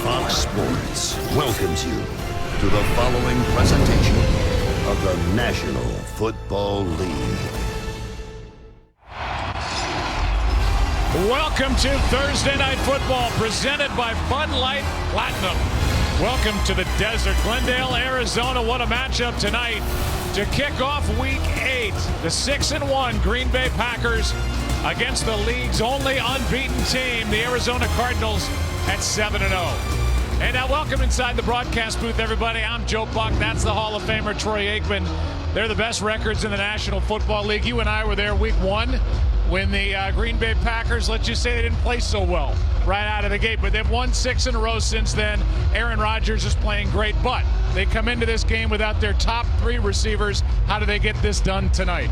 Fox Sports welcomes you to the following presentation of the National Football League. Welcome to Thursday Night Football, presented by Bud Light Platinum. Welcome to the desert, Glendale, Arizona. What a matchup tonight to kick off Week 8. The 6-1 Green Bay Packers against the league's only unbeaten team, the Arizona Cardinals, at 7-0. And now welcome inside the broadcast booth, everybody. I'm Joe Buck. That's the Hall of Famer, Troy Aikman. They're the best records in the National Football League. You and I were there Week 1 when the Green Bay Packers, let's just say they didn't play so well right out of the gate. But they've won 6 in a row since then. Aaron Rodgers is playing great, but they come into this game without their top 3 receivers. How do they get this done tonight?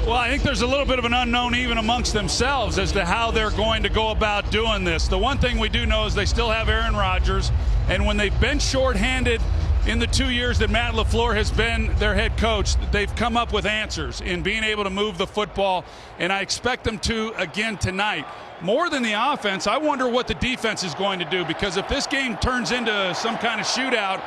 Well, I think there's a little bit of an unknown even amongst themselves as to how they're going to go about doing this. The one thing we do know is they still have Aaron Rodgers, and when they've been shorthanded in the 2 years that Matt LaFleur has been their head coach, they've come up with answers in being able to move the football, and I expect them to again tonight. More than the offense, I wonder what the defense is going to do, because if this game turns into some kind of shootout,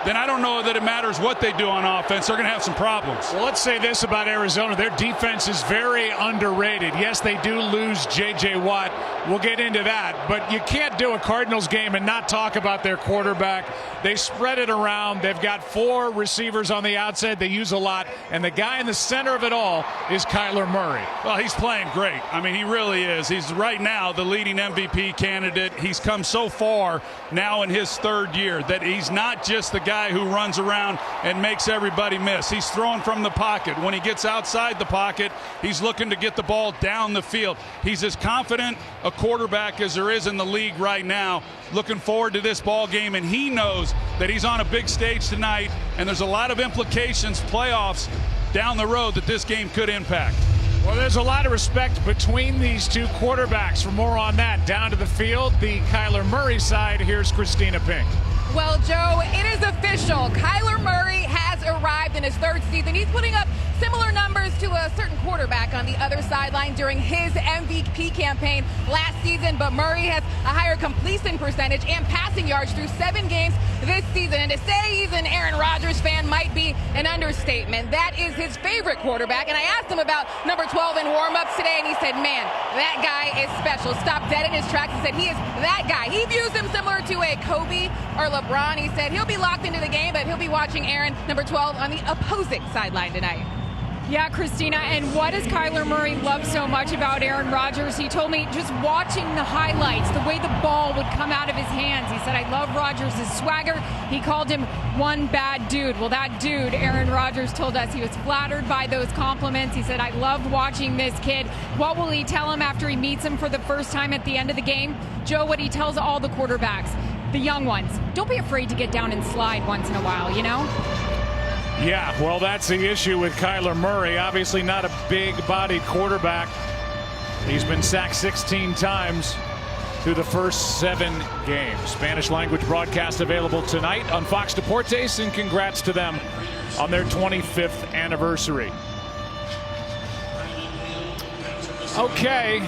then I don't know that it matters what they do on offense. They're going to have some problems. Well, let's say this about Arizona. Their defense is very underrated. Yes, they do lose J.J. Watt. We'll get into that. But you can't do a Cardinals game and not talk about their quarterback. They spread it around. They've got 4 receivers on the outside they use a lot. And the guy in the center of it all is Kyler Murray. Well, he's playing great. I mean, he really is. He's right now the leading MVP candidate. He's come so far now in his 3rd year that he's not just the guy who runs around and makes everybody miss. He's throwing from the pocket. When he gets outside the pocket, he's looking to get the ball down the field. He's as confident a quarterback as there is in the league right now. Looking forward to this ball game, and he knows that he's on a big stage tonight, and there's a lot of implications, playoffs down the road, that this game could impact. Well, there's a lot of respect between these two quarterbacks. For more on that, down to the field, the Kyler Murray side, here's Christina Pink. Well, Joe, it is official. Kyler Murray has arrived in his 3rd season. He's putting up similar numbers to a certain quarterback on the other sideline during his MVP campaign last season, but Murray has a higher completion percentage and passing yards through 7 games this season. And to say he's an Aaron Rodgers fan might be an understatement. That is his favorite quarterback. And I asked him about number 12 in warm-ups today, and he said, man, that guy is special. Stopped dead in his tracks and said he is that guy. He views him similar to a Kobe or LeBron. He said he'll be locked into the game, but he'll be watching Aaron, number 12, on the opposing sideline tonight. Yeah, Christina, and what does Kyler Murray love so much about Aaron Rodgers? He told me just watching the highlights, the way the ball would come out of his hands. He said, I love Rodgers' swagger. He called him one bad dude. Well, that dude, Aaron Rodgers, told us he was flattered by those compliments. He said, I loved watching this kid. What will he tell him after he meets him for the first time at the end of the game? Joe, what he tells all the quarterbacks, the young ones, don't be afraid to get down and slide once in a while, you know? Yeah, well, that's the issue with Kyler Murray. Obviously not a big-bodied quarterback. He's been sacked 16 times through the first 7 games. Spanish language broadcast available tonight on Fox Deportes, and congrats to them on their 25th anniversary. Okay,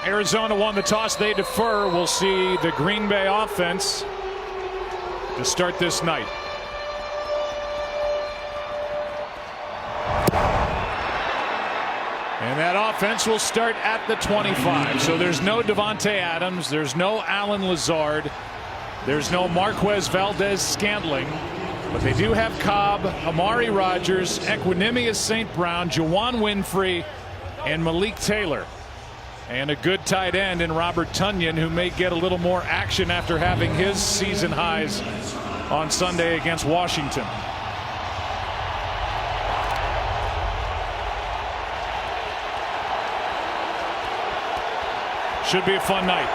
Arizona won the toss. They defer. We'll see the Green Bay offense to start this night. And that offense will start at the 25. So there's no Devontae Adams. There's no Allen Lazard. There's no Marquez Valdez-Scantling. But they do have Cobb, Amari Rodgers, Equanimous St. Brown, Juwan Winfrey, and Malik Taylor. And a good tight end in Robert Tonyan, who may get a little more action after having his season highs on Sunday against Washington. Should be a fun night.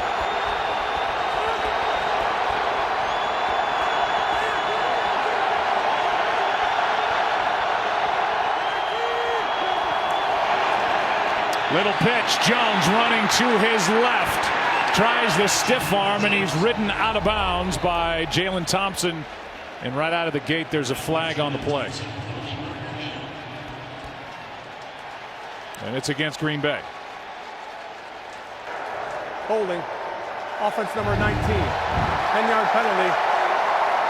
Little pitch. Jones running to his left. Tries the stiff arm, and he's ridden out of bounds by Jalen Thompson. And right out of the gate, there's a flag on the play. And it's against Green Bay. Holding. Offense number 19. 10-yard penalty.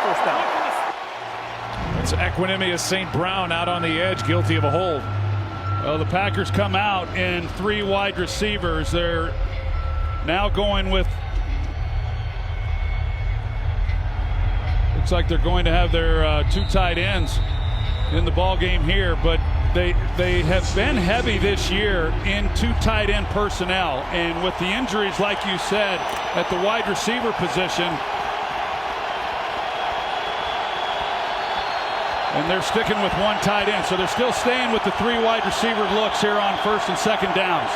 First down. It's Equinemius St. Brown out on the edge, guilty of a hold. Well, the Packers come out in 3 wide receivers. They're now going with, looks like they're going to have their 2 tight ends in the ball game here, but they have been heavy this year in 2 tight end personnel, and with the injuries, like you said, at the wide receiver position, and they're sticking with 1 tight end, so they're still staying with the 3 wide receiver looks here on 1st and 2nd downs.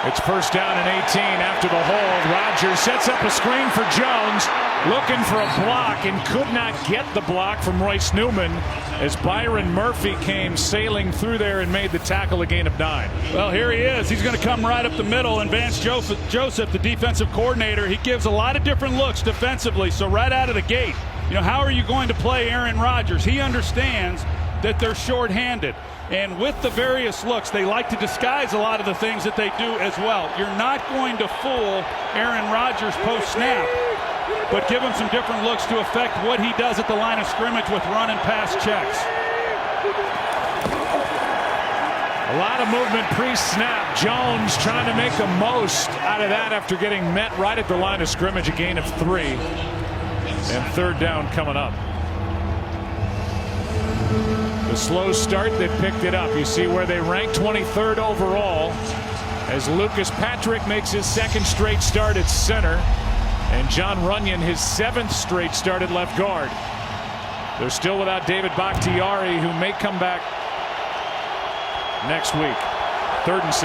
It's 1st down and 18 after the hold. Rodgers sets up a screen for Jones, looking for a block and could not get the block from Royce Newman as Byron Murphy came sailing through there and made the tackle, a gain of 9. Well, here he is. He's going to come right up the middle, and Vance Joseph, the defensive coordinator, he gives a lot of different looks defensively. So right out of the gate, how are you going to play Aaron Rodgers? He understands that they're shorthanded. And with the various looks, they like to disguise a lot of the things that they do as well. You're not going to fool Aaron Rodgers post-snap, but give him some different looks to affect what he does at the line of scrimmage with run and pass checks. A lot of movement pre-snap. Jones trying to make the most out of that after getting met right at the line of scrimmage, a gain of 3. And 3rd down coming up. The slow start that picked it up. You see where they rank 23rd overall as Lucas Patrick makes his 2nd straight start at center, and John Runyon his 7th straight start at left guard. They're still without David Bakhtiari, who may come back next week. 3rd and 6.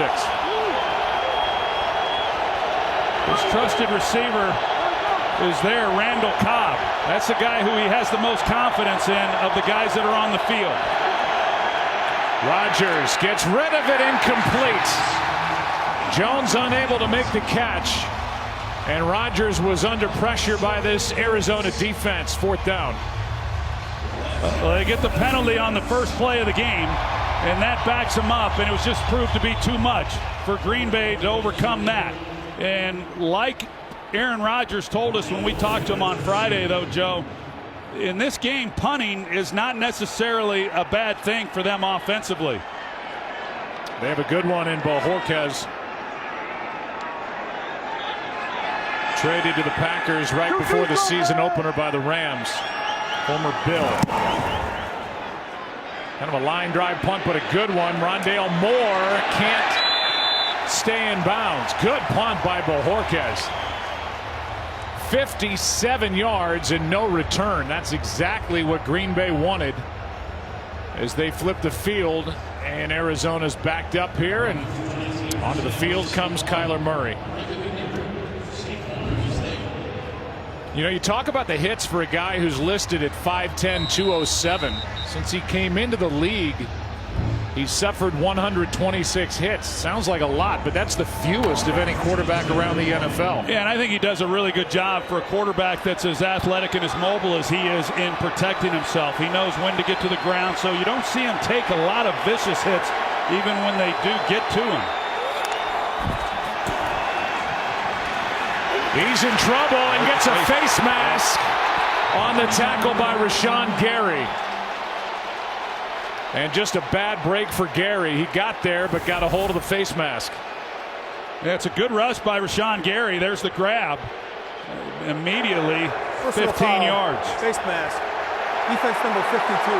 His trusted receiver is there, Randall Cobb. That's the guy who he has the most confidence in of the guys that are on the field. Rodgers gets rid of it, incomplete. Jones unable to make the catch, and Rodgers was under pressure by this Arizona defense. 4th down. Well, they get the penalty on the first play of the game, and that backs them up, and it was just proved to be too much for Green Bay to overcome that. And like Aaron Rodgers told us when we talked to him on Friday, though, Joe, in this game, punting is not necessarily a bad thing for them offensively. They have a good one in Bojorquez. Traded to the Packers right before the season opener by the Rams. Former Bill. Kind of a line drive punt, but a good one. Rondale Moore can't stay in bounds. Good punt by Bojorquez. 57 yards and no return. That's exactly what Green Bay wanted as they flip the field, and Arizona's backed up here, and onto the field comes Kyler Murray. You talk about the hits for a guy who's listed at 5'10", 207. Since he came into the league, he's suffered 126 hits. Sounds like a lot, but that's the fewest of any quarterback around the NFL. Yeah, and I think he does a really good job for a quarterback that's as athletic and as mobile as he is in protecting himself. He knows when to get to the ground, so you don't see him take a lot of vicious hits even when they do get to him. He's in trouble and gets a face mask on the tackle by Rashawn Gary. And just a bad break for Gary. He got there, but got a hold of the face mask. Yeah, it's a good rush by Rashawn Gary. There's the grab. Immediately, 15 yards. Face mask. Defense number 52.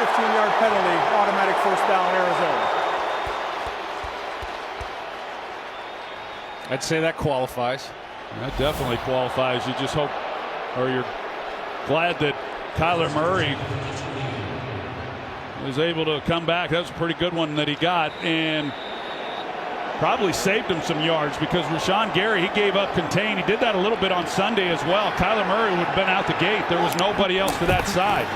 15-yard penalty. Automatic 1st down, Arizona. I'd say that qualifies. That definitely qualifies. You just hope, or you're glad that Kyler Murray was able to come back. That was a pretty good one that he got, and probably saved him some yards, because Rashawn Gary, he gave up contain. He did that a little bit on Sunday as well. Kyler Murray would have been out the gate. There was nobody else to that side.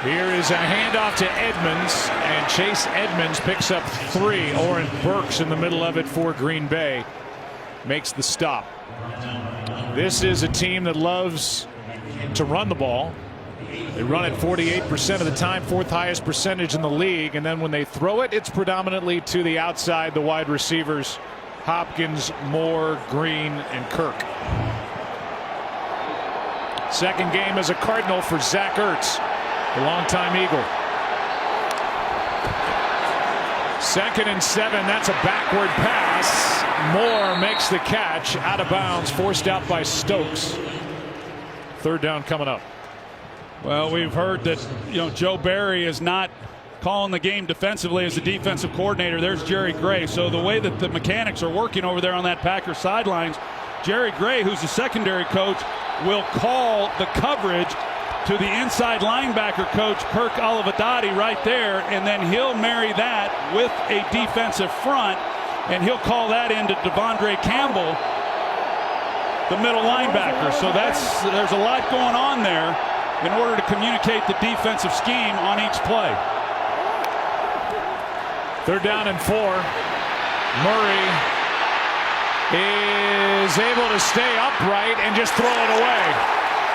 Here is a handoff to Edmonds, and Chase Edmonds picks up 3. Oren Burks in the middle of it for Green Bay makes the stop. This is a team that loves to run the ball. They run it 48% of the time, 4th highest percentage in the league, and then when they throw it, it's predominantly to the outside, the wide receivers Hopkins, Moore, Green, and Kirk. Second game as a Cardinal for Zach Ertz, the longtime Eagle. 2nd and 7. That's a backward pass. Moore makes the catch, out of bounds, forced out by Stokes. 3rd down coming up. Well, we've heard that Joe Barry is not calling the game defensively as the defensive coordinator. There's Jerry Gray. So the way that the mechanics are working over there on that Packers sidelines, Jerry Gray, who's the secondary coach, will call the coverage to the inside linebacker coach, Kirk Olivadotti, right there, and then he'll marry that with a defensive front, and he'll call that into Devondre Campbell, the middle linebacker. So there's a lot going on there in order to communicate the defensive scheme on each play. 3rd down and 4. Murray is able to stay upright and just throw it away,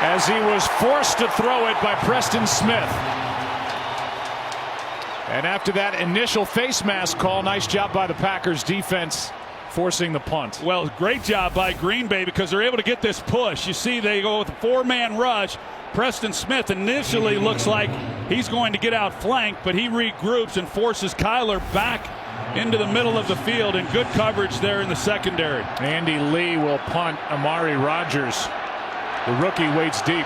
as he was forced to throw it by Preston Smith. And after that initial face mask call, nice job by the Packers defense forcing the punt. Well, great job by Green Bay, because they're able to get this push. You see, they go with a 4-man rush. Preston Smith initially looks like he's going to get outflanked, but he regroups and forces Kyler back into the middle of the field, and good coverage there in the secondary. Andy Lee will punt. Amari Rodgers, the rookie, waits deep.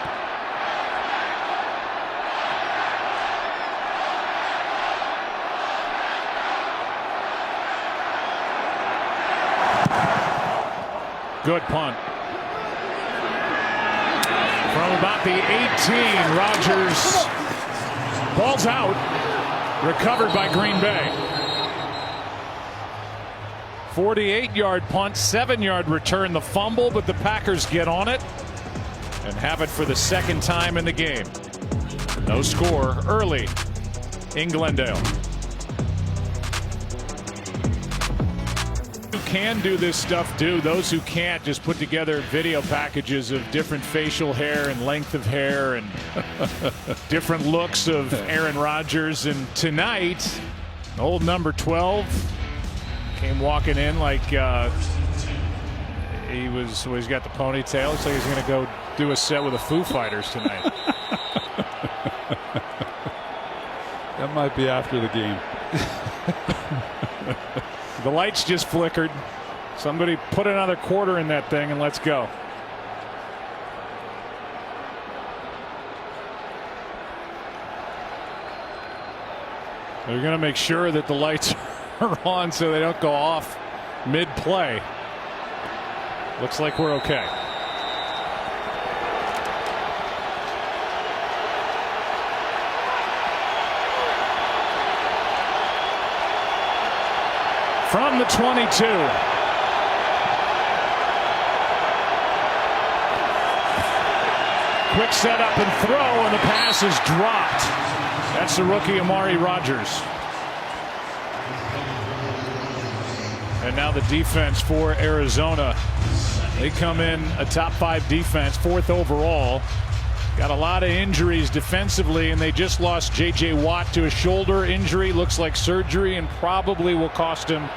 Good punt. From about the 18, Rodgers, ball's out, recovered by Green Bay. 48-yard punt, 7-yard return, the fumble, but the Packers get on it and have it for the 2nd time in the game. No score early in Glendale. Who can do this stuff do. Those who can't just put together video packages of different facial hair and length of hair and different looks of Aaron Rodgers. And tonight, old number 12 came walking in like he's got the ponytail. Looks like he's going to go do a set with the Foo Fighters tonight. That might be after the game. The lights just flickered. Somebody put another quarter in that thing and let's go. They're going to make sure that the lights are on so they don't go off mid-play. Looks like we're okay. From the 22. Quick setup and throw, and the pass is dropped. That's the rookie Amari Rodgers. And now the defense for Arizona. They come in a top 5 defense, 4th overall. Got a lot of injuries defensively, and they just lost J.J. Watt to a shoulder injury. Looks like surgery, and probably will cost him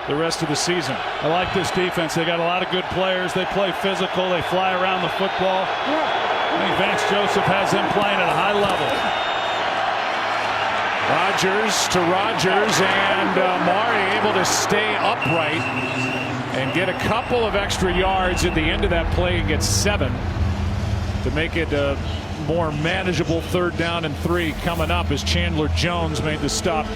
the rest of the season. I like this defense. They got a lot of good players. They play physical. They fly around the football. I think Vance Joseph has them playing at a high level. Rodgers to Rodgers, and Amari able to stay upright and get a couple of extra yards at the end of that play and get 7 to make it a more manageable 3rd down and 3 coming up as Chandler Jones made the stop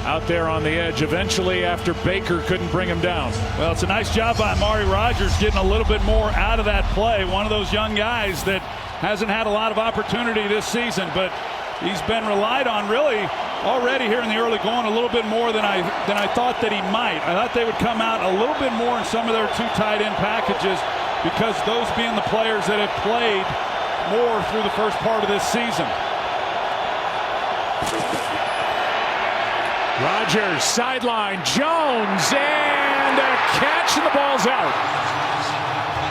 out there on the edge eventually after Baker couldn't bring him down. Well, it's a nice job by Amari Rodgers getting a little bit more out of that play. One of those young guys that hasn't had a lot of opportunity this season, but he's been relied on really already here in the early going a little bit more than I thought that he might. I thought they would come out a little bit more in some of their 2 tight end packages, because those being the players that have played more through the first part of this season. Rodgers, sideline, Jones, and a catch, and the ball's out.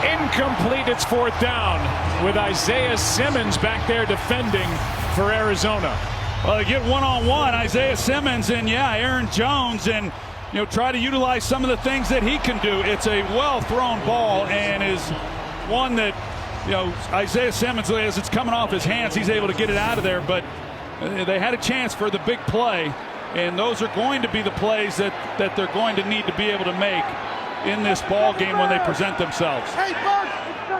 Incomplete, it's 4th down with Isaiah Simmons back there defending for Arizona. Well, they get one-on-one, Isaiah Simmons and, Aaron Jones, and try to utilize some of the things that he can do. It's a well-thrown ball and is one that Isaiah Simmons, as it's coming off his hands, he's able to get it out of there, but they had a chance for the big play, and those are going to be the plays that they're going to need to be able to make in this ball game when they present themselves. Hey, Buck,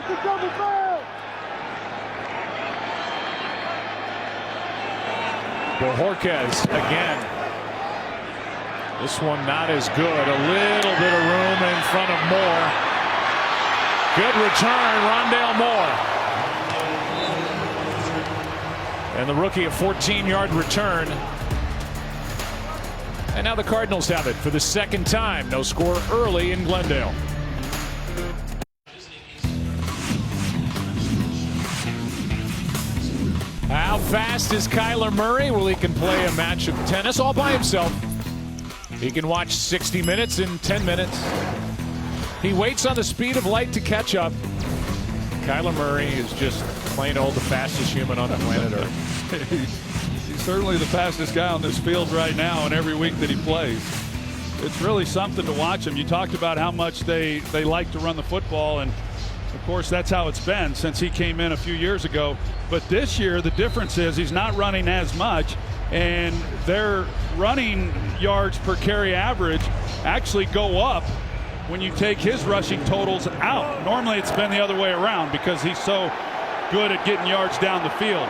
it's a double ball. Bojorquez again. This one not as good. A little bit of room in front of Moore. Good return, Rondale Moore. And the rookie, a 14-yard return. And now the Cardinals have it for the second time. No score early in Glendale. How fast is Kyler Murray? Well, he can play a match of tennis all by himself. He can watch 60 minutes in 10 minutes. He waits on the speed of light to catch up. Kyler Murray is just plain old the fastest human on the planet Earth. He's certainly the fastest guy on this field right now, and every week that he plays. It's really something to watch him. You talked about how much they like to run the football, and of course that's how it's been since he came in a few years ago. But this year the difference is he's not running as much, and their running yards per carry average actually go up when you take his rushing totals out. Normally it's been the other way around because he's so good at getting yards down the field.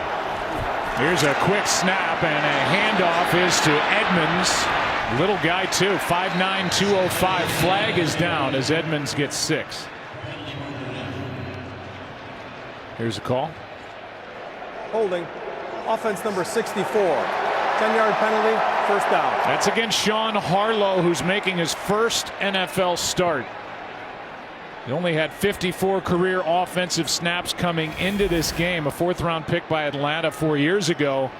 Here's a quick snap, and a handoff is to Edmonds. Little guy too, 5'9", 205. Flag is down as Edmonds gets 6. Here's a call. Holding. Offense number 64. 10-yard penalty, first down. That's against Sean Harlow, who's making his first NFL start. He only had 54 career offensive snaps coming into this game, a 4th-round pick by Atlanta 4 years ago.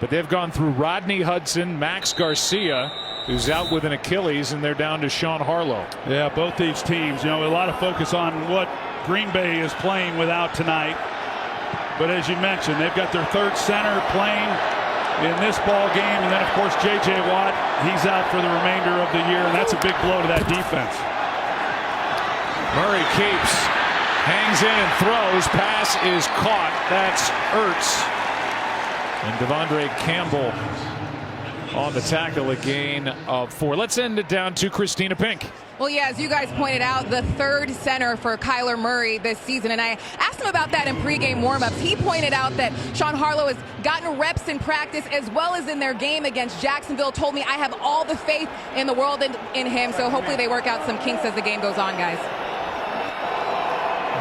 But they've gone through Rodney Hudson, Max Garcia, who's out with an Achilles, and they're down to Sean Harlow. Yeah, both these teams, a lot of focus on what Green Bay is playing without tonight. But as you mentioned, they've got their third center playing in this ball game, and then of course J.J. Watt, he's out for the remainder of the year, and that's a big blow to that defense. Murray keeps, hangs in and throws. Pass is caught. That's Ertz. And Devondre Campbell on the tackle, a gain of 4. Let's end it down to Christina Pink. Well, yeah, as you guys pointed out, the third center for Kyler Murray this season. And I asked him about that in pregame warmups. He pointed out that Sean Harlow has gotten reps in practice as well as in their game against Jacksonville. Told me I have all the faith in the world in him. So hopefully they work out some kinks as the game goes on, guys.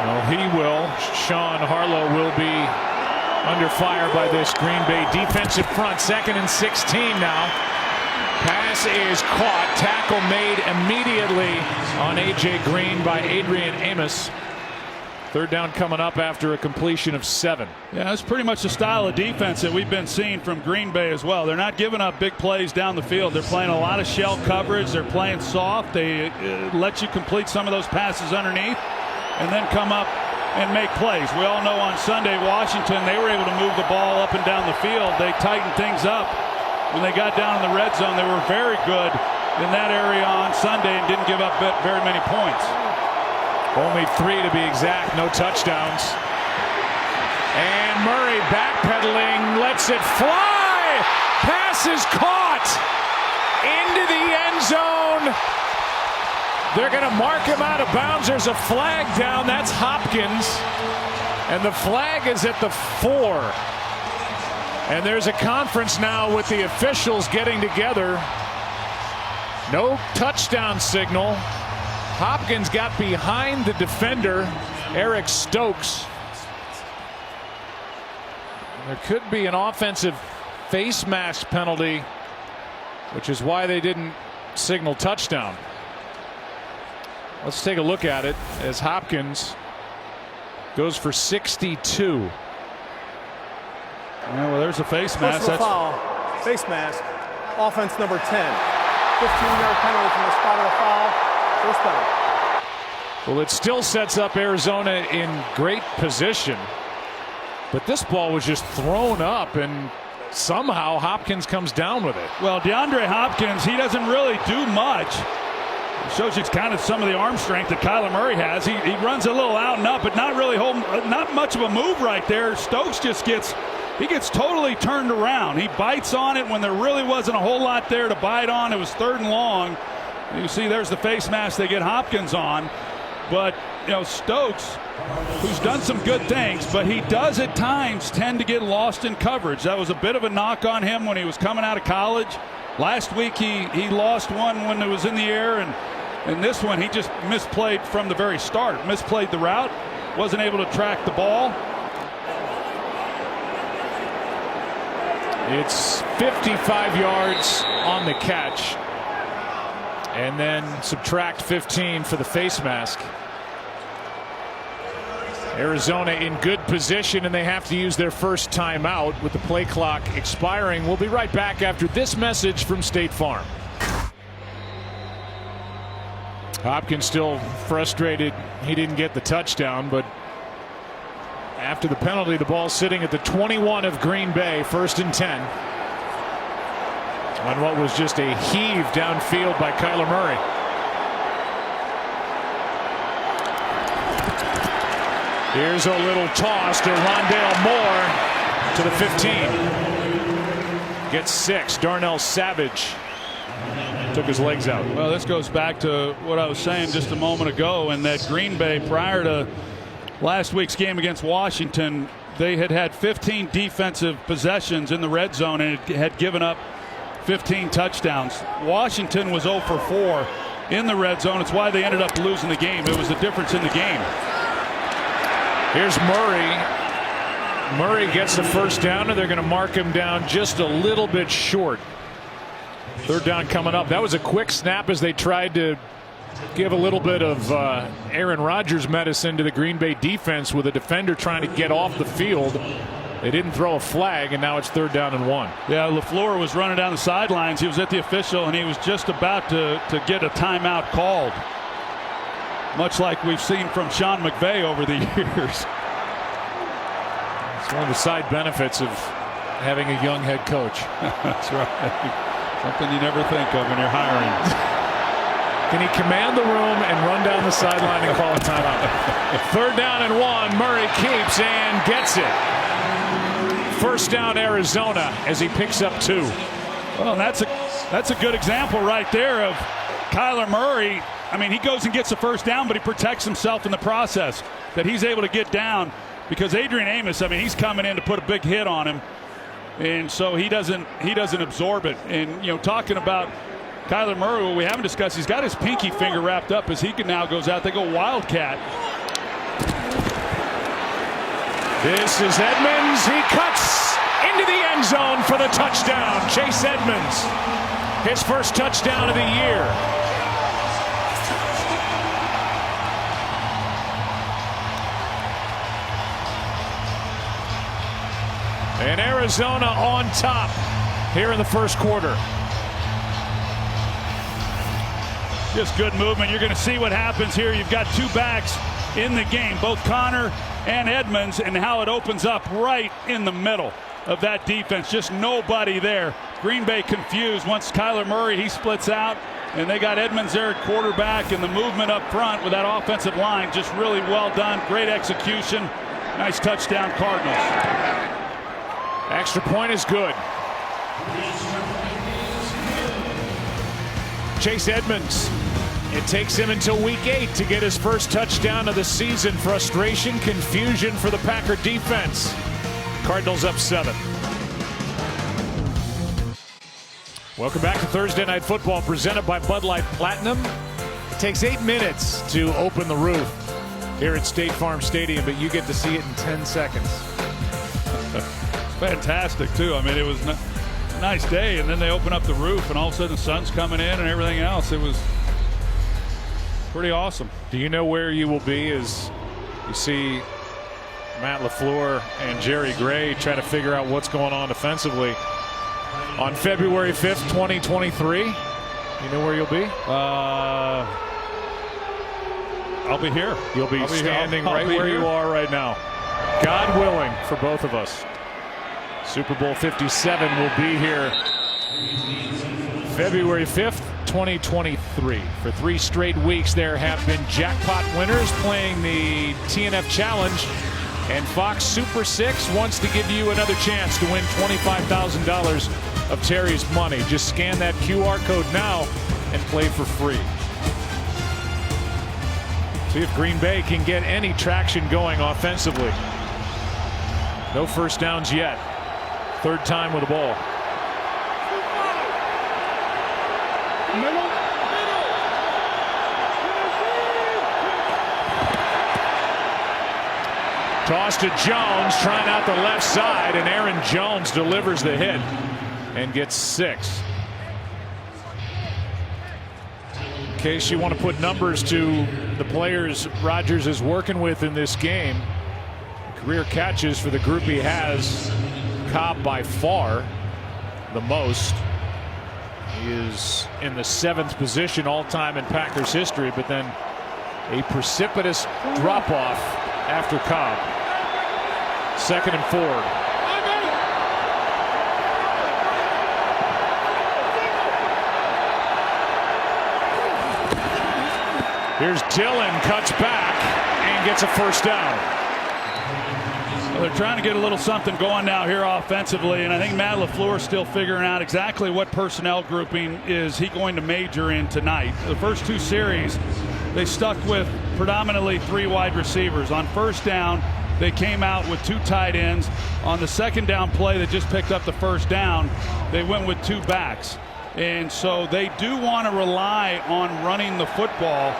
Well, he will. Sean Harlow will be under fire by this Green Bay defensive front. 2nd and 16 now. Pass is caught. Tackle made immediately on A.J. Green by Adrian Amos. 3rd down coming up after a completion of 7. Yeah, that's pretty much the style of defense that we've been seeing from Green Bay as well. They're not giving up big plays down the field. They're playing a lot of shell coverage. They're playing soft. They let you complete some of those passes underneath and then come up and make plays. We all know on Sunday, Washington, they were able to move the ball up and down the field. They tightened things up. When they got down in the red zone, they were very good in that area on Sunday and didn't give up very many points. Only 3 to be exact, no touchdowns. And Murray backpedaling, lets it fly. Pass is caught into the end zone. They're going to mark him out of bounds. There's a flag down. That's Hopkins. And the flag is at the 4. And there's a conference now with the officials getting together. No touchdown signal. Hopkins got behind the defender, Eric Stokes. There could be an offensive face mask penalty, which is why they didn't signal touchdown. Let's take a look at it as Hopkins goes for 62. Yeah, well, there's a face mask. That's foul. Face mask. Offense number 10. 15-yard penalty from the spot of the foul. First down. Well, it still sets up Arizona in great position. But this ball was just thrown up, and somehow Hopkins comes down with it. Well, DeAndre Hopkins, he doesn't really do much. Shows you kind of some of the arm strength that Kyler Murray has. He runs a little out and up, but not really not much of a move right there. Stokes just gets totally turned around. He bites on it when there really wasn't a whole lot there to bite on. It was 3rd and long. You see there's the face mask they get Hopkins on. But, you know, Stokes, who's done some good things, but he does at times tend to get lost in coverage. That was a bit of a knock on him when he was coming out of college. Last week he lost one when it was in the air, and this one he just misplayed from the very start. Misplayed the route, wasn't able to track the ball. It's 55 yards on the catch, and then subtract 15 for the face mask. Arizona in good position, and they have to use their first timeout with the play clock expiring. We'll be right back after this message from State Farm. Hopkins still frustrated he didn't get the touchdown, but after the penalty, the ball sitting at the 21 of Green Bay, 1st and 10. On what was just a heave downfield by Kyler Murray. Here's a little toss to Rondale Moore to the 15. Gets 6. Darnell Savage took his legs out. Well, this goes back to what I was saying just a moment ago, and that Green Bay, prior to last week's game against Washington, they had 15 defensive possessions in the red zone and had given up 15 touchdowns. Washington was 0 for 4 in the red zone. It's why they ended up losing the game. It was the difference in the game. Here's Murray. Murray gets the first down, and they're going to mark him down just a little bit short. 3rd down coming up. That was a quick snap as they tried to give a little bit of Aaron Rodgers medicine to the Green Bay defense with a defender trying to get off the field. They didn't throw a flag, and now it's 3rd down and 1. Yeah, LaFleur was running down the sidelines. He was at the official, and he was just about to get a timeout called. Much like we've seen from Sean McVay over the years. It's one of the side benefits of having a young head coach. That's right. Something you never think of when you're hiring. Can he command the room and run down the sideline and call a timeout? 3rd down and 1. Murray keeps and gets it. 1st down Arizona as he picks up 2. Well, that's a good example right there of Kyler Murray. I mean, he goes and gets the first down, but he protects himself in the process. That he's able to get down because Adrian Amos, I mean, he's coming in to put a big hit on him, and so he doesn't absorb it. And, you know, talking about Kyler Murray, what we haven't discussed, he's got his pinky finger wrapped up as he now goes out. They go Wildcat. This is Edmonds. He cuts into the end zone for the touchdown. Chase Edmonds, his first touchdown of the year. And Arizona on top here in the 1st quarter. Just good movement. You're going to see what happens here. You've got 2 backs in the game, both Connor and Edmonds, and how it opens up right in the middle of that defense. Just nobody there. Green Bay confused once Kyler Murray, he splits out, and they got Edmonds there at quarterback, and the movement up front with that offensive line just really well done. Great execution. Nice touchdown, Cardinals. Extra point is good. Chase Edmonds. It takes him until week 8 to get his first touchdown of the season. Frustration, confusion for the Packer defense. Cardinals up 7. Welcome back to Thursday Night Football, presented by Bud Light Platinum. It takes 8 minutes to open the roof here at State Farm Stadium, but you get to see it in 10 seconds. Fantastic, too. I mean, it was a nice day, and then they open up the roof, and all of a sudden the sun's coming in and everything else. It was pretty awesome. Do you know where you will be as you see Matt LaFleur and Jerry Gray try to figure out what's going on offensively on February 5th, 2023? You know where you'll be? I'll be here. You'll be standing right where you are right now. God willing, for both of us. Super Bowl 57 will be here February 5th, 2023. For 3 straight weeks, there have been jackpot winners playing the TNF Challenge. And Fox Super 6 wants to give you another chance to win $25,000 of Terry's money. Just scan that QR code now and play for free. See if Green Bay can get any traction going offensively. No first downs yet. 3rd time with the ball. Toss to Jones, trying out the left side, and Aaron Jones delivers the hit and gets 6. In case you want to put numbers to the players Rodgers is working with in this game, career catches for the group he has, Cobb by far the most. He is in the 7th position all-time in Packers history, but then a precipitous drop-off after Cobb. 2nd and 4. Here's Dillon, cuts back and gets a first down. Well, they're trying to get a little something going now here offensively, and I think Matt LaFleur is still figuring out exactly what personnel grouping is he going to major in tonight. The first 2 series, they stuck with predominantly 3 wide receivers. On first down, they came out with 2 tight ends. On the 2nd down play that just picked up the first down, they went with 2 backs. And so they do want to rely on running the football,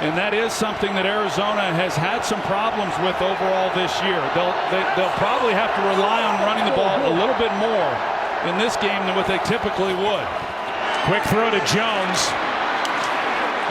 and that is something that Arizona has had some problems with overall this year. They'll probably have to rely on running the ball a little bit more in this game than what they typically would. Quick throw to Jones.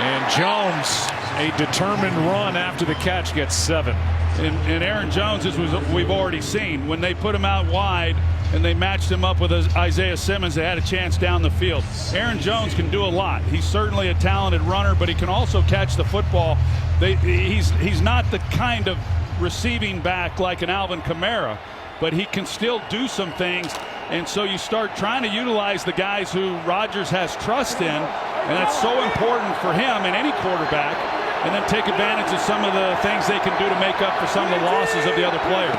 And Jones, a determined run after the catch, gets 7. And Aaron Jones, as we've already seen, when they put him out wide and they matched him up with Isaiah Simmons, they had a chance down the field. Aaron Jones can do a lot. He's certainly a talented runner, but he can also catch the football. He's not the kind of receiving back like an Alvin Kamara, but he can still do some things. And so you start trying to utilize the guys who Rodgers has trust in, and that's so important for him and any quarterback, and then take advantage of some of the things they can do to make up for some of the losses of the other players.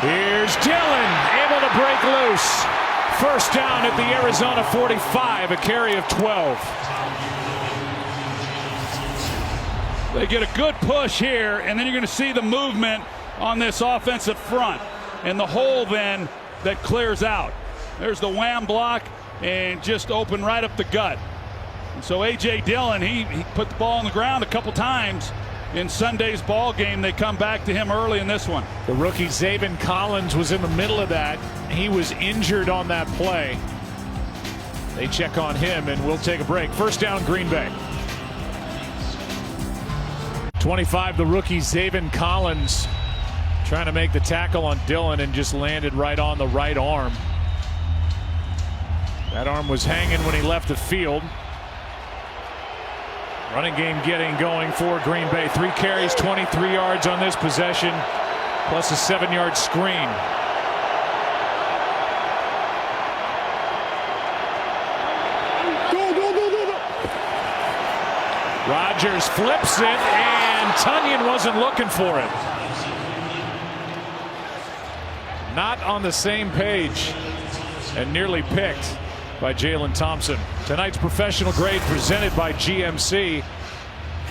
Here's Dillon, able to break loose. First down at the Arizona 45, a carry of 12. They get a good push here, and then you're going to see the movement on this offensive front, and the hole then that clears out. There's the wham block, and just open right up the gut. And so A.J. Dillon, he put the ball on the ground a couple times in Sunday's ball game. They come back to him early in this one. The rookie Zaven Collins was in the middle of that. He was injured on that play. They check on him, and we'll take a break. First down, Green Bay. 25, the rookie Zaven Collins trying to make the tackle on Dillon and just landed right on the right arm. That arm was hanging when he left the field. Running game getting going for Green Bay. 3 carries, 23 yards on this possession, plus a 7-yard screen. Rodgers flips it, and Tunyon wasn't looking for it. Not on the same page, and nearly picked by Jalen Thompson. Tonight's professional grade presented by GMC.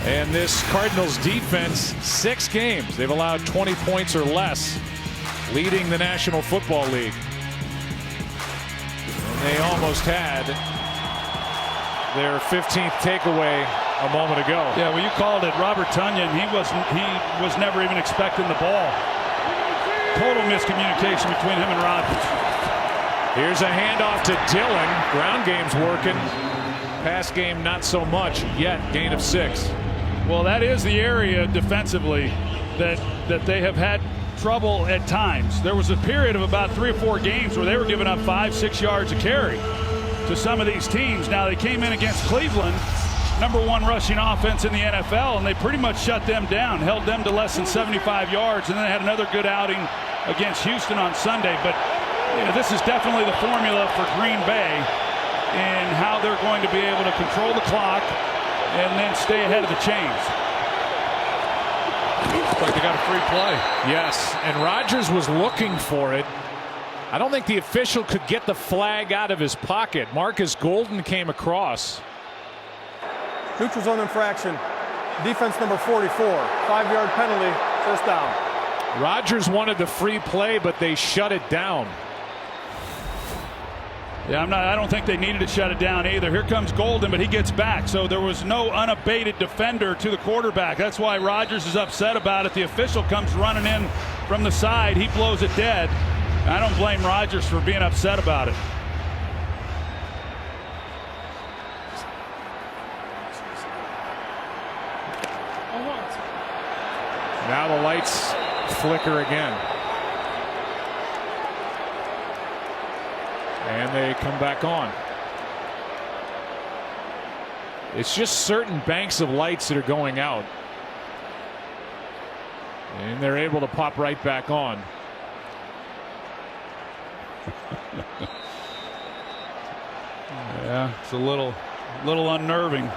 And this Cardinals defense, 6 games they've allowed 20 points or less, leading the National Football League. And they almost had their 15th takeaway a moment ago. Yeah, well, you called it. Robert Tunyon, he was never even expecting the ball. Total miscommunication between him and Rodgers. Here's a handoff to Dillon. Ground game's working. Pass game not so much yet. Gain of 6. Well, that is the area defensively that they have had trouble at times. There was a period of about 3 or 4 games where they were giving up 5-6 yards a carry to some of these teams. Now they came in against Cleveland, #1 rushing offense in the NFL, and they pretty much shut them down, held them to less than 75 yards, and then they had another good outing against Houston on Sunday. But this is definitely the formula for Green Bay in how they're going to be able to control the clock and then stay ahead of the chains. Looks like they got a free play. Yes, and Rodgers was looking for it. I don't think the official could get the flag out of his pocket. Marcus Golden came across. Neutral zone infraction. Defense number 44. 5-yard penalty. First down. Rodgers wanted the free play, but they shut it down. Yeah, I don't think they needed to shut it down either. Here comes Golden, but he gets back. So there was no unabated defender to the quarterback. That's why Rodgers is upset about it. The official comes running in from the side. He blows it dead. I don't blame Rodgers for being upset about it. Now the lights flicker again. And they come back on. It's just certain banks of lights that are going out. And they're able to pop right back on. Yeah, it's a little unnerving.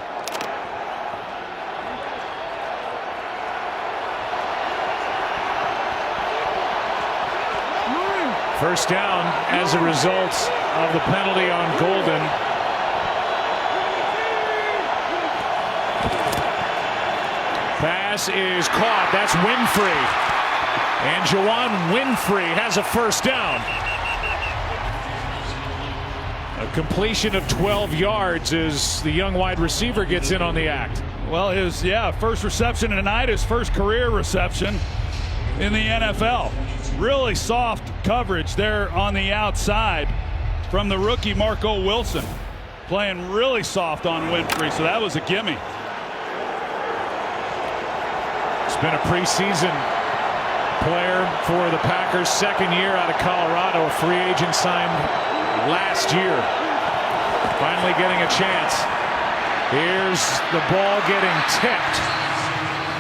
First down as a result of the penalty on Golden. Pass is caught. That's Winfrey. And Juwan Winfrey has a first down. A completion of 12 yards as the young wide receiver gets in on the act. Well, his first reception tonight, his first career reception in the NFL. Really soft coverage there on the outside from the rookie Marco Wilson, playing really soft on Winfrey, so that was a gimme. It's been a preseason player for the Packers, second year out of Colorado, a free agent signed last year. Finally getting a chance. Here's the ball getting tipped,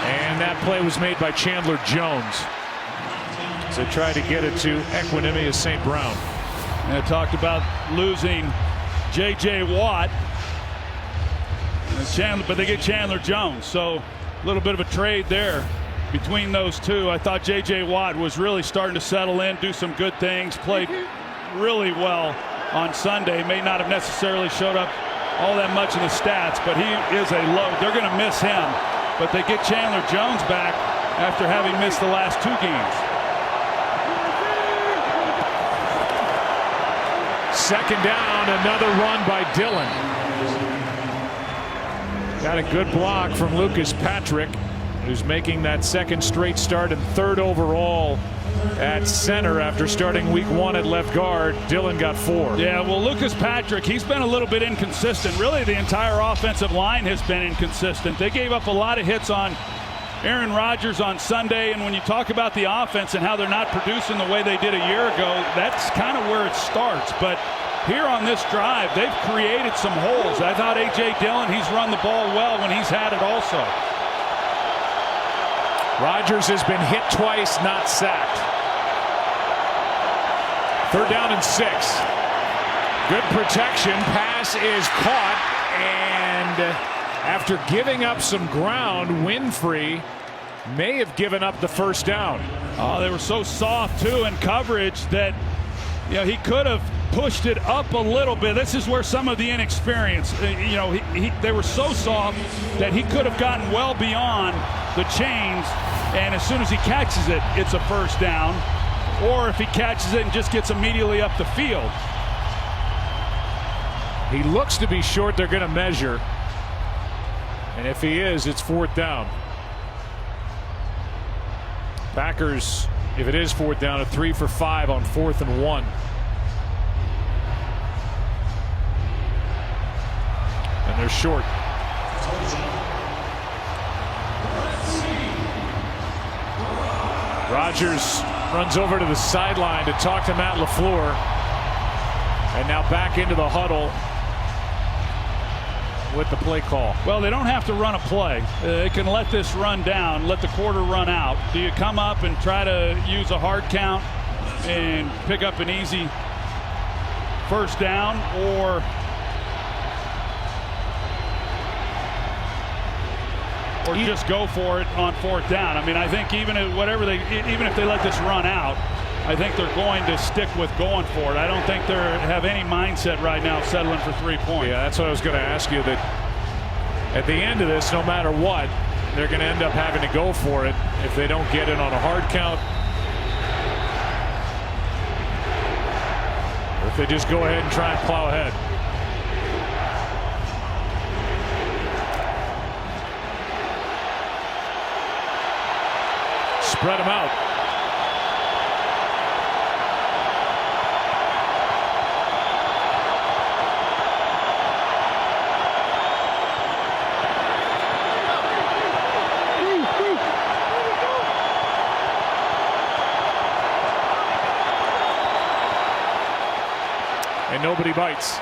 and that play was made by Chandler Jones. So tried to get it to Equinemius St. Brown. And I talked about losing J.J. Watt, but they get Chandler Jones. So a little bit of a trade there between those two. I thought J.J. Watt was really starting to settle in, do some good things, played really well on Sunday. May not have necessarily showed up all that much in the stats, but he is a load. They're going to miss him, but they get Chandler Jones back after having missed the last two games. Second down, another run by Dillon. Got a good block from Lucas Patrick, who's making that second straight start and third overall at center after starting week 1 at left guard. Dillon got 4. Yeah, well, Lucas Patrick, he's been a little bit inconsistent. Really, the entire offensive line has been inconsistent. They gave up a lot of hits on Aaron Rodgers on Sunday, and when you talk about the offense and how they're not producing the way they did a year ago, that's kind of where it starts. But here on this drive, they've created some holes. I thought A.J. Dillon, he's run the ball well when he's had it also. Rodgers has been hit twice, not sacked. Third down and 6. Good protection. Pass is caught, and after giving up some ground, Winfrey may have given up the first down. Oh, they were so soft too in coverage that he could have pushed it up a little bit. This is where some of the inexperience, they were so soft that he could have gotten well beyond the chains, and as soon as he catches it, it's a first down. Or if he catches it and just gets immediately up the field. He looks to be short. They're going to measure. And if he is, it's fourth down. Packers, if it is fourth down, a 3 for 5 on 4th and 1. And they're short. Rodgers runs over to the sideline to talk to Matt LaFleur. And now back into the huddle with the play call. Well, they don't have to run a play. They can let this run down, let the quarter run out. Do you come up and try to use a hard count and pick up an easy first down, or just go for it on fourth down. I mean, I think even if they let this run out, I think they're going to stick with going for it. I don't think they have any mindset right now settling for 3 points. Yeah, that's what I was going to ask you, that at the end of this, no matter what, they're going to end up having to go for it if they don't get it on a hard count. Or if they just go ahead and try and plow ahead. Spread them out. And nobody bites.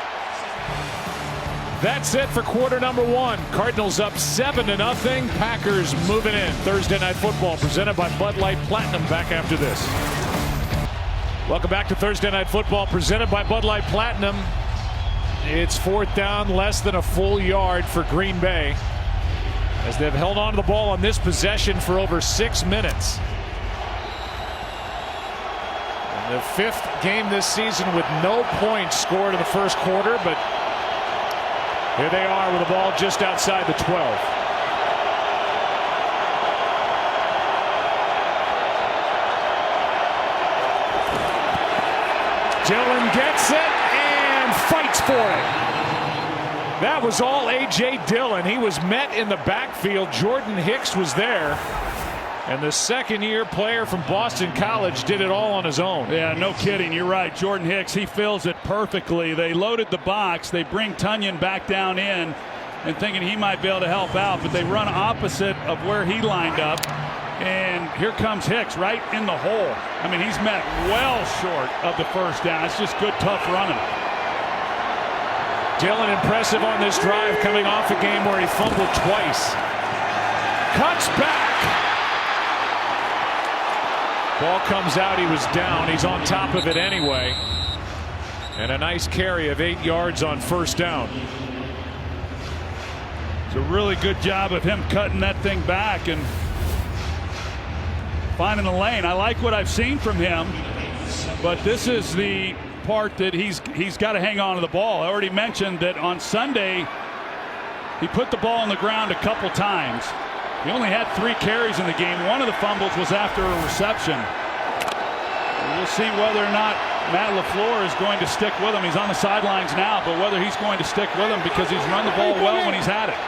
That's it for quarter number one. Cardinals up 7-0. Packers moving in. Thursday Night Football presented by Bud Light Platinum. Back after this. Welcome back to Thursday Night Football presented by Bud Light Platinum. It's fourth down, less than a full yard for Green Bay, as they've held on to the ball on this possession for over 6 minutes. The fifth game this season with no points scored in the first quarter, but here they are with the ball just outside the 12. Dillon gets it and fights for it. That was all A.J. Dillon. He was met in the backfield. Jordan Hicks was there. And the second-year player from Boston College did it all on his own. Yeah, no kidding. You're right. Jordan Hicks, he fills it perfectly. They loaded the box. They bring Tunyon back down in and thinking he might be able to help out, but they run opposite of where he lined up. And here comes Hicks right in the hole. I mean, he's met well short of the first down. It's just good, tough running. Dillon impressive on this drive, coming off a game where he fumbled twice. Cuts back. Ball comes out. He was down. He's on top of it anyway. And a nice carry of 8 yards on first down. It's a really good job of him cutting that thing back and finding the lane. I like what I've seen from him, but this is the part that he's got to hang on to the ball. I already mentioned that on Sunday he put the ball on the ground a couple times. He only had 3 carries in the game. One of the fumbles was after a reception. We'll see whether or not Matt LaFleur is going to stick with him. He's on the sidelines now, but whether he's going to stick with him, because he's run the ball well when he's had it.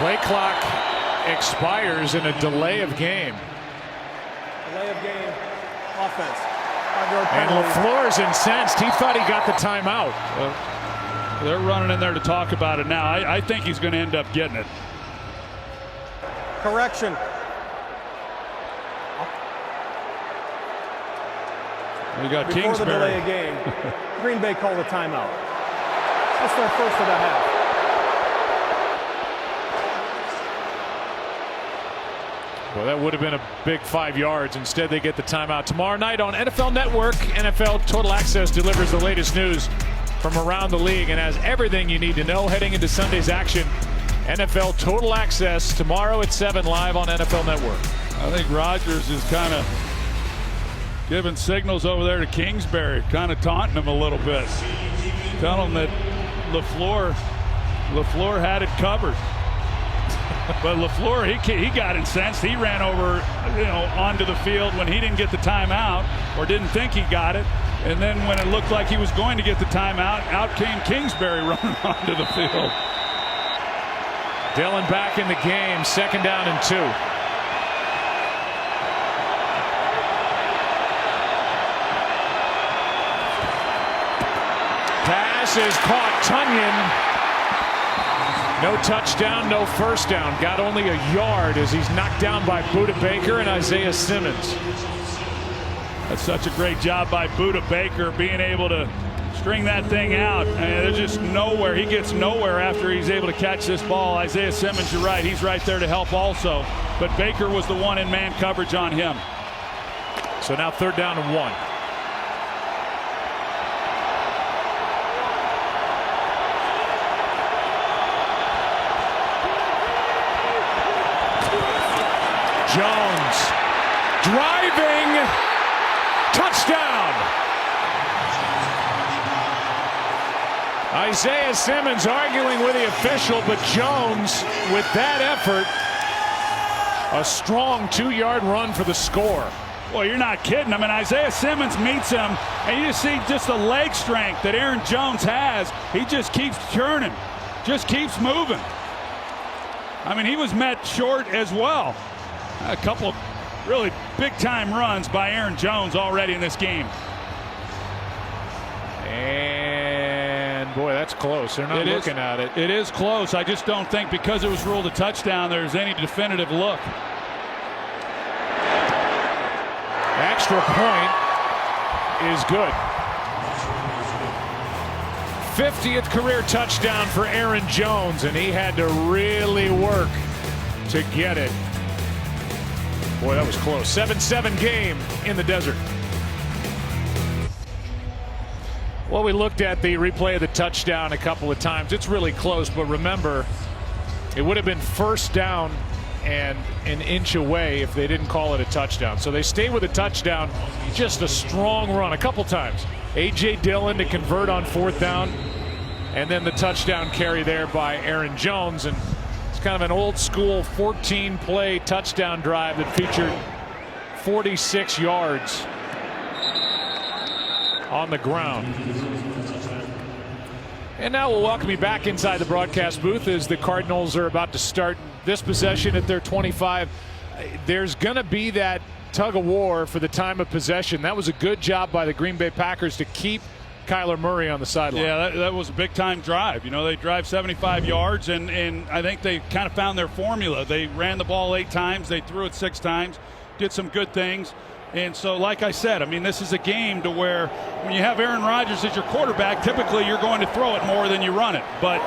Play clock expires in a delay of game. Delay of game. Offense. And LaFleur's incensed. He thought he got the timeout. They're running in there to talk about it now. I think he's going to end up getting it. Correction. We got Before Kingsbury. the delay of game, Green Bay called a timeout. That's their first of the half. Well, that would have been a big 5 yards. Instead, they get the timeout. Tomorrow night on NFL Network, NFL Total Access delivers the latest news from around the league and has everything you need to know heading into Sunday's action. NFL Total Access tomorrow at 7 live on NFL Network. I think Rodgers is kind of giving signals over there to Kingsbury, kind of taunting him a little bit. Tell him that LaFleur had it covered. But LaFleur, he got incensed. He ran over, onto the field when he didn't get the timeout, or didn't think he got it. And then when it looked like he was going to get the timeout, out came Kingsbury running onto the field. Dillon back in the game, 2nd down and 2. Pass is caught. Tunyon. No touchdown, no first down. Got only a yard as he's knocked down by Budda Baker and Isaiah Simmons. That's such a great job by Budda Baker, being able to string that thing out. And there's just nowhere. He gets nowhere after he's able to catch this ball. Isaiah Simmons, you're right. He's right there to help also. But Baker was the one in man coverage on him. So now 3rd down and 1. Jones driving, touchdown. Isaiah Simmons arguing with the official, but Jones with that effort, a strong 2-yard run for the score. Well, you're not kidding. I mean, Isaiah Simmons meets him, and you just see just the leg strength that Aaron Jones has. He just keeps churning, just keeps moving. I mean, he was met short as well. A couple really big-time runs by Aaron Jones already in this game. And, boy, that's close. They're not looking at it. It is close. I just don't think because it was ruled a touchdown there's any definitive look. Extra point is good. 50th career touchdown for Aaron Jones, and he had to really work to get it. Boy, that was close. 7-7 game in the desert. Well, we looked at the replay of the touchdown a couple of times. It's really close, but remember, it would have been 1st down and an inch away if they didn't call it a touchdown. So they stay with a touchdown. Just a strong run a couple times. A.J. Dillon to convert on 4th down, and then the touchdown carry there by Aaron Jones. And it's kind of an old school 14-play touchdown drive that featured 46 yards on the ground. And now we'll welcome you back inside the broadcast booth as the Cardinals are about to start this possession at their 25. There's going to be that tug of war for the time of possession. That was a good job by the Green Bay Packers to keep Kyler Murray on the sideline. Yeah, that was a big-time drive. You know, they drive 75 yards, and I think they kind of found their formula. They ran the ball 8 times. They threw it 6 times, did some good things. And so, like I said, I mean, this is a game to where when you have Aaron Rodgers as your quarterback, typically you're going to throw it more than you run it. But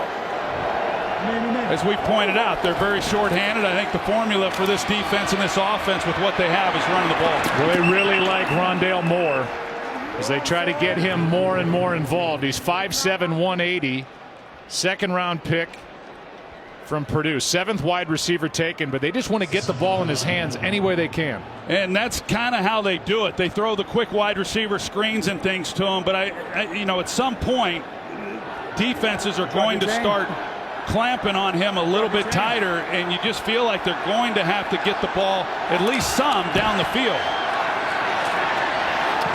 as we pointed out, they're very short-handed. I think the formula for this defense and this offense with what they have is running the ball. Well, they really like Rondale Moore as they try to get him more and more involved. He's 5'7", 180, 2nd-round pick from Purdue. 7th wide receiver taken, but they just want to get the ball in his hands any way they can. And that's kind of how they do it. They throw the quick wide receiver screens and things to him, but I you know, at some point, defenses are going to start clamping on him a little bit tighter, and you just feel like they're going to have to get the ball at least some down the field.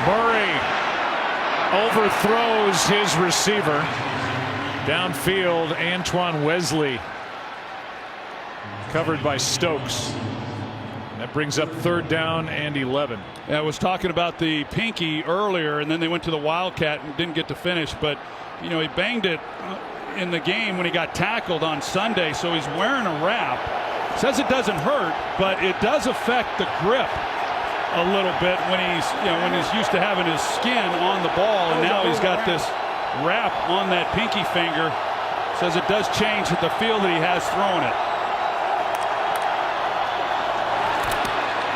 Murray overthrows his receiver. Downfield, Antoine Wesley covered by Stokes. That brings up 3rd down and 11. Yeah, I was talking about the pinky earlier, and then they went to the Wildcat and didn't get to finish, but you know, he banged it in the game when he got tackled on Sunday, so he's wearing a wrap. Says it doesn't hurt, but it does affect the grip a little bit when he's, you know, when he's used to having his skin on the ball, and now he's got this wrap on that pinky finger. Says it does change the feel that he has throwing it.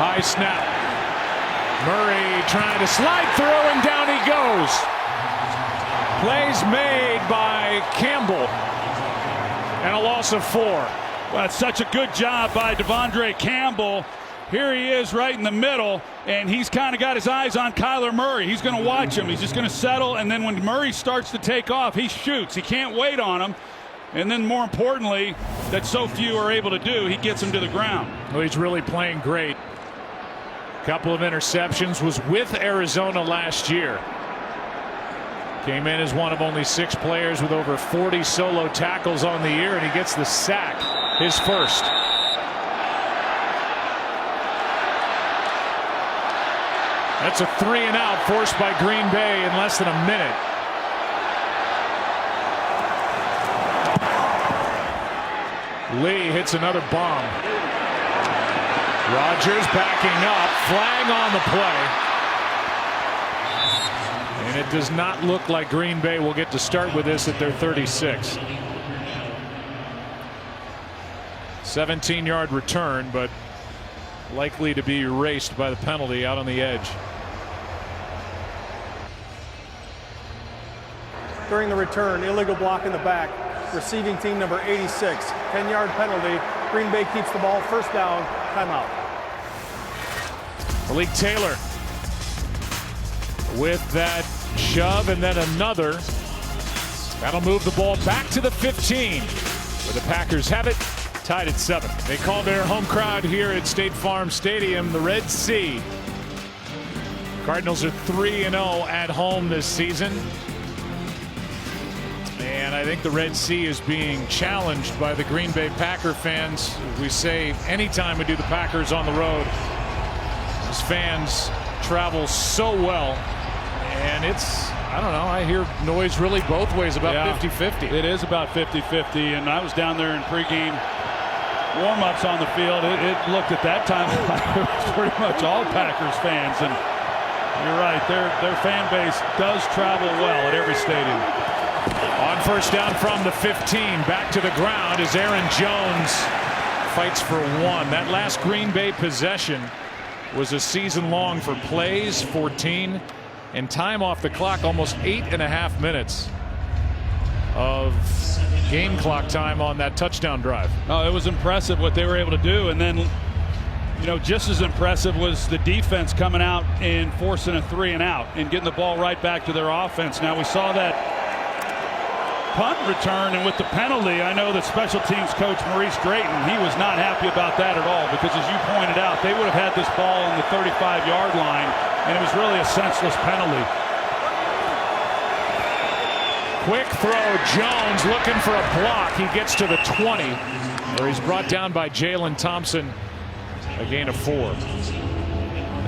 High snap. Murray trying to slide through, and down he goes. Plays made by Campbell, and a loss of 4. Well, it's such a good job by Devondre Campbell. Here he is right in the middle, and he's kind of got his eyes on Kyler Murray. He's going to watch him. He's just going to settle, and then when Murray starts to take off, he shoots. He can't wait on him. And then more importantly, that so few are able to do, he gets him to the ground. Well, he's really playing great. Couple of interceptions, was with Arizona last year. Came in as one of only 6 players with over 40 solo tackles on the year, and he gets the sack, his first. That's a 3-and-out forced by Green Bay in less than a minute. Lee hits another bomb. Rodgers backing up, flag on the play. And it does not look like Green Bay will get to start with this at their 36. 17-yard return, but likely to be erased by the penalty out on the edge. During the return, illegal block in the back. Receiving team number 86. 10-yard penalty. Green Bay keeps the ball. First down. Timeout. Malik Taylor with that shove and then another. That'll move the ball back to the 15, where the Packers have it, tied at 7. They call their home crowd here at State Farm Stadium the Red Sea. Cardinals are 3-0 at home this season. And I think the Red Sea is being challenged by the Green Bay Packer fans. We say anytime we do the Packers on the road, these fans travel so well. And it's, I don't know, I hear noise really both ways, about 50-50. It is about 50-50, and I was down there in pregame warm-ups on the field. It looked at that time like it was pretty much all Packers fans, and you're right, their fan base does travel well at every stadium. On first down from the 15, back to the ground as Aaron Jones fights for 1. That last Green Bay possession was a season long for plays, 14. And time off the clock, almost 8.5 minutes of game clock time on that touchdown drive. Oh, it was impressive what they were able to do. And then, you know, just as impressive was the defense coming out and forcing a 3-and-out and getting the ball right back to their offense. Now, we saw that punt return, and with the penalty, I know that special teams coach Maurice Drayton, he was not happy about that at all, because as you pointed out, they would have had this ball on the 35-yard line, and it was really a senseless penalty. Quick throw, Jones looking for a block. He gets to the 20, where he's brought down by Jalen Thompson. A gain of 4.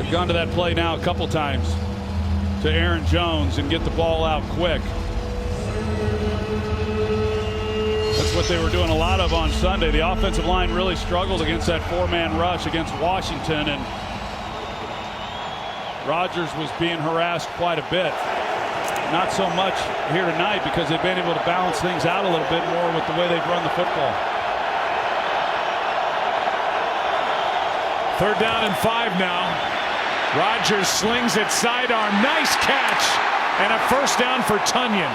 They've gone to that play now a couple times to Aaron Jones and get the ball out quick. That's what they were doing a lot of on Sunday. The offensive line really struggled against that 4-man rush against Washington, and Rodgers was being harassed quite a bit. Not so much here tonight because they've been able to balance things out a little bit more with the way they've run the football. 3rd down and 5 now. Rodgers slings it sidearm. Nice catch. And a first down for Tunyon.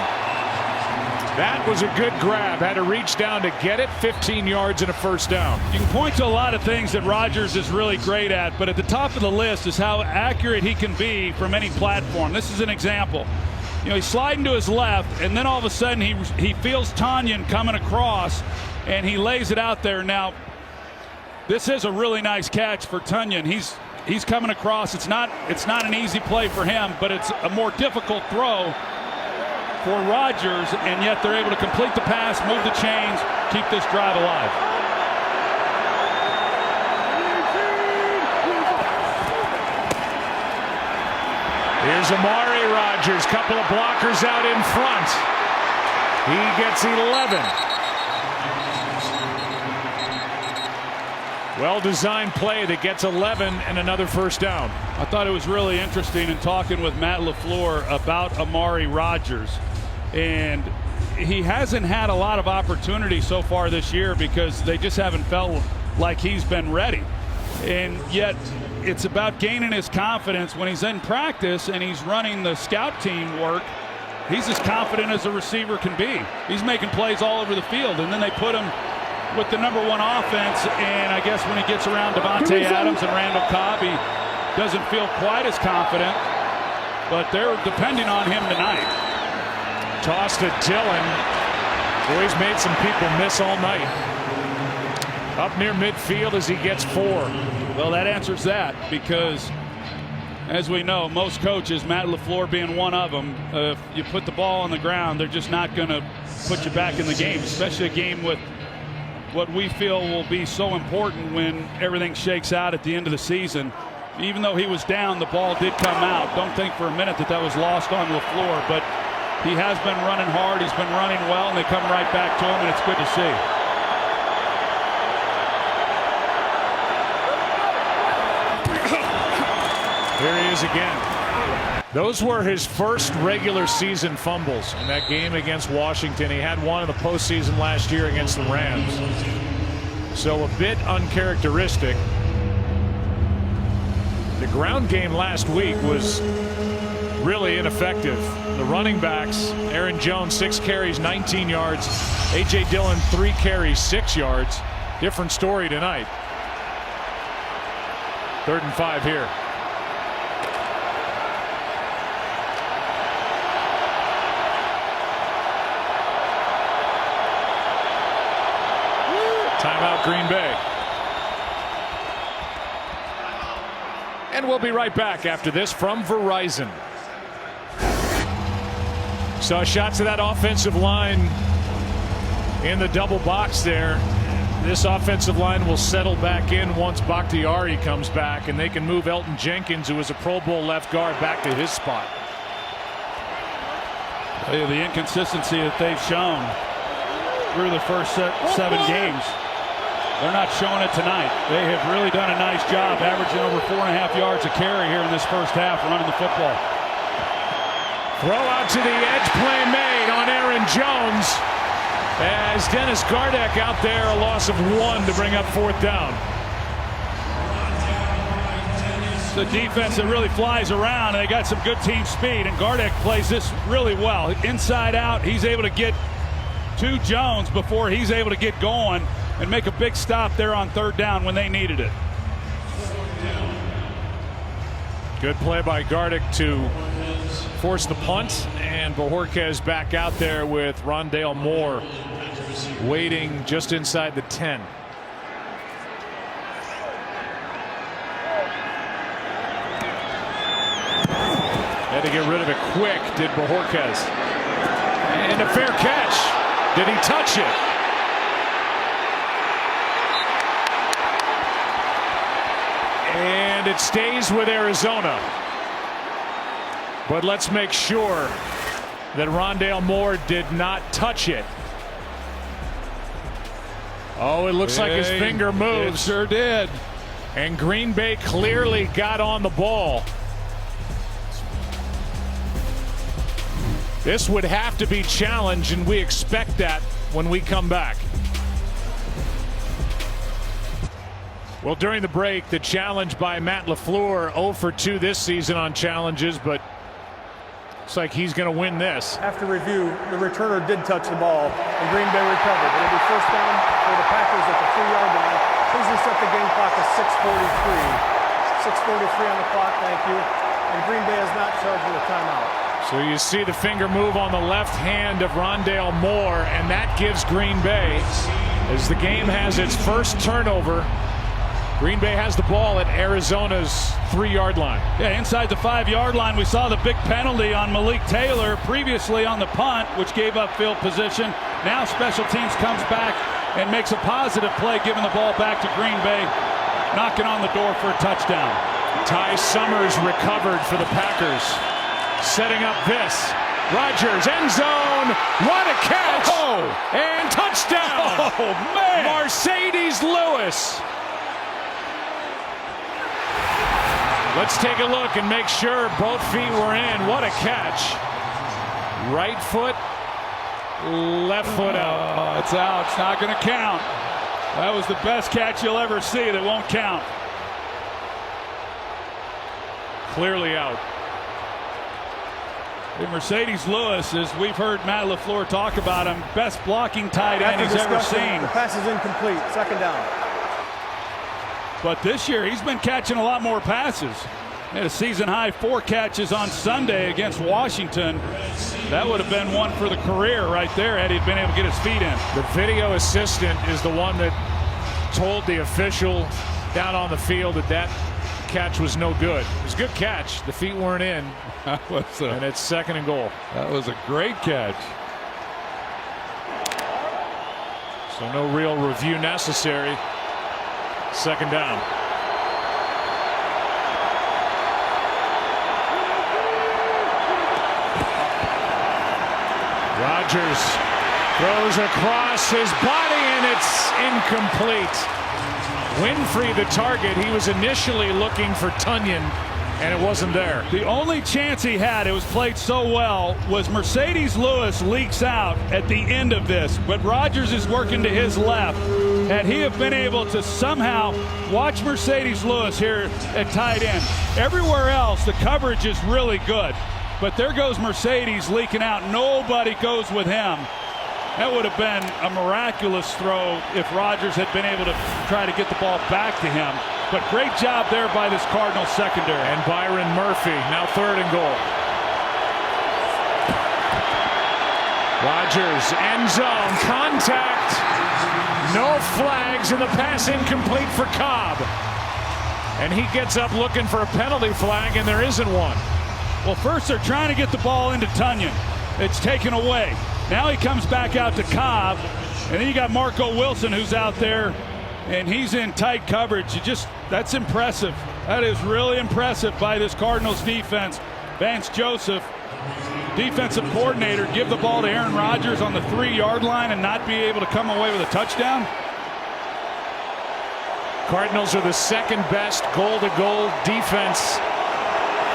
That was a good grab. Had to reach down to get it. 15 yards and a first down. You can point to a lot of things that Rodgers is really great at, but at the top of the list is how accurate he can be from any platform. This is an example. You know, he's sliding to his left, and then all of a sudden he feels Tunyon coming across, and he lays it out there. Now, this is a really nice catch for Tunyon. He's coming across. It's not an easy play for him, but it's a more difficult throw for Rodgers, and yet they're able to complete the pass, move the chains, keep this drive alive. Here's Amari Rodgers, couple of blockers out in front. He gets 11. Well-designed play that gets 11 and another first down. I thought it was really interesting in talking with Matt LaFleur about Amari Rodgers. And he hasn't had a lot of opportunity so far this year because they just haven't felt like he's been ready. And yet it's about gaining his confidence when he's in practice and he's running the scout team work. He's as confident as a receiver can be. He's making plays all over the field, and then they put him with the #1 offense, and I guess when he gets around Devontae Adams and Randall Cobb, he doesn't feel quite as confident, but they're depending on him tonight. Toss to Dillon. Boy, he's made some people miss all night. Up near midfield as he gets 4. Well, that answers that, because as we know, most coaches, Matt LaFleur being one of them, if you put the ball on the ground, they're just not going to put you back in the game, especially a game with what we feel will be so important when everything shakes out at the end of the season. Even though he was down, the ball did come out. Don't think for a minute that was lost on LaFleur, but he has been running hard. He's been running well, and they come right back to him, and it's good to see. Here he is again. Those were his first regular season fumbles in that game against Washington. He had one in the postseason last year against the Rams. So a bit uncharacteristic. The ground game last week was really ineffective. the running backs, Aaron Jones, 6 carries, 19 yards. A.J. Dillon, 3 carries, 6 yards. Different story tonight. 3rd and 5 here. Timeout, Green Bay. And we'll be right back after this from Verizon. Saw shots of that offensive line in the double box there. This offensive line will settle back in once Bakhtiari comes back, and they can move Elton Jenkins, who is a Pro Bowl left guard, back to his spot. The inconsistency that they've shown through the first 7 games. They're not showing it tonight. They have really done a nice job, averaging over 4.5 yards a carry here in this first half, running the football. Throw out to the edge, play made on Aaron Jones. As Dennis Gardeck out there, a loss of 1 to bring up 4th down. The defense that really flies around, and they got some good team speed, and Gardeck plays this really well. Inside out, he's able to get to Jones before he's able to get going and make a big stop there on 3rd down when they needed it. Good play by Gardeck to force the punt, and Bojorquez back out there with Rondale Moore waiting just inside the 10. Had to get rid of it quick, did Bojorquez. And a fair catch. Did he touch it? And it stays with Arizona. But let's make sure that Rondale Moore did not touch it. Oh, it looks like his finger moves. It sure did. And Green Bay clearly got on the ball. This would have to be challenged, and we expect that when we come back. Well, during the break, the challenge by Matt LaFleur, 0 for 2 this season on challenges, but looks like he's going to win this. After review, the returner did touch the ball, and Green Bay recovered. It'll be 1st down for the Packers at the 3-yard line. Please reset the game clock to 6:43. 6:43 on the clock, thank you. And Green Bay is not charged with a timeout. So you see the finger move on the left hand of Rondale Moore, and that gives Green Bay, as the game has its first turnover, Green Bay has the ball at Arizona's 3-yard line. Yeah, inside the 5-yard line, we saw the big penalty on Malik Taylor previously on the punt, which gave up field position. Now special teams comes back and makes a positive play, giving the ball back to Green Bay, knocking on the door for a touchdown. Ty Summers recovered for the Packers. Setting up this. Rodgers, end zone. What a catch. Oh. And touchdown. Oh, man. Mercedes Lewis. Let's take a look and make sure both feet were in. What a catch. Right foot, left foot out. Oh, it's out. It's not going to count. That was the best catch you'll ever see. That won't count. Clearly out. And Mercedes Lewis, as we've heard Matt LaFleur talk about him, best blocking tight end he's ever seen. The pass is incomplete. 2nd down. But this year, he's been catching a lot more passes. He had a season-high 4 catches on Sunday against Washington. That would have been one for the career right there had he been able to get his feet in. The video assistant is the one that told the official down on the field that that catch was no good. It was a good catch. The feet weren't in. And it's 2nd and goal. That was a great catch. So no real review necessary. 2nd down. Rodgers throws across his body, and it's incomplete. Winfrey the target. He was initially looking for Tunyon, and it wasn't there. The only chance he had, it was played so well, was Mercedes Lewis leaks out at the end of this, but Rodgers is working to his left. Had he have been able to somehow watch Mercedes Lewis here at tight end, everywhere else the coverage is really good. But there goes Mercedes leaking out. Nobody goes with him. That would have been a miraculous throw if Rodgers had been able to try to get the ball back to him. But great job there by this Cardinals secondary. And Byron Murphy, now 3rd and goal. Rodgers, end zone, contact. No flags, and the pass incomplete for Cobb. And he gets up looking for a penalty flag, and there isn't one. Well, first they're trying to get the ball into Tunyon. It's taken away. Now he comes back out to Cobb, and then you got Marco Wilson who's out there, and he's in tight coverage. That's impressive. That is really impressive by this Cardinals defense. Vance Joseph, defensive coordinator, give the ball to Aaron Rodgers on the 3-yard line and not be able to come away with a touchdown. Cardinals are the 2nd best goal-to-goal defense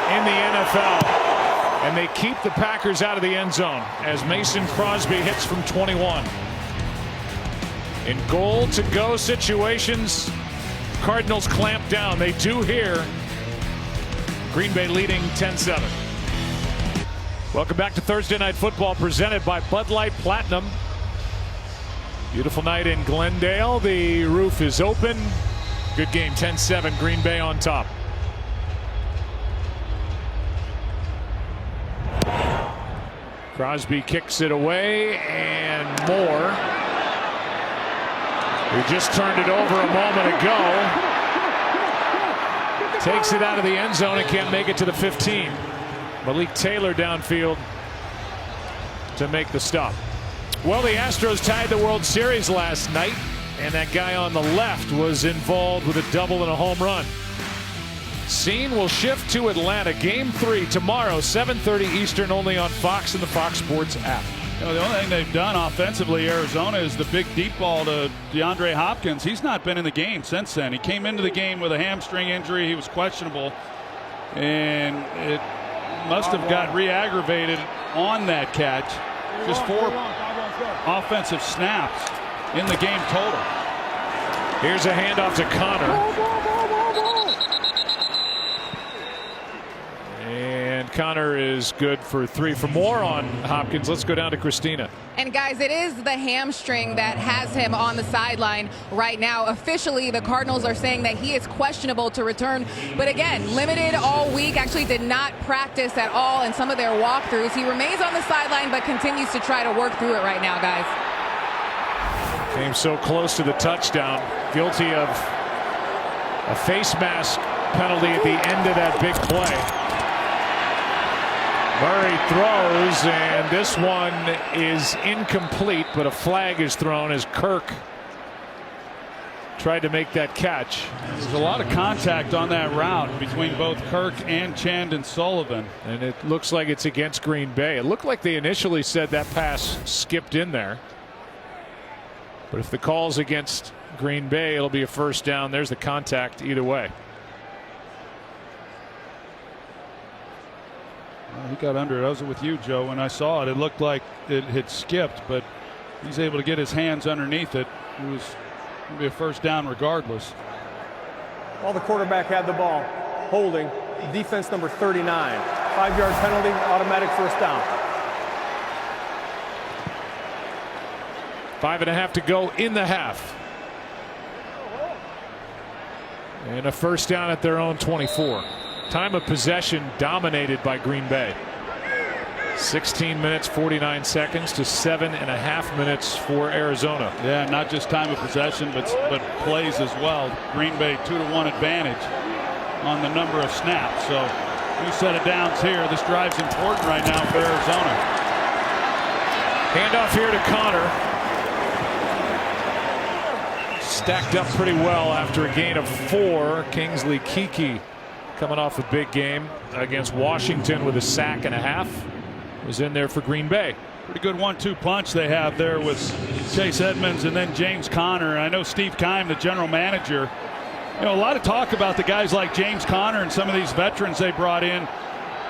in the NFL. And they keep the Packers out of the end zone as Mason Crosby hits from 21. In goal-to-go situations, Cardinals clamp down. They do here. Green Bay leading 10-7. Welcome back to Thursday Night Football, presented by Bud Light Platinum. Beautiful night in Glendale. The roof is open. Good game, 10-7, Green Bay on top. Crosby kicks it away, and more. He just turned it over a moment ago. Takes it out of the end zone and can't make it to the 15. Malik Taylor downfield to make the stop. Well, the Astros tied the World Series last night, and that guy on the left was involved with a double and a home run. Scene will shift to Atlanta. Game 3 tomorrow, 7:30 Eastern, only on Fox and the Fox Sports app. You know, the only thing they've done offensively, Arizona, is the big deep ball to DeAndre Hopkins. He's not been in the game since then. He came into the game with a hamstring injury. He was questionable, and it must have got re-aggravated on that catch. Just 4 offensive snaps in the game total. Here's a handoff to Connor. And Connor is good for 3 for more on Hopkins. Let's go down to Christina. And guys, it is the hamstring that has him on the sideline right now. Officially, the Cardinals are saying that he is questionable to return. But again, limited all week, actually did not practice at all in some of their walkthroughs. He remains on the sideline, but continues to try to work through it right now, guys. Came so close to the touchdown. Guilty of a face mask penalty at the end of that big play. Murray throws, and this one is incomplete, but a flag is thrown as Kirk tried to make that catch. There's a lot of contact on that route between both Kirk and Chandon Sullivan. And it looks like it's against Green Bay. It looked like they initially said that pass skipped in there. But if the call's against Green Bay, it'll be a first down. There's the contact either way. He got under it. I was with you, Joe. When I saw it, it looked like it had skipped, but he's able to get his hands underneath it. It was going to be a first down regardless. While the quarterback had the ball, holding, defense number 39. 5-yard penalty, automatic first down. 5.5 to go in the half. And a first down at their own 24. Time of possession dominated by Green Bay. 16 minutes 49 seconds to 7.5 minutes for Arizona. Yeah, not just time of possession, but plays as well. Green Bay 2-1 advantage on the number of snaps. So new set of downs here. This drive's important right now for Arizona. Handoff here to Connor. Stacked up pretty well after a gain of 4. Kingsley Keke coming off a big game against Washington with a sack and a half. Was in there for Green Bay. Pretty good 1-2 punch they have there with Chase Edmonds and then James Conner. I know Steve Keim, the general manager, you know, a lot of talk about the guys like James Conner and some of these veterans they brought in,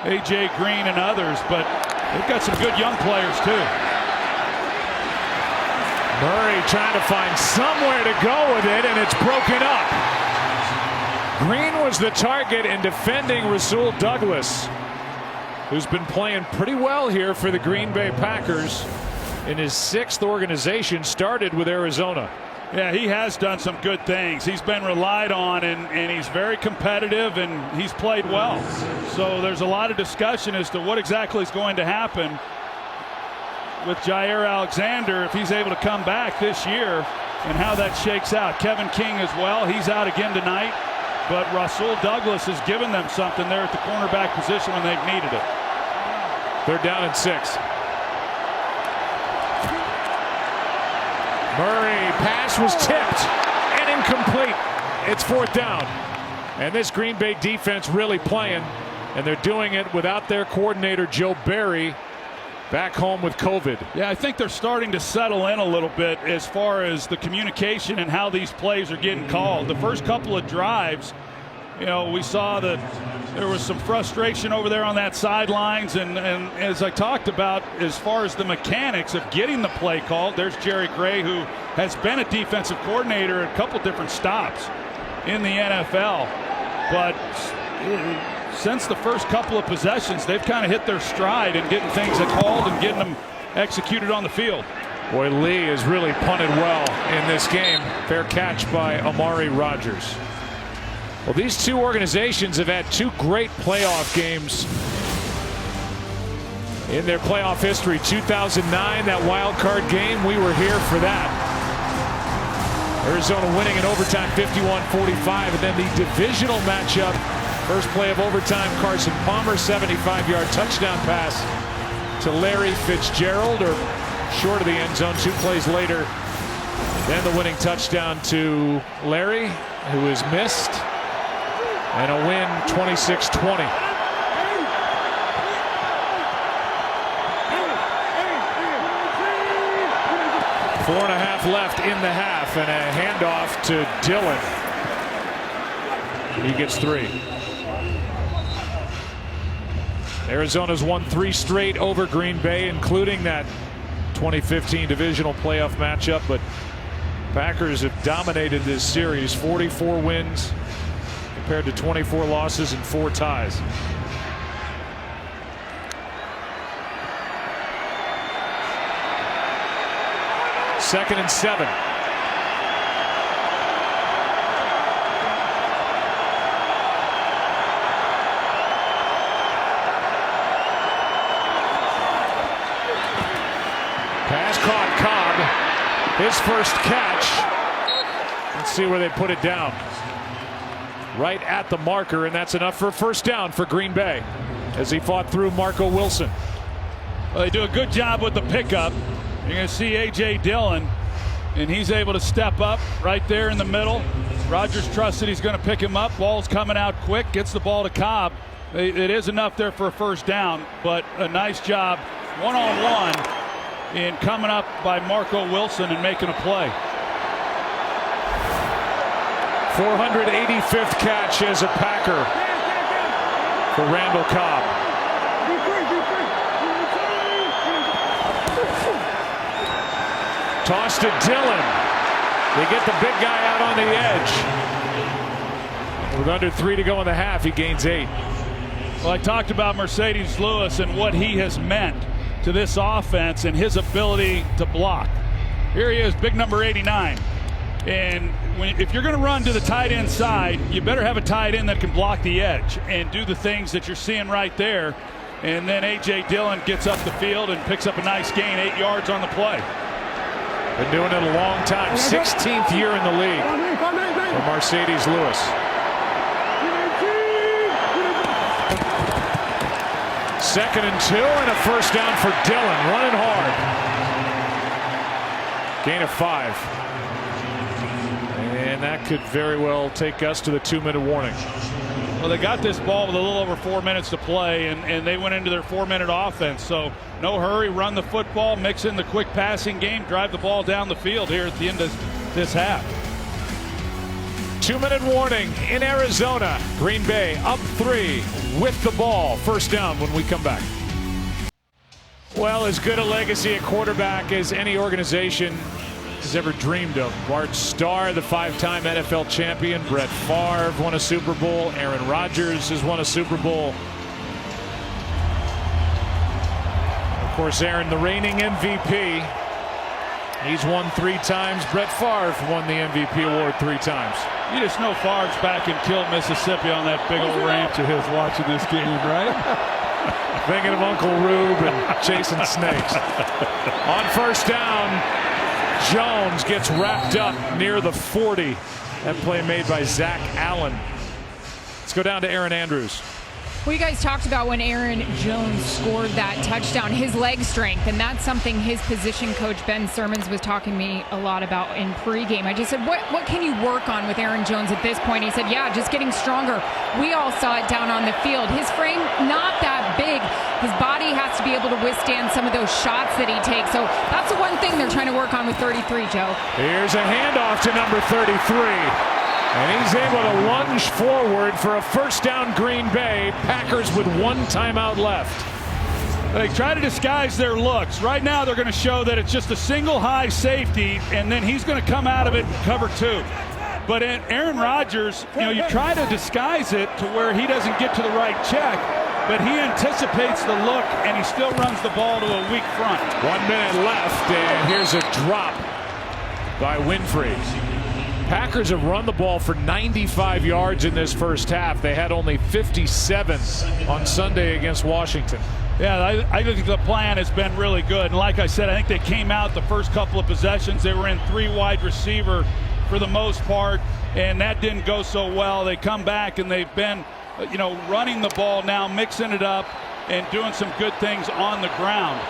A.J. Green and others, but they've got some good young players too. Murray trying to find somewhere to go with it, and it's broken up. Green was the target in defending Rasul Douglas. who's been playing pretty well here for the Green Bay Packers in his 6th organization, started with Arizona. Yeah, he has done some good things. He's been relied on, and he's very competitive, and he's played well. So there's a lot of discussion as to what exactly is going to happen with Jair Alexander if he's able to come back this year and how that shakes out. Kevin King as well. He's out again tonight. But Rasul Douglas has given them something there at the cornerback position when they've needed it. They're down at 6. Murray, pass was tipped and incomplete. It's 4th down. And this Green Bay defense really playing, and they're doing it without their coordinator, Joe Barry, back home with COVID. Yeah, I think they're starting to settle in a little bit as far as the communication and how these plays are getting called. The first couple of drives, you know, we saw that there was some frustration over there on that sidelines, and as I talked about, as far as the mechanics of getting the play called, there's Jerry Gray, who has been a defensive coordinator at a couple different stops in the NFL. But since the first couple of possessions, they've kind of hit their stride in getting things called and getting them executed on the field. Boy, Lee has really punted well in this game. Fair catch by Amari Rodgers. Well, these two organizations have had 2 great playoff games in their playoff history. 2009, that wild card game, we were here for that. Arizona winning in overtime 51-45, and then the divisional matchup. First play of overtime, Carson Palmer, 75-yard touchdown pass to Larry Fitzgerald, or short of the end zone. 2 plays later, then the winning touchdown to Larry, who is missed, and a win 26-20. Four and a half left in the half, and a handoff to Dillon. He gets 3. Arizona's won 3 straight over Green Bay, including that 2015 divisional playoff matchup, but Packers have dominated this series. 44 wins compared to 24 losses and 4 ties. Second and 7. Pass caught. Cobb, his first catch. Let's see where they put it down. Right at the marker, and that's enough for a first down for Green Bay as he fought through Marco Wilson. Well, they do a good job with the pickup. You're going to see A.J. Dillon, and he's able to step up right there in the middle. Rodgers trusts that he's going to pick him up. Ball's coming out quick, gets the ball to Cobb. It is enough there for a first down, but a nice job one-on-one in coming up by Marco Wilson and making a play. 485th catch as a Packer for Randall Cobb. Toss to Dillon. They get the big guy out on the edge. With under 3 to go in the half, he gains 8. Well, I talked about Mercedes Lewis and what he has meant to this offense and his ability to block. Here he is, big number 89. And if you're going to run to the tight end side, you better have a tight end that can block the edge and do the things that you're seeing right there. And then A.J. Dillon gets up the field and picks up a nice gain, 8 yards on the play. Been doing it a long time. 16th year in the league for Mercedes Lewis. Second and 2 and a first down for Dillon, running hard. Gain of 5. And that could very well take us to the 2-minute warning. Well, they got this ball with a little over 4 minutes to play, and they went into their 4-minute offense. So no hurry, run the football, mix in the quick passing game, drive the ball down the field here at the end of this half. 2-minute warning in Arizona. Green Bay up 3 with the ball. First down when we come back. Well, as good a legacy at quarterback as any organization has ever dreamed of. Bart Starr, the 5-time NFL champion. Brett Favre won a Super Bowl. Aaron Rodgers has won a Super Bowl. course, Aaron, the reigning MVP. He's won 3 times. Brett Favre won the MVP award 3 times. You just know Favre's back in Kill, Mississippi on that big old ranch of his watching this game, right? Thinking of Uncle Rube and chasing snakes. On first down, Jones gets wrapped up near the 40. That play made by Zach Allen. Let's go down to Aaron Andrews. Well, you guys talked about when Aaron Jones scored that touchdown, his leg strength, and that's something his position coach Ben Simmons was talking to me a lot about in pregame. I just said, what can you work on with Aaron Jones at this point? He said, yeah, just getting stronger. We all saw it down on the field. His frame, not that big. His body has to be able to withstand some of those shots that he takes. So that's the one thing they're trying to work on with 33, Joe. Here's a handoff to number 33. And he's able to lunge forward for a first down, Green Bay. Packers with 1 timeout left. They try to disguise their looks. Right now they're going to show that it's just a single high safety, and then he's going to come out of it and cover 2. But Aaron Rodgers, you try to disguise it to where he doesn't get to the right check, but he anticipates the look, and he still runs the ball to a weak front. 1 minute left, and here's a drop by Winfrey. Packers have run the ball for 95 yards in this first half. They had only 57 on Sunday against Washington. Yeah, I think the plan has been really good. And like I said, I think they came out the first couple of possessions. They were in 3 wide receiver for the most part, and that didn't go so well. They come back, and they've been, running the ball now, mixing it up, and doing some good things on the ground.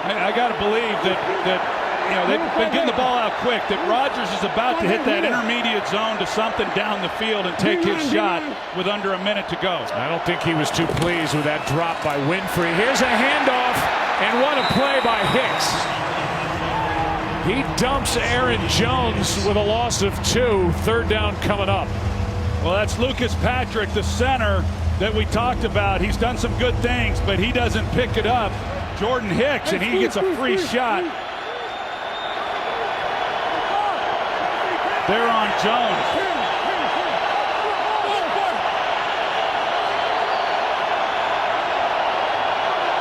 I got to believe that they've been getting the ball out quick, that Rodgers is about to hit that intermediate zone to something down the field and take his shot with under a minute to go. I don't think he was too pleased with that drop by Winfrey. Here's a handoff, and what a play by Hicks. He dumps Aaron Jones with a loss of 2. Third down coming up. Well, that's Lucas Patrick, the center that we talked about. He's done some good things, but he doesn't pick it up. Jordan Hicks, and he gets a free shot. They're on Jones.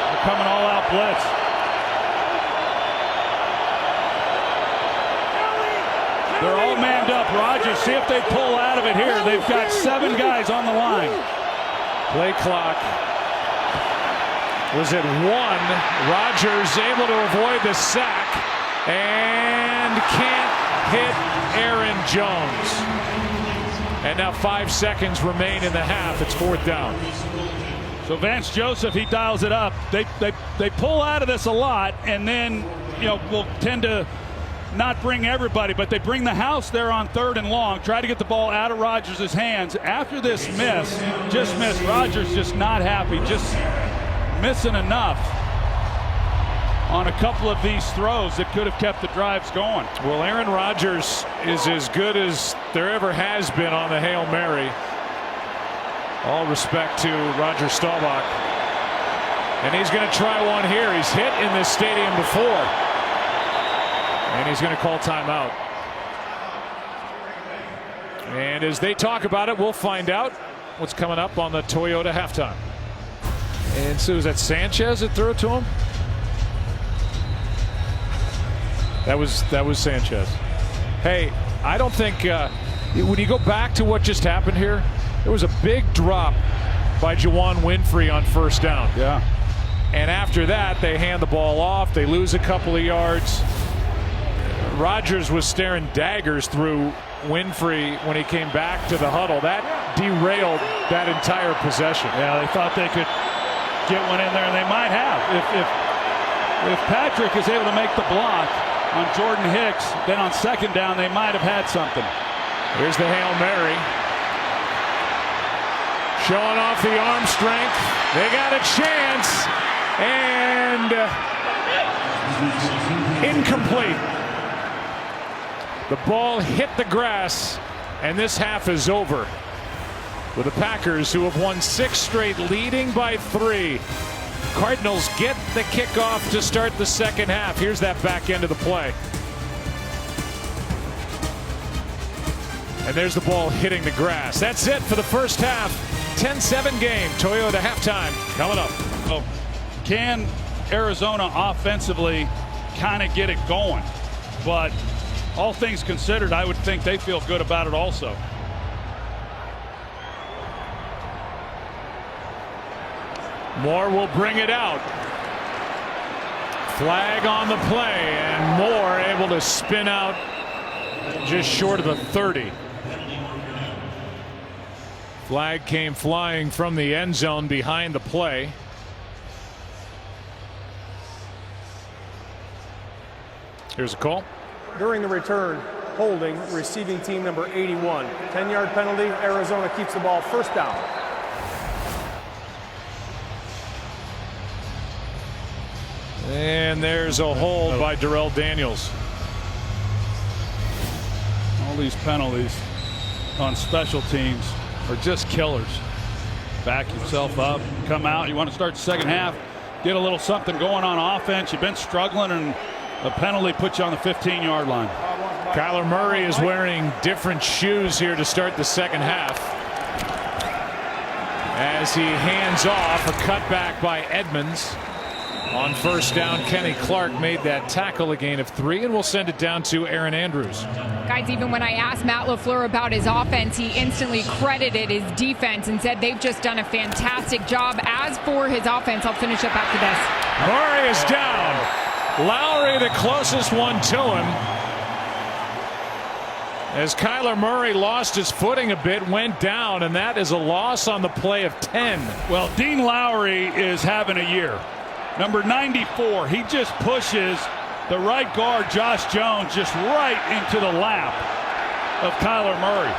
They're coming all out blitz. They're all manned up. Rodgers, see if they pull out of it here. They've got 7 guys on the line. Play clock was at 1. Rodgers able to avoid the sack and can't hit Aaron Jones. And now 5 seconds remain in the half. It's 4th down. So Vance Joseph, he dials it up. They pull out of this a lot, and then will tend to not bring everybody, but they bring the house there on 3rd and long. Try to get the ball out of Rodgers' hands. After this miss, Rodgers just not happy, just missing enough on a couple of these throws that could have kept the drives going. Well, Aaron Rodgers is as good as there ever has been on the Hail Mary. All respect to Roger Staubach. And he's going to try one here. He's hit in this stadium before. And he's going to call timeout. And as they talk about it, we'll find out what's coming up on the Toyota halftime. And so is that Sanchez that threw it to him? That was Sanchez. Hey, I don't think when you go back to what just happened here, there was a big drop by Juwan Winfrey on first down. Yeah. And after that, they hand the ball off. They lose a couple of yards. Rodgers was staring daggers through Winfrey when he came back to the huddle. That derailed that entire possession. Yeah, they thought they could get one in there, and they might have. If Patrick is able to make the block on Jordan Hicks, then on 2nd down they might have had something. Here's the Hail Mary. Showing off the arm strength. They got a chance, and incomplete. The ball hit the grass, and this half is over with the Packers, who have won 6 straight, leading by 3. Cardinals get the kickoff to start the second half. Here's that back end of the play. And there's the ball hitting the grass. That's it for the first half. 10-7 game. Toyota halftime coming up. Oh, can Arizona offensively kind of get it going. But all things considered, I would think they feel good about it also. Moore will bring it out. Flag on the play, and Moore able to spin out just short of the 30. Flag came flying from the end zone behind the play. Here's a call. During the return, holding receiving team number 81. 10-yard penalty. Arizona keeps the ball, first down. And there's a hold by Darrell Daniels. All these penalties on special teams are just killers. Back yourself up, come out. You want to start the second half, get a little something going on offense. You've been struggling, and a penalty puts you on the 15-yard line. Kyler Murray is wearing different shoes here to start the second half. As he hands off, a cutback by Edmonds. On first down, Kenny Clark made that tackle, a gain of 3, and we'll send it down to Aaron Andrews. Guys, even when I asked Matt LaFleur about his offense, he instantly credited his defense and said they've just done a fantastic job. As for his offense, I'll finish up after this. Murray is down. Lowry, the closest one to him. As Kyler Murray lost his footing a bit, went down, and that is a loss on the play of 10. Well, Dean Lowry is having a year. Number 94, he just pushes the right guard, Josh Jones, just right into the lap of Kyler Murray.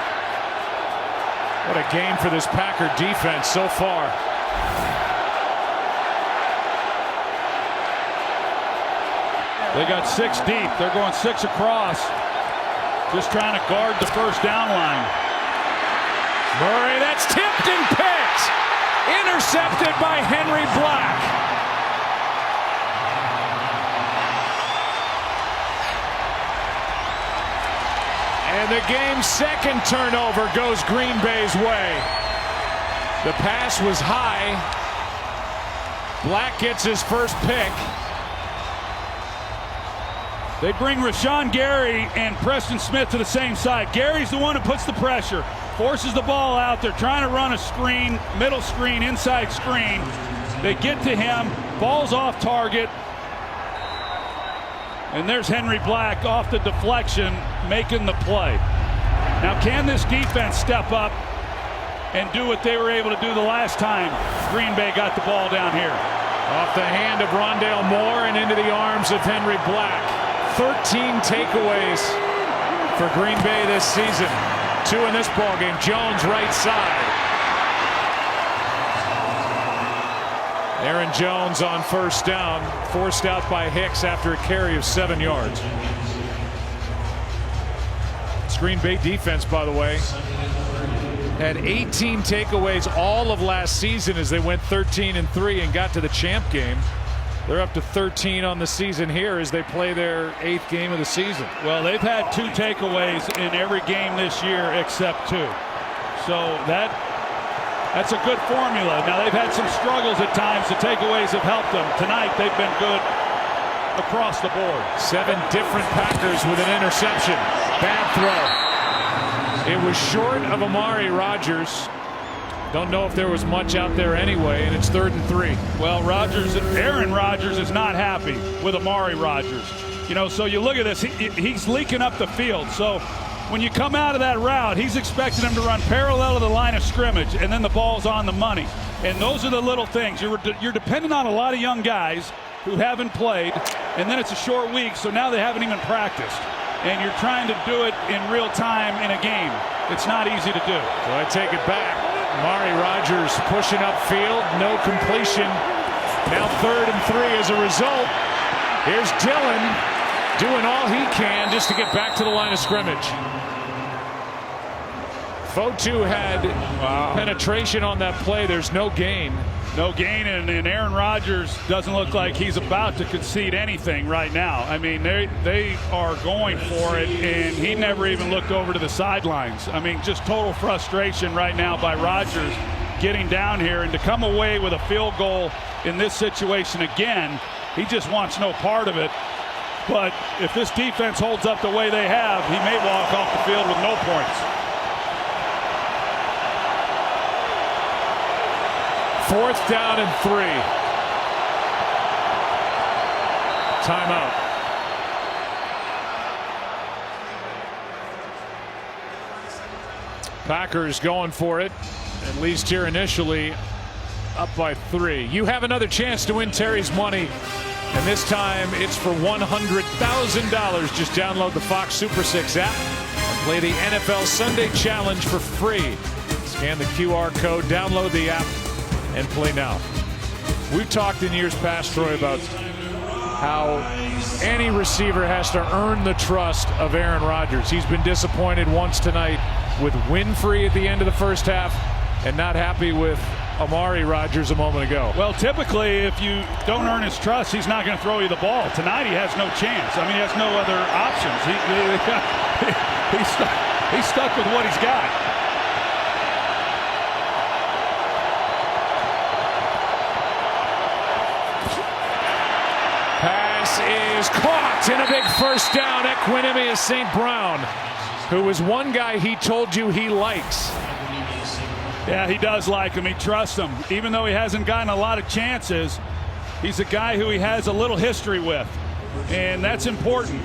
What a game for this Packer defense so far. They got 6 deep. They're going 6 across, just trying to guard the first down line. Murray, that's tipped and picked. Intercepted by Henry Black. And the game's second turnover goes Green Bay's way. The pass was high. Black gets his first pick. They bring Rashawn Gary and Preston Smith to the same side. Gary's the one who puts the pressure, forces the ball out. They're trying to run a screen, middle screen, inside screen. They get to him, ball's off target. And there's Henry Black off the deflection, making the play. Now, can this defense step up and do what they were able to do the last time Green Bay got the ball down here? Off the hand of Rondale Moore and into the arms of Henry Black. 13 takeaways for Green Bay this season. 2 in this ballgame. Jones right side. Aaron Jones on first down, forced out by Hicks after a carry of 7 yards. This Green Bay defense, by the way, had 18 takeaways all of last season as they went 13-3 and got to the champ game. They're up to 13 on the season here as they play their 8th game of the season. Well, they've had 2 takeaways in every game this year except 2. So that's a good formula. Now, they've had some struggles at times. The takeaways have helped them. Tonight, they've been good across the board. 7 different Packers with an interception. Bad throw. It was short of Amari Rodgers. Don't know if there was much out there anyway, and it's 3rd and 3. Well, Aaron Rodgers is not happy with Amari Rodgers. You know, so you look at this. He's leaking up the field. So when you come out of that route, he's expecting him to run parallel to the line of scrimmage, and then the ball's on the money. And those are the little things. You're dependent on a lot of young guys who haven't played, and then it's a short week, so now they haven't even practiced. And you're trying to do it in real time in a game. It's not easy to do. So I take it back. Amari Rodgers pushing upfield, no completion. Now 3rd and 3 as a result. Here's Dillon doing all he can just to get back to the line of scrimmage. Fotu had penetration on that play. There's no gain. No gain, and Aaron Rodgers doesn't look like he's about to concede anything right now. I mean, they are going for it, and he never even looked over to the sidelines. I mean, just total frustration right now by Rodgers. getting down here, and to come away with a field goal in this situation again, he just wants no part of it. But if this defense holds up the way they have, he may walk off the field with no points. 4th down and 3. Timeout. Packers going for it, at least here initially, up by 3. You have another chance to win Terry's money, and this time it's for $100,000. Just download the Fox Super 6 app and play the NFL Sunday Challenge for free. Scan the QR code, download the app, and play now. We've talked in years past, Troy, about how any receiver has to earn the trust of Aaron Rodgers. He's been disappointed once tonight with Winfrey at the end of the first half, and not happy with Amari Rodgers a moment ago. Well, typically, if you don't earn his trust, he's not going to throw you the ball. Tonight, he has no chance. I mean, he has no other options. He's stuck with what he's got. Pass is caught, and a big first down. Equinemius St. Brown, who was one guy he told you he likes. Yeah, he does like him. He trusts him. Even though he hasn't gotten a lot of chances, he's a guy who he has a little history with, and that's important.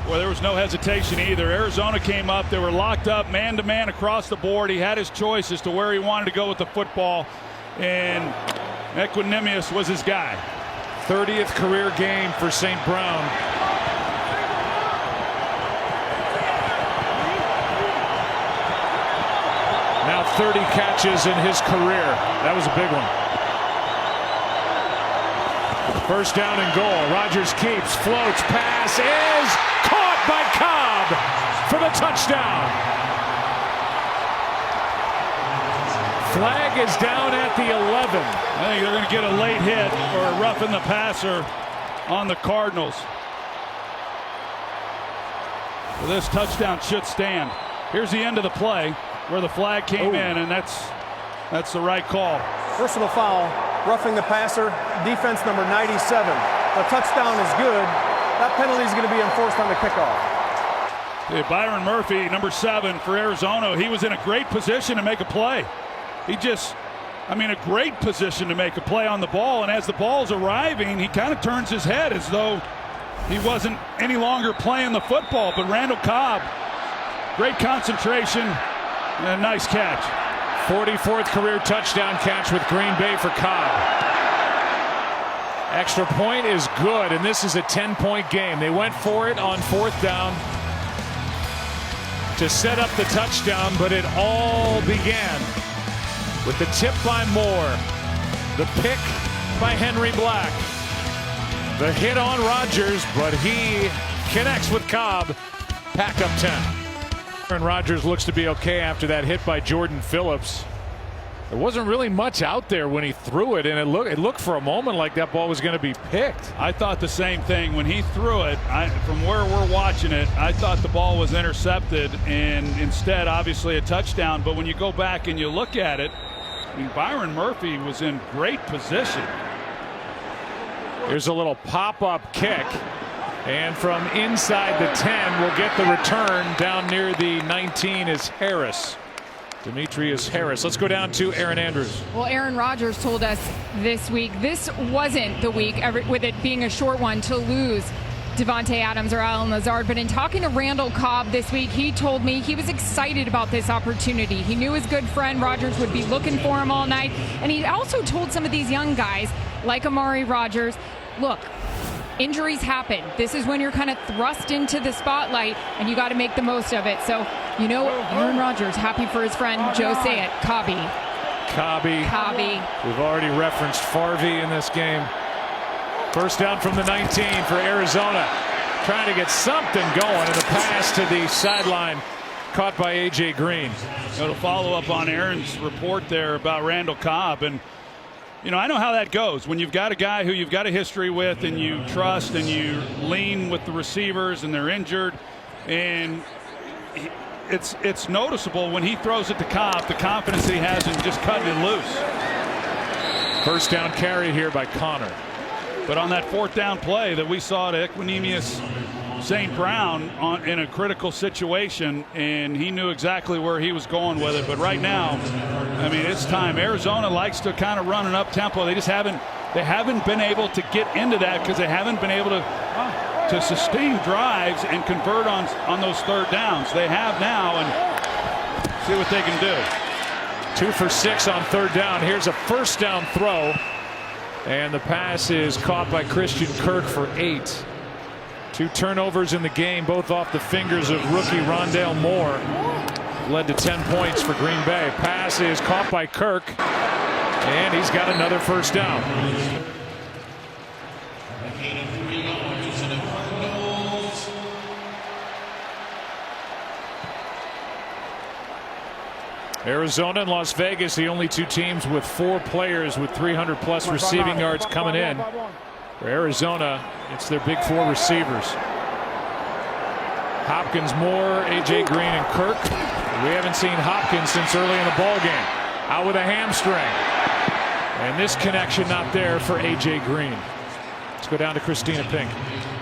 Well, there was no hesitation either. Arizona came up. They were locked up man-to-man across the board. He had his choice as to where he wanted to go with the football, and Equinemius was his guy. 30th career game for St. Brown. Now 30 catches in his career. That was a big one. First down and goal. Rodgers keeps, floats, pass is caught by Cobb for the touchdown. Flag is down at the 11. I think they're going to get a late hit or a roughing the passer on the Cardinals. Well, this touchdown should stand. Here's the end of the play where the flag came in, and that's the right call. Personal foul, roughing the passer, defense number 97. The touchdown is good. That penalty is going to be enforced on the kickoff. Hey, Byron Murphy, number 7 for Arizona, he was in a great position to make a play. A great position to make a play on the ball, and as the ball's arriving, he kind of turns his head as though he wasn't any longer playing the football. But Randall Cobb, great concentration and a nice catch. 44th career touchdown catch with Green Bay for Cobb. Extra point is good, and this is a 10-point game. They went for it on 4th down to set up the touchdown, but it all began with the tip by Moore, the pick by Henry Black, the hit on Rodgers, but he connects with Cobb. Pack up 10. Aaron Rodgers looks to be okay after that hit by Jordan Phillips. There wasn't really much out there when he threw it, and it looked for a moment like that ball was going to be picked. I thought the same thing when he threw it. From where we're watching it, I thought the ball was intercepted, and instead, obviously, a touchdown. But when you go back and you look at it, Byron Murphy was in great position. Here's a little pop-up kick, and from inside the 10 we'll get the return. Down near the 19 is Harris. Demetrius Harris. Let's go down to Aaron Andrews. Well, Aaron Rodgers told us this week this wasn't the week, with it being a short one, to lose Devontae Adams or Allen Lazard. But in talking to Randall Cobb this week, he told me he was excited about this opportunity. He knew his good friend Rodgers would be looking for him all night. And he also told some of these young guys, like Amari Rodgers, look, injuries happen. This is when you're kind of thrust into the spotlight, and you got to make the most of it. So, Aaron Rodgers, happy for his friend, Joe Sayett, Cobby. We've already referenced Farvey in this game. First down from the 19 for Arizona. Trying to get something going, and the pass to the sideline caught by A.J. Green. To follow up on Aaron's report there about Randall Cobb, and I know how that goes when you've got a guy who you've got a history with and you trust and you lean with the receivers and they're injured, and it's noticeable when he throws it to Cobb, the confidence he has in just cutting it loose. First down carry here by Connor. But on that fourth down play that we saw to Equanimous St. Brown in a critical situation, and he knew exactly where he was going with it. But right now, I mean, it's time. Arizona likes to kind of run an up tempo. They just haven't been able to get into that because they haven't been able to sustain drives and convert on those third downs. They have now, and see what they can do. 2 for 6 on third down. Here's a first down throw, and the pass is caught by Christian Kirk for 8. 2 turnovers in the game, both off the fingers of rookie Rondale Moore. Led to 10 points for Green Bay. Pass is caught by Kirk, and he's got another first down. Arizona and Las Vegas, the only 2 teams with 4 players with 300+ receiving yards coming in. For Arizona, it's their big 4 receivers. Hopkins, Moore, A.J. Green, and Kirk. We haven't seen Hopkins since early in the ball game. Out with a hamstring. And this connection not there for A.J. Green. Let's go down to Christina Pink.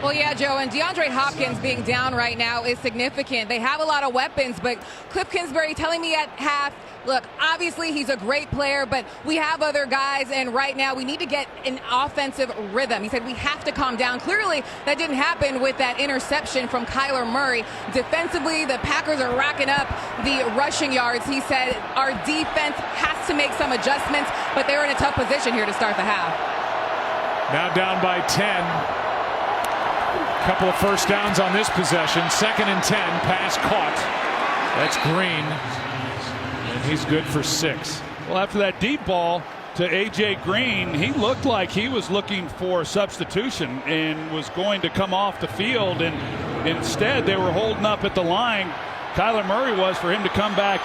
Well, yeah, Joe, and DeAndre Hopkins being down right now is significant. They have a lot of weapons, but Cliff Kingsbury telling me at half, look, obviously he's a great player, but we have other guys, and right now we need to get an offensive rhythm. He said we have to calm down. Clearly, that didn't happen with that interception from Kyler Murray. Defensively, the Packers are racking up the rushing yards. He said our defense has to make some adjustments, but they're in a tough position here to start the half. Now down by 10. Couple of first downs on this possession. 2nd and 10. Pass caught. That's Green. And he's good for 6. Well, after that deep ball to A.J. Green, he looked like he was looking for a substitution and was going to come off the field. And instead, they were holding up at the line. Kyler Murray was for him to come back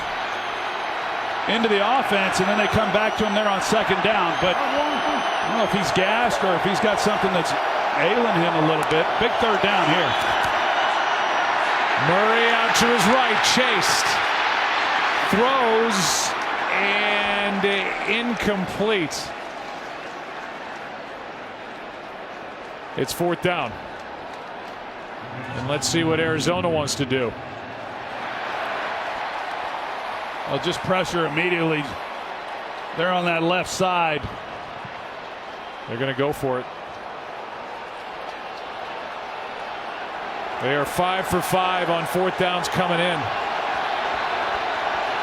into the offense, and then they come back to him there on 2nd down. But I don't know if he's gassed or if he's got something that's ailing him a little bit. Big 3rd down here. Murray out to his right, chased, throws, and incomplete. It's 4th down. And let's see what Arizona wants to do. I'll just pressure immediately. They're on that left side. They're going to go for it. They are 5 for 5 on 4th downs coming in.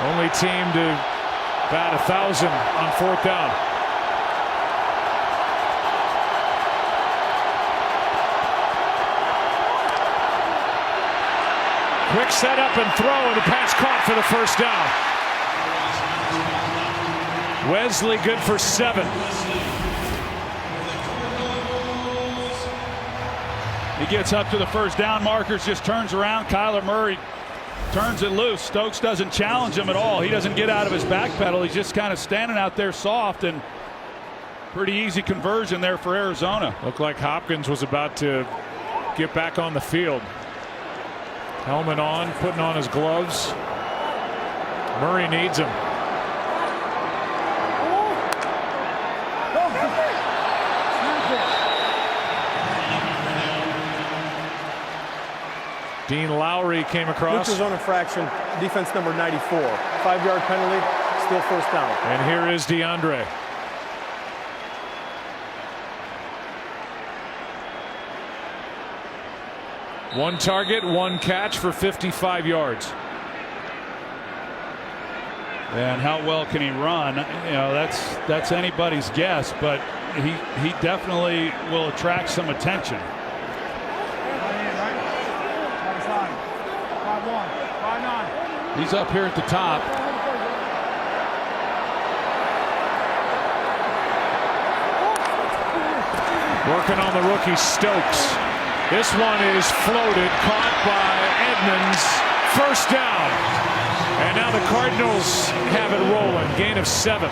Only team to bat 1,000 on 4th down. Quick setup and throw, and the pass caught for the first down. Wesley good for 7. He gets up to the first down markers, just turns around. Kyler Murray turns it loose. Stokes doesn't challenge him at all. He doesn't get out of his back pedal. He's just kind of standing out there soft, and pretty easy conversion there for Arizona. Looked like Hopkins was about to get back on the field. Helmet on, putting on his gloves. Murray needs him. Dean Lowry came across. Neutral zone infraction, defense number 94. 5-yard penalty, still first down. And here is DeAndre. One target, 1 catch for 55 yards. And how well can he run? You know, that's anybody's guess, but he definitely will attract some attention. He's up here at the top. Working on the rookie Stokes. This one is floated, caught by Edmonds. First down. And now the Cardinals have it rolling. Gain of 7.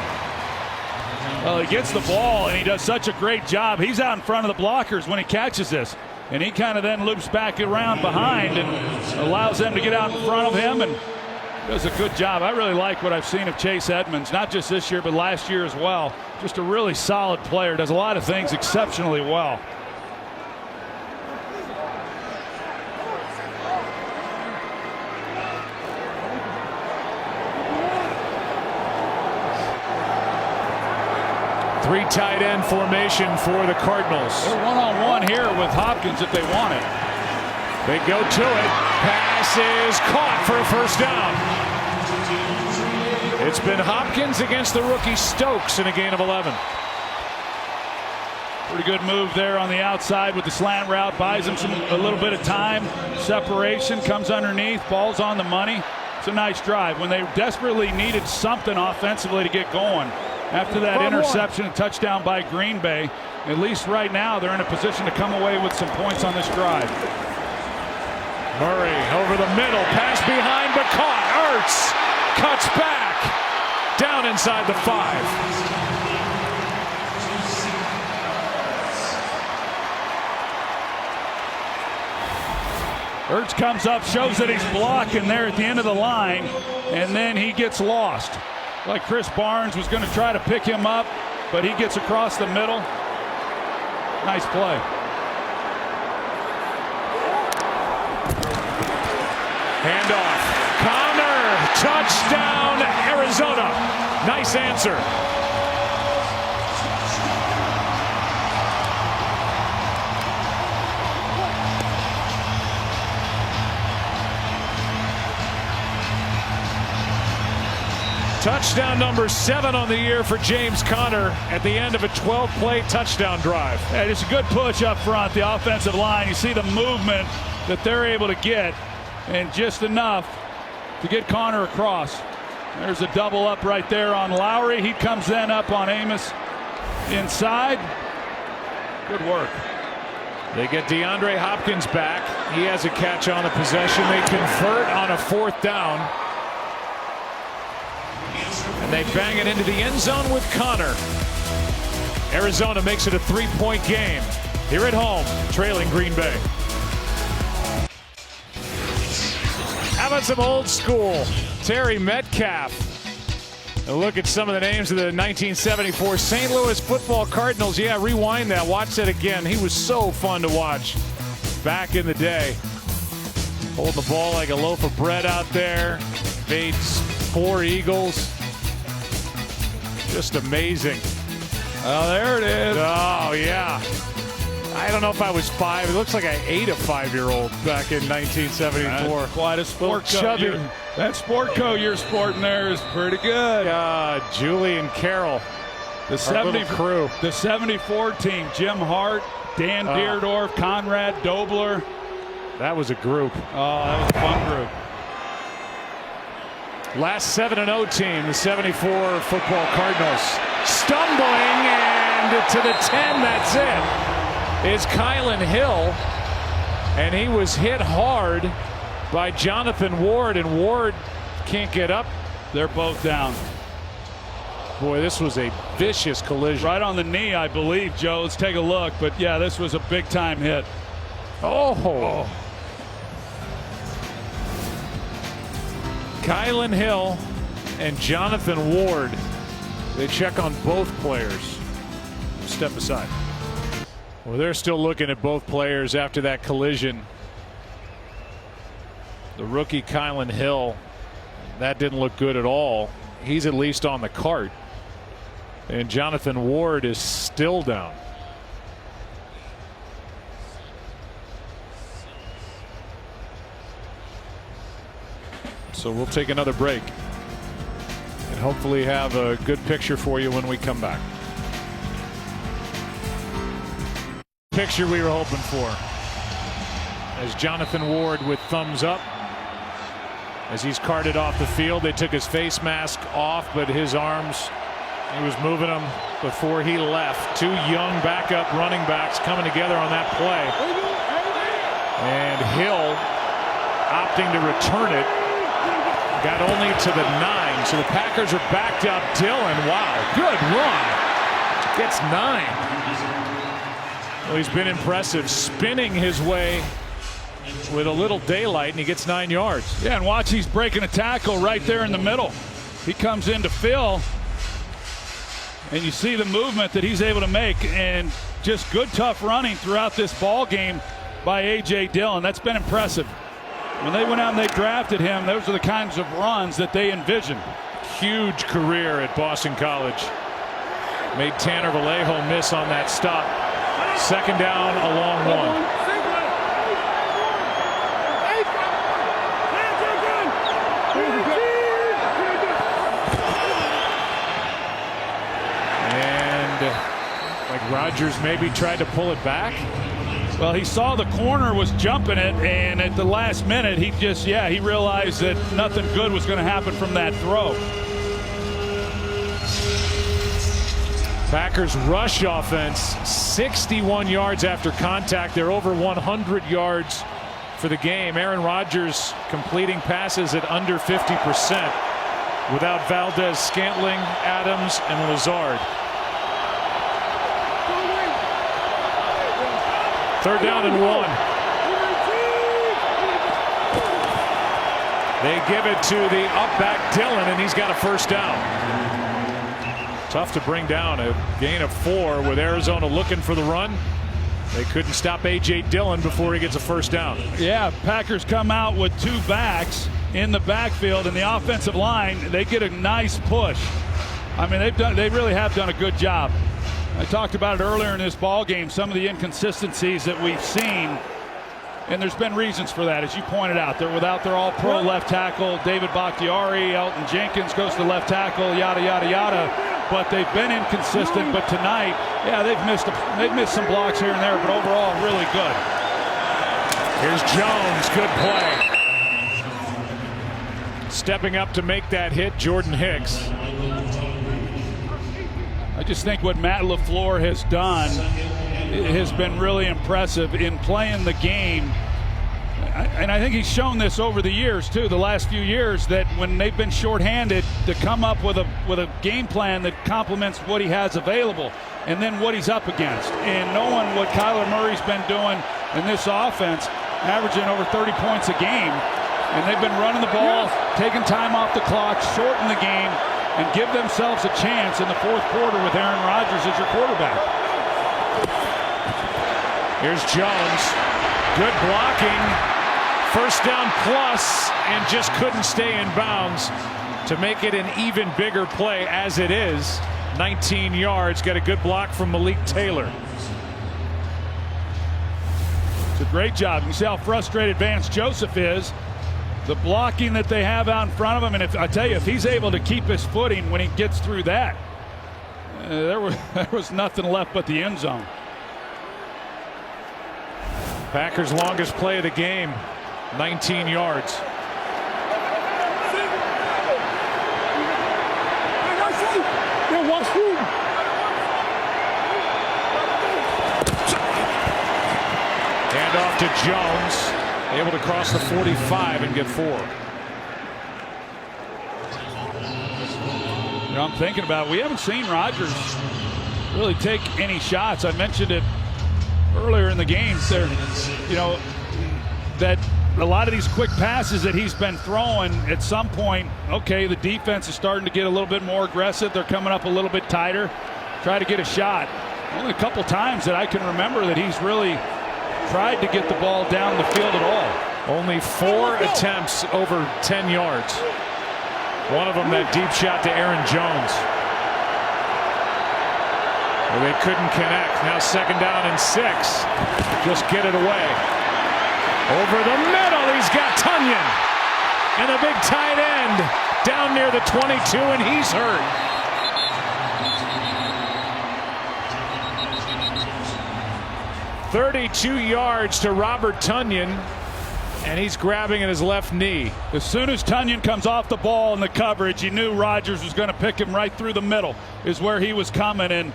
Well, he gets the ball, and he does such a great job. He's out in front of the blockers when he catches this. And he kind of then loops back around behind and allows them to get out in front of him. And Does a good job. I really like what I've seen of Chase Edmonds, not just this year, but last year as well. Just a really solid player. Does a lot of things exceptionally well. Three tight end formation for the Cardinals. They're one-on-one here with Hopkins if they want it. They go to it. Pass is caught for a first down. It's been Hopkins against the rookie Stokes in a gain of 11. Pretty good move there on the outside with the slant route. Buys him a little bit of time. Separation, comes underneath. Ball's on the money. It's a nice drive. When they desperately needed something offensively to get going, after that interception and touchdown by Green Bay, at least right now they're in a position to come away with some points on this drive. Murray over the middle, pass behind but caught. Ertz cuts back, down inside the 5. Ertz comes up, shows that he's blocking there at the end of the line, and then he gets lost. Like Chris Barnes was going to try to pick him up, but he gets across the middle. Nice play. Handoff. Connor, touchdown, Arizona. Nice answer. Touchdown number 7 on the year for James Conner at the end of a 12-play touchdown drive. And it's a good push up front, the offensive line. You see the movement that they're able to get, and just enough to get Conner across. There's a double up right there on Lowry. He comes then up on Amos inside. Good work. They get DeAndre Hopkins back. He has a catch on the possession. They convert on a 4th down. And they bang it into the end zone with Conner. Arizona makes it a 3-point game here at home, trailing Green Bay. How about some old school? Terry Metcalf. A look at some of the names of the 1974 St. Louis Football Cardinals. Yeah, rewind that. Watch that again. He was so fun to watch back in the day. Holding the ball like a loaf of bread out there. Made 4 Eagles. Just amazing. Oh, there it is. Oh, yeah. I don't know if I was 5. It looks like I ate a 5-year-old back in 1974. That's quite a sport coat. Chubby. That sport coat you're sporting there is pretty good. Julian Carroll. The 74 team. Jim Hart, Dan Deerdorf, Conrad Dobler. That was a group. Oh, that was a fun group. Last 7-0 team, the 74 Football Cardinals. Stumbling, and to the 10, that's it. Is Kylan Hill, and he was hit hard by Jonathan Ward, and Ward can't get up. They're both down. Boy, this was a vicious collision. Right on the knee, I believe, Joe. Let's take a look. But yeah, this was a big-time hit. Oh. Kylan Hill and Jonathan Ward. They check on both players. Step aside. Well, they're still looking at both players after that collision. The rookie Kylan Hill, that didn't look good at all. He's at least on the cart. And Jonathan Ward is still down. So we'll take another break and hopefully have a good picture for you when we come back. Picture we were hoping for. As Jonathan Ward with thumbs up. As he's carted off the field, they took his face mask off, but his arms, he was moving them before he left. 2 young backup running backs coming together on that play. And Hill opting to return it. Got only to the 9, so the Packers are backed up. Dillon, wow, good run. Gets 9. Well, he's been impressive, spinning his way with a little daylight, and he gets 9 yards. Yeah, and watch, he's breaking a tackle right there in the middle. He comes in to fill, and you see the movement that he's able to make, and just good, tough running throughout this ball game by A.J. Dillon. That's been impressive. When they went out and they drafted him, those are the kinds of runs that they envisioned. Huge career at Boston College. Made Tanner Vallejo miss on that stop. Second down, a long one. Like Rodgers maybe tried to pull it back. Well, he saw the corner was jumping it, and at the last minute, he realized that nothing good was going to happen from that throw. Packers rush offense, 61 yards after contact. They're over 100 yards for the game. Aaron Rodgers completing passes at under 50% without Valdez, Scantling, Adams, and Lazard. Third down and 1. They give it to the up back Dillon, and he's got a first down. Tough to bring down. A gain of 4 with Arizona looking for the run. They couldn't stop A.J. Dillon before he gets a first down. Yeah, Packers come out with 2 backs in the backfield, and the offensive line, they get a nice push. I mean, they really have done a good job. I talked about it earlier in this ball game, some of the inconsistencies that we've seen, and there's been reasons for that, as you pointed out. They're without their all-pro left tackle, David Bakhtiari. Elton Jenkins goes to left tackle, yada, yada, yada. But they've been inconsistent. But tonight, yeah, they've missed some blocks here and there, but overall, really good. Here's Jones, good play. Stepping up to make that hit, Jordan Hicks. I just think what Matt LaFleur has done has been really impressive in playing the game. And I think he's shown this over the years, too, the last few years, that when they've been shorthanded, to come up with a game plan that complements what he has available and then what he's up against. And knowing what Kyler Murray's been doing in this offense, averaging over 30 points a game, and they've been running the ball, taking time off the clock, shorten the game, and give themselves a chance in the fourth quarter with Aaron Rodgers as your quarterback. Here's Jones. Good blocking. First down plus, and just couldn't stay in bounds to make it an even bigger play as it is. 19 yards. Got a good block from Malik Taylor. It's a great job. You see how frustrated Vance Joseph is. The blocking that they have out in front of him, and I tell you, if he's able to keep his footing when he gets through that, there was nothing left but the end zone. Packers' longest play of the game, 19 yards. Hand off to Jones. Able to cross the 45 and get 4. You know, I'm thinking about it. We haven't seen Rodgers really take any shots. I mentioned it earlier in the game. There, you know, that a lot of these quick passes that he's been throwing, at some point, okay, the defense is starting to get a little bit more aggressive. They're coming up a little bit tighter, try to get a shot. Only a couple times that I can remember that he's really tried to get the ball down the field at all. Only 4 attempts over 10 yards. One of them that deep shot to Aaron Jones. Well, they couldn't connect. Now second down and 6. Just get it away. Over the middle, he's got Tunyon. And the big tight end down near the 22, and he's hurt. "32 yards to Robert Tunyon, and he's grabbing at his left knee." As soon as Tunyon comes off the ball in the coverage, you knew Rodgers was going to pick him right through the middle, is where he was coming. And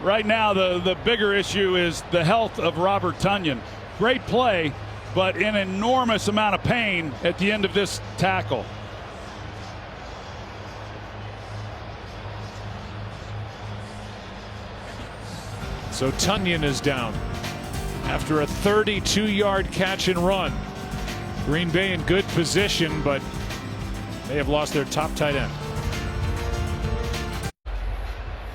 right now, the bigger issue is the health of Robert Tunyon. Great play, but an enormous amount of pain at the end of this tackle. So Tunyon is down. after a 32-yard catch and run. Green Bay in good position, but they have lost their top tight end.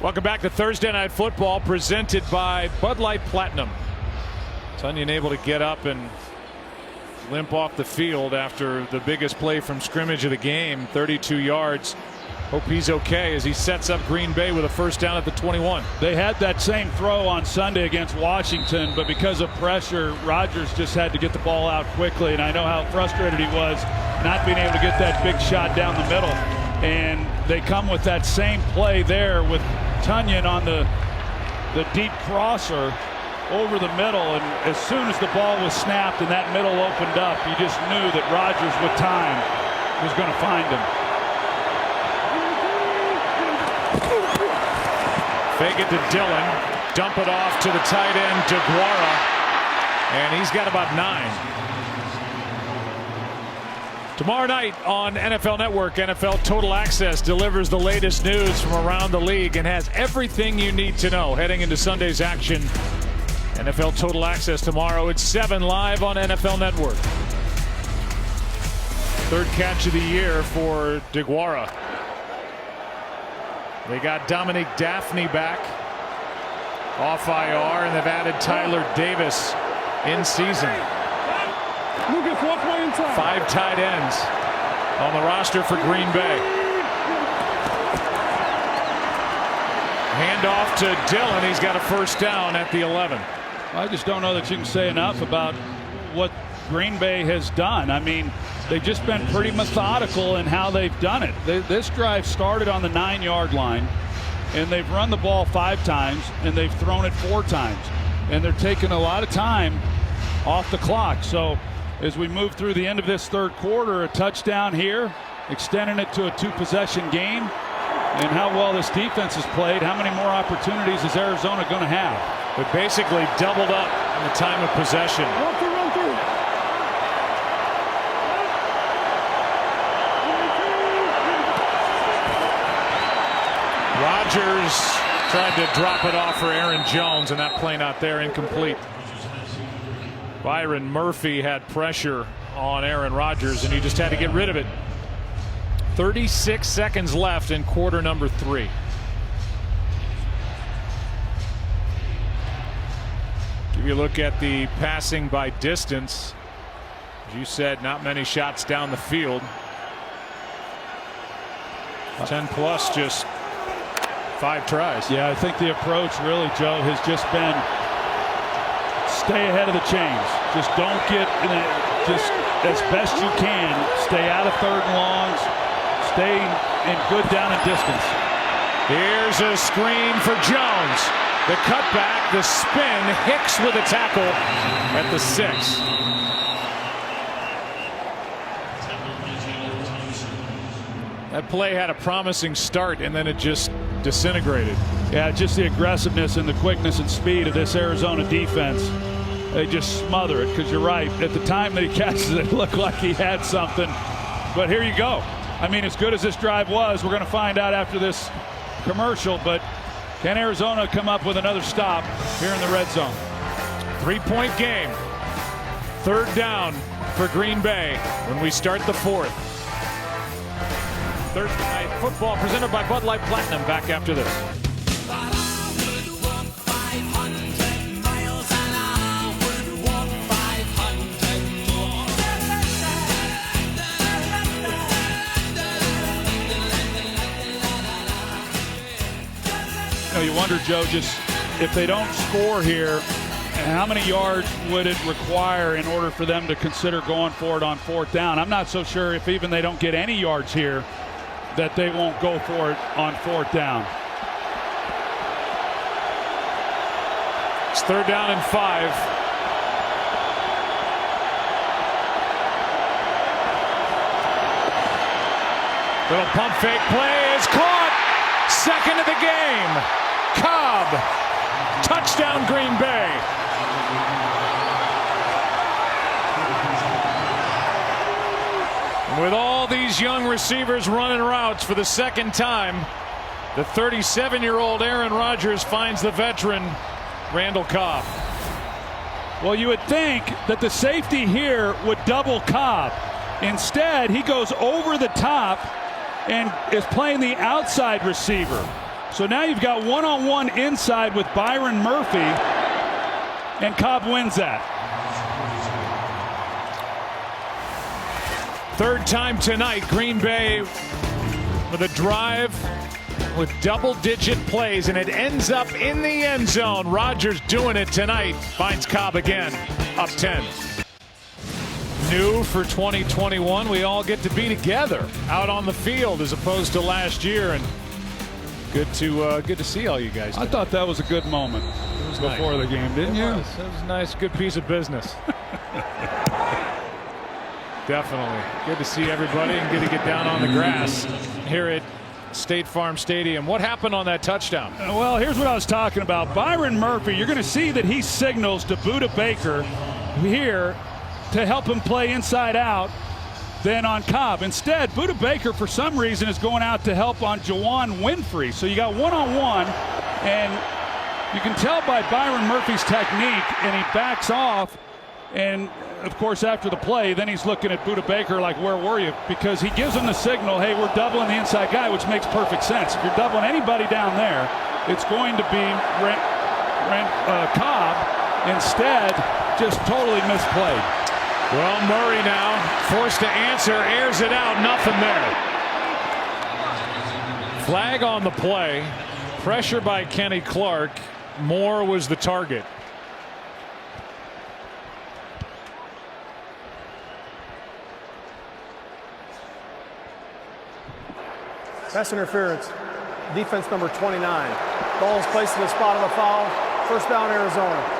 Welcome back to Thursday Night Football, presented by Bud Light Platinum. Tonyan able to get up and limp off the field after the biggest play from scrimmage of the game, 32 yards. Hope he's okay as he sets up Green Bay with a first down at the 21. They had that same throw on Sunday against Washington, but because of pressure, Rodgers just had to get the ball out quickly, and I know how frustrated he was not being able to get that big shot down the middle. And they come with that same play there with Tonyan on the deep crosser over the middle, and as soon as the ball was snapped and that middle opened up, you just knew that Rodgers with time was going to find him. Fake it to Dillon, dump it off to the tight end DeGuara, and he's got about 9. Tomorrow night on NFL Network, NFL Total Access delivers the latest news from around the league and has everything you need to know heading into Sunday's action. NFL Total Access tomorrow at 7 live on NFL Network. Third catch of the year for DeGuara. They got Dominique Daphne back off IR, and they've added Tyler Davis in season. 5 tight ends on the roster for Green Bay. Hand off to Dillon. He's got a first down at the 11. I just don't know that you can say enough about what Green Bay has done. I mean, they've just been pretty methodical in how they've done it. This drive started on the 9-yard line, and they've run the ball 5 times, and they've thrown it 4 times. And they're taking a lot of time off the clock. So as we move through the end of this third quarter, a touchdown here, extending it to a 2-possession game, and how well this defense has played, how many more opportunities is Arizona going to have? But basically doubled up in the time of possession. Run through. Rodgers tried to drop it off for Aaron Jones, and that play not there, incomplete. Byron Murphy had pressure on Aaron Rodgers, and he just had to get rid of it. 36 seconds left in quarter number 3. Give you a look at the passing by distance. As you said, not many shots down the field. 10 plus, just 5 tries. Yeah, I think the approach really, Joe, has just been stay ahead of the chains. Just don't get in it, just as best you can. Stay out of 3rd and longs. Stay in good down and distance. Here's a screen for Jones. The cutback, the spin, Hicks with a tackle at the 6. That play had a promising start, and then it just disintegrated. Yeah, just the aggressiveness and the quickness and speed of this Arizona defense. They just smother it, because you're right. At the time that he catches it, it looked like he had something. But here you go. I mean, as good as this drive was, we're going to find out after this commercial, but can Arizona come up with another stop here in the red zone? 3-point game. 3rd down for Green Bay when we start the 4th. Thursday Night Football presented by Bud Light Platinum. Back after this. You wonder, Joe, just if they don't score here, how many yards would it require in order for them to consider going for it on 4th down? I'm not so sure if even they don't get any yards here that they won't go for it on 4th down. It's 3rd down and 5. Little pump fake play is caught. 2nd of the game. Cobb. Touchdown Green Bay. With all these young receivers running routes for the 2nd time, the 37-year-old Aaron Rodgers finds the veteran Randall Cobb. Well, you would think that the safety here would double Cobb. Instead, he goes over the top and is playing the outside receiver. So now you've got one-on-one inside with Byron Murphy, and Cobb wins that. Third time tonight, Green Bay with a drive with double-digit plays, and it ends up in the end zone. Rodgers doing it tonight. Finds Cobb again, up 10. New for 2021, we all get to be together out on the field as opposed to last year, and good to see all you guys. I thought that was a good moment before the game, didn't you? It was a nice, good piece of business. Definitely. Good to see everybody and good to get down on the grass here at State Farm Stadium. What happened on that touchdown? Well, here's what I was talking about. Byron Murphy, you're going to see that he signals to Budda Baker here to help him play inside out than on Cobb. Instead, Budda Baker, for some reason, is going out to help on Juwan Winfrey. So you got one-on-one, and you can tell by Byron Murphy's technique, and he backs off. And, of course, after the play, then he's looking at Budda Baker like, where were you? Because he gives him the signal, hey, we're doubling the inside guy, which makes perfect sense. If you're doubling anybody down there, it's going to be Cobb. Instead, just totally misplayed. Well, Murray now forced to answer, airs it out, nothing there. Flag on the play. Pressure by Kenny Clark. Moore was the target. Pass interference. Defense number 29. Ball is placed in the spot of the foul. First down, Arizona.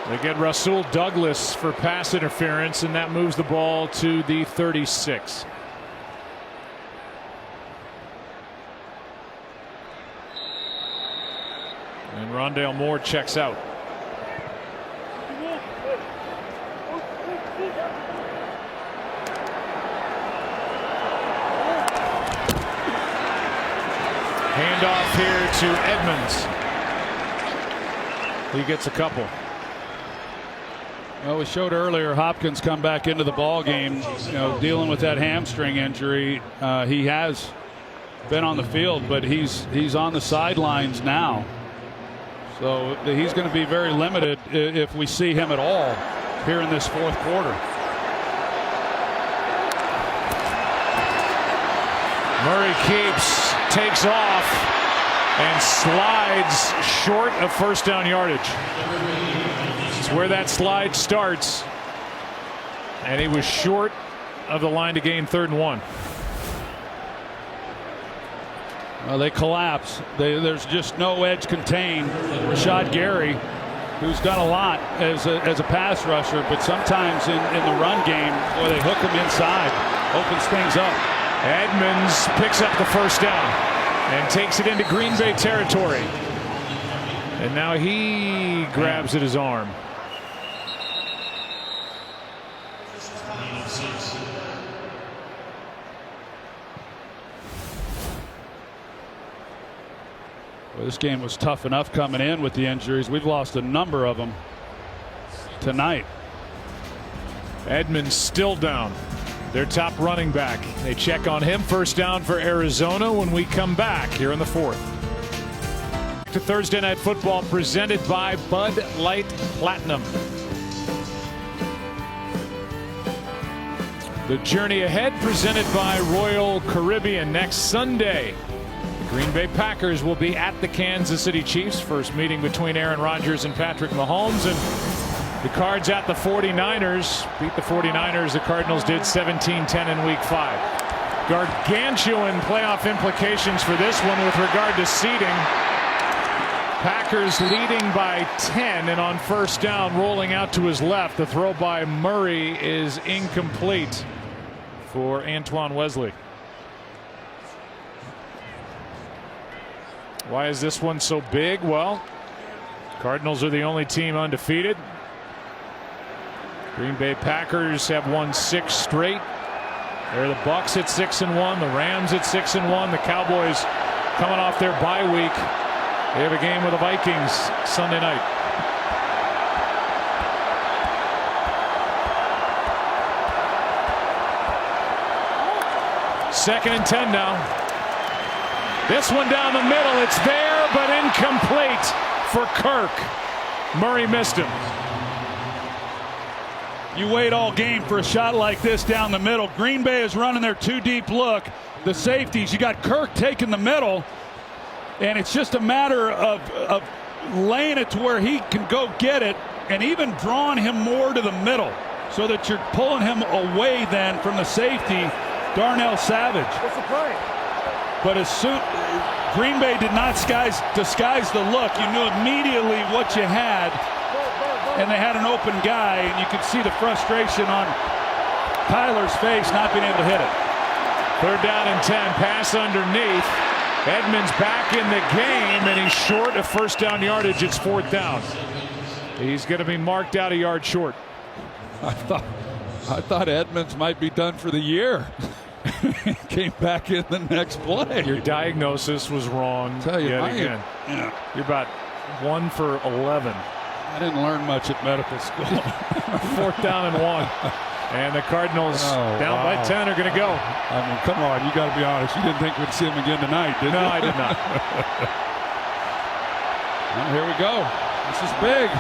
They get Rasul Douglas for pass interference, and that moves the ball to the 36. And Rondale Moore checks out. Handoff here to Edmonds. He gets a couple. Well, we showed earlier Hopkins come back into the ball game, dealing with that hamstring injury. He has been on the field, but he's on the sidelines now. So he's going to be very limited if we see him at all here in this fourth quarter. Murray keeps, takes off, and slides short of first down yardage. It's where that slide starts. And he was short of the line to gain 3rd and 1. Well, they collapse. There's just no edge contained. Rashad Gary, who's done a lot as a pass rusher, but sometimes in the run game, boy, they hook him inside, opens things up. Edmonds picks up the first down and takes it into Green Bay territory. And now he grabs at his arm. Well, this game was tough enough coming in with the injuries. We've lost a number of them tonight. Edmonds still down. Their top running back. They check on him. First down for Arizona when we come back here in the 4th. To Thursday Night Football presented by Bud Light Platinum. The journey ahead presented by Royal Caribbean next Sunday. The Green Bay Packers will be at the Kansas City Chiefs. First meeting between Aaron Rodgers and Patrick Mahomes. And the Cards at the 49ers. Beat the 49ers. The Cardinals did 17-10 in Week 5. Gargantuan playoff implications for this one with regard to seeding. Packers leading by 10, and on first down, rolling out to his left. The throw by Murray is incomplete for Antoine Wesley. Why is this one so big? Well, Cardinals are the only team Green Bay Packers have won 6 straight. They're the Bucks at 6-1, the Rams at 6-1, the Cowboys coming off their bye week. They have a game with the Vikings Sunday night. Second and 10 now. This one down the middle. It's there, but incomplete for Kirk. Murray missed him. You wait all game for a shot like this down the middle. Green Bay is running their two deep look. The safeties, you got Kirk taking the middle, and it's just a matter of laying it to where he can go get it, and even drawing him more to the middle so that you're pulling him away then from the safety, Darnell Savage. What's the play? But as soon Green Bay did not disguise the look, you knew immediately what you had, and they had an open guy, and you could see the frustration on Kyler's face not being able to hit it. Third down and 10, pass underneath. Edmonds back in the game, and he's short of first down yardage. It's fourth down. He's going to be marked out a yard short. I thought Edmonds might be done for the year. Came back in the next play. Your diagnosis was wrong. Tell you, yet again. You're about 1 for 11. I didn't learn much at medical school. Fourth down and 1. And the Cardinals down by 10 are going to go. I mean, come on, you got to be honest. You didn't think we'd see him again tonight, did you? No, I did not. Well, here we go. This is big.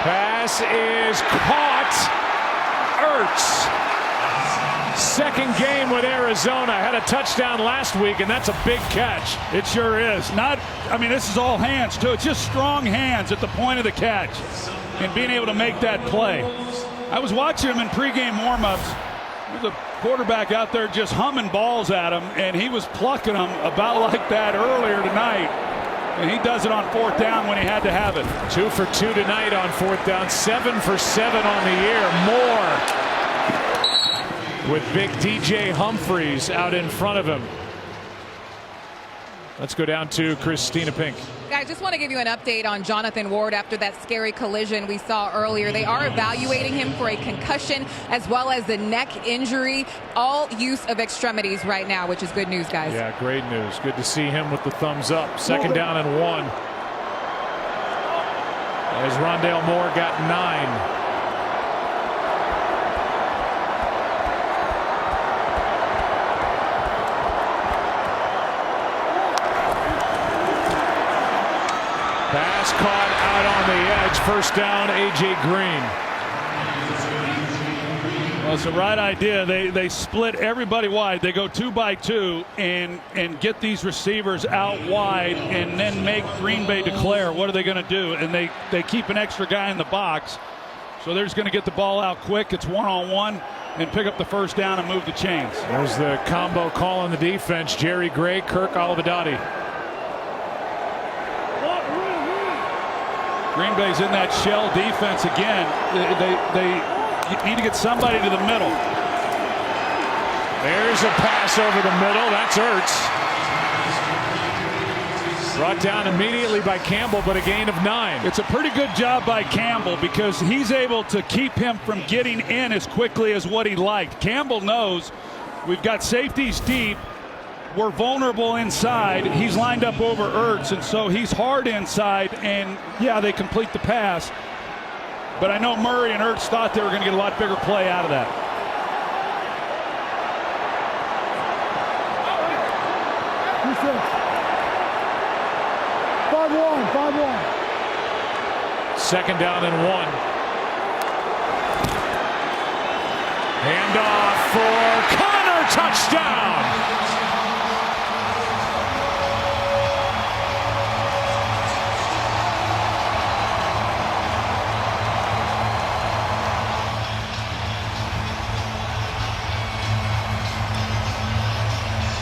Pass is caught. Ertz. Second game with Arizona. Had a touchdown last week, and that's a big catch. It sure is. This is all hands, too. It's just strong hands at the point of the catch and being able to make that play. I was watching him in pregame warmups. There's a quarterback out there just humming balls at him, and he was plucking them about like that earlier tonight. And he does it on fourth down when he had to have it. 2 for 2 tonight on fourth down. 7 for 7 on the year. More with big DJ Humphries out in front of him. Let's go down to Christina Pink. I just want to give you an update on Jonathan Ward after that scary collision we saw earlier. They are evaluating him for a concussion as well as the neck injury. All use of extremities right now, which is good news, guys. Yeah, great news. Good to see him with the thumbs up. Second down and 1. As Rondale Moore got 9. Pass caught out on the edge. First down, A.J. Green. Well, it's the right idea. They split everybody wide. They go 2 by 2 and get these receivers out wide and then make Green Bay declare what are they going to do. And they keep an extra guy in the box. So they're just going to get the ball out quick. It's one-on-one and pick up the first down and move the chains. There's the combo call on the defense. Jerry Gray, Kirk Olivadotti. Green Bay's in that shell defense again. They need to get somebody to the middle. There's a pass over the middle. That's Ertz. Brought down immediately by Campbell, but a gain of 9. It's a pretty good job by Campbell because he's able to keep him from getting in as quickly as what he liked. Campbell knows we've got safeties deep. We're vulnerable inside. He's lined up over Ertz, and so he's hard inside, and yeah, they complete the pass. But I know Murray and Ertz thought they were going to get a lot bigger play out of that. Second down and 1. Handoff for Connor, touchdown.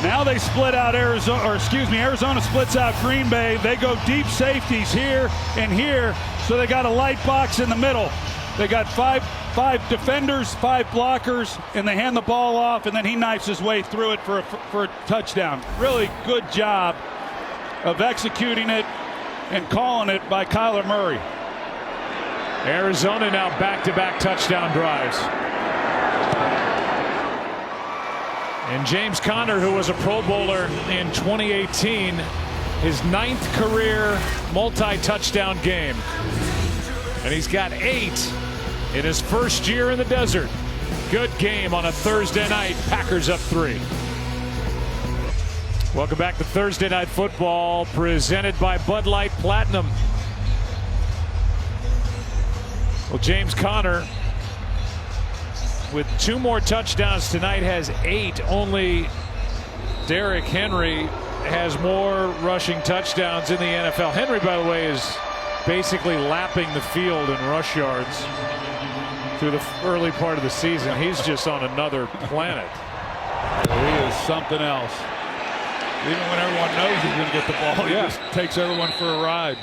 Now they split out Arizona splits out Green Bay. They go deep safeties here and here, so they got a light box in the middle. They got five defenders, 5 blockers, and they hand the ball off, and then he knifes his way through it for a touchdown. Really good job of executing it and calling it by Kyler Murray. Arizona now back-to-back touchdown drives. And James Conner, who was a Pro Bowler in 2018, his 9th career multi-touchdown game. And he's got 8 in his first year in the desert. Good game on a Thursday night. Packers up 3. Welcome back to Thursday Night Football, presented by Bud Light Platinum. Well, James Conner, with 2 more touchdowns tonight, has 8. Only Derrick Henry has more rushing touchdowns in the NFL. Henry, by the way, is basically lapping the field in rush yards through the early part of the season. He's just on another planet. He is something else. Even when everyone knows he's going to get the ball, he just takes everyone for a ride.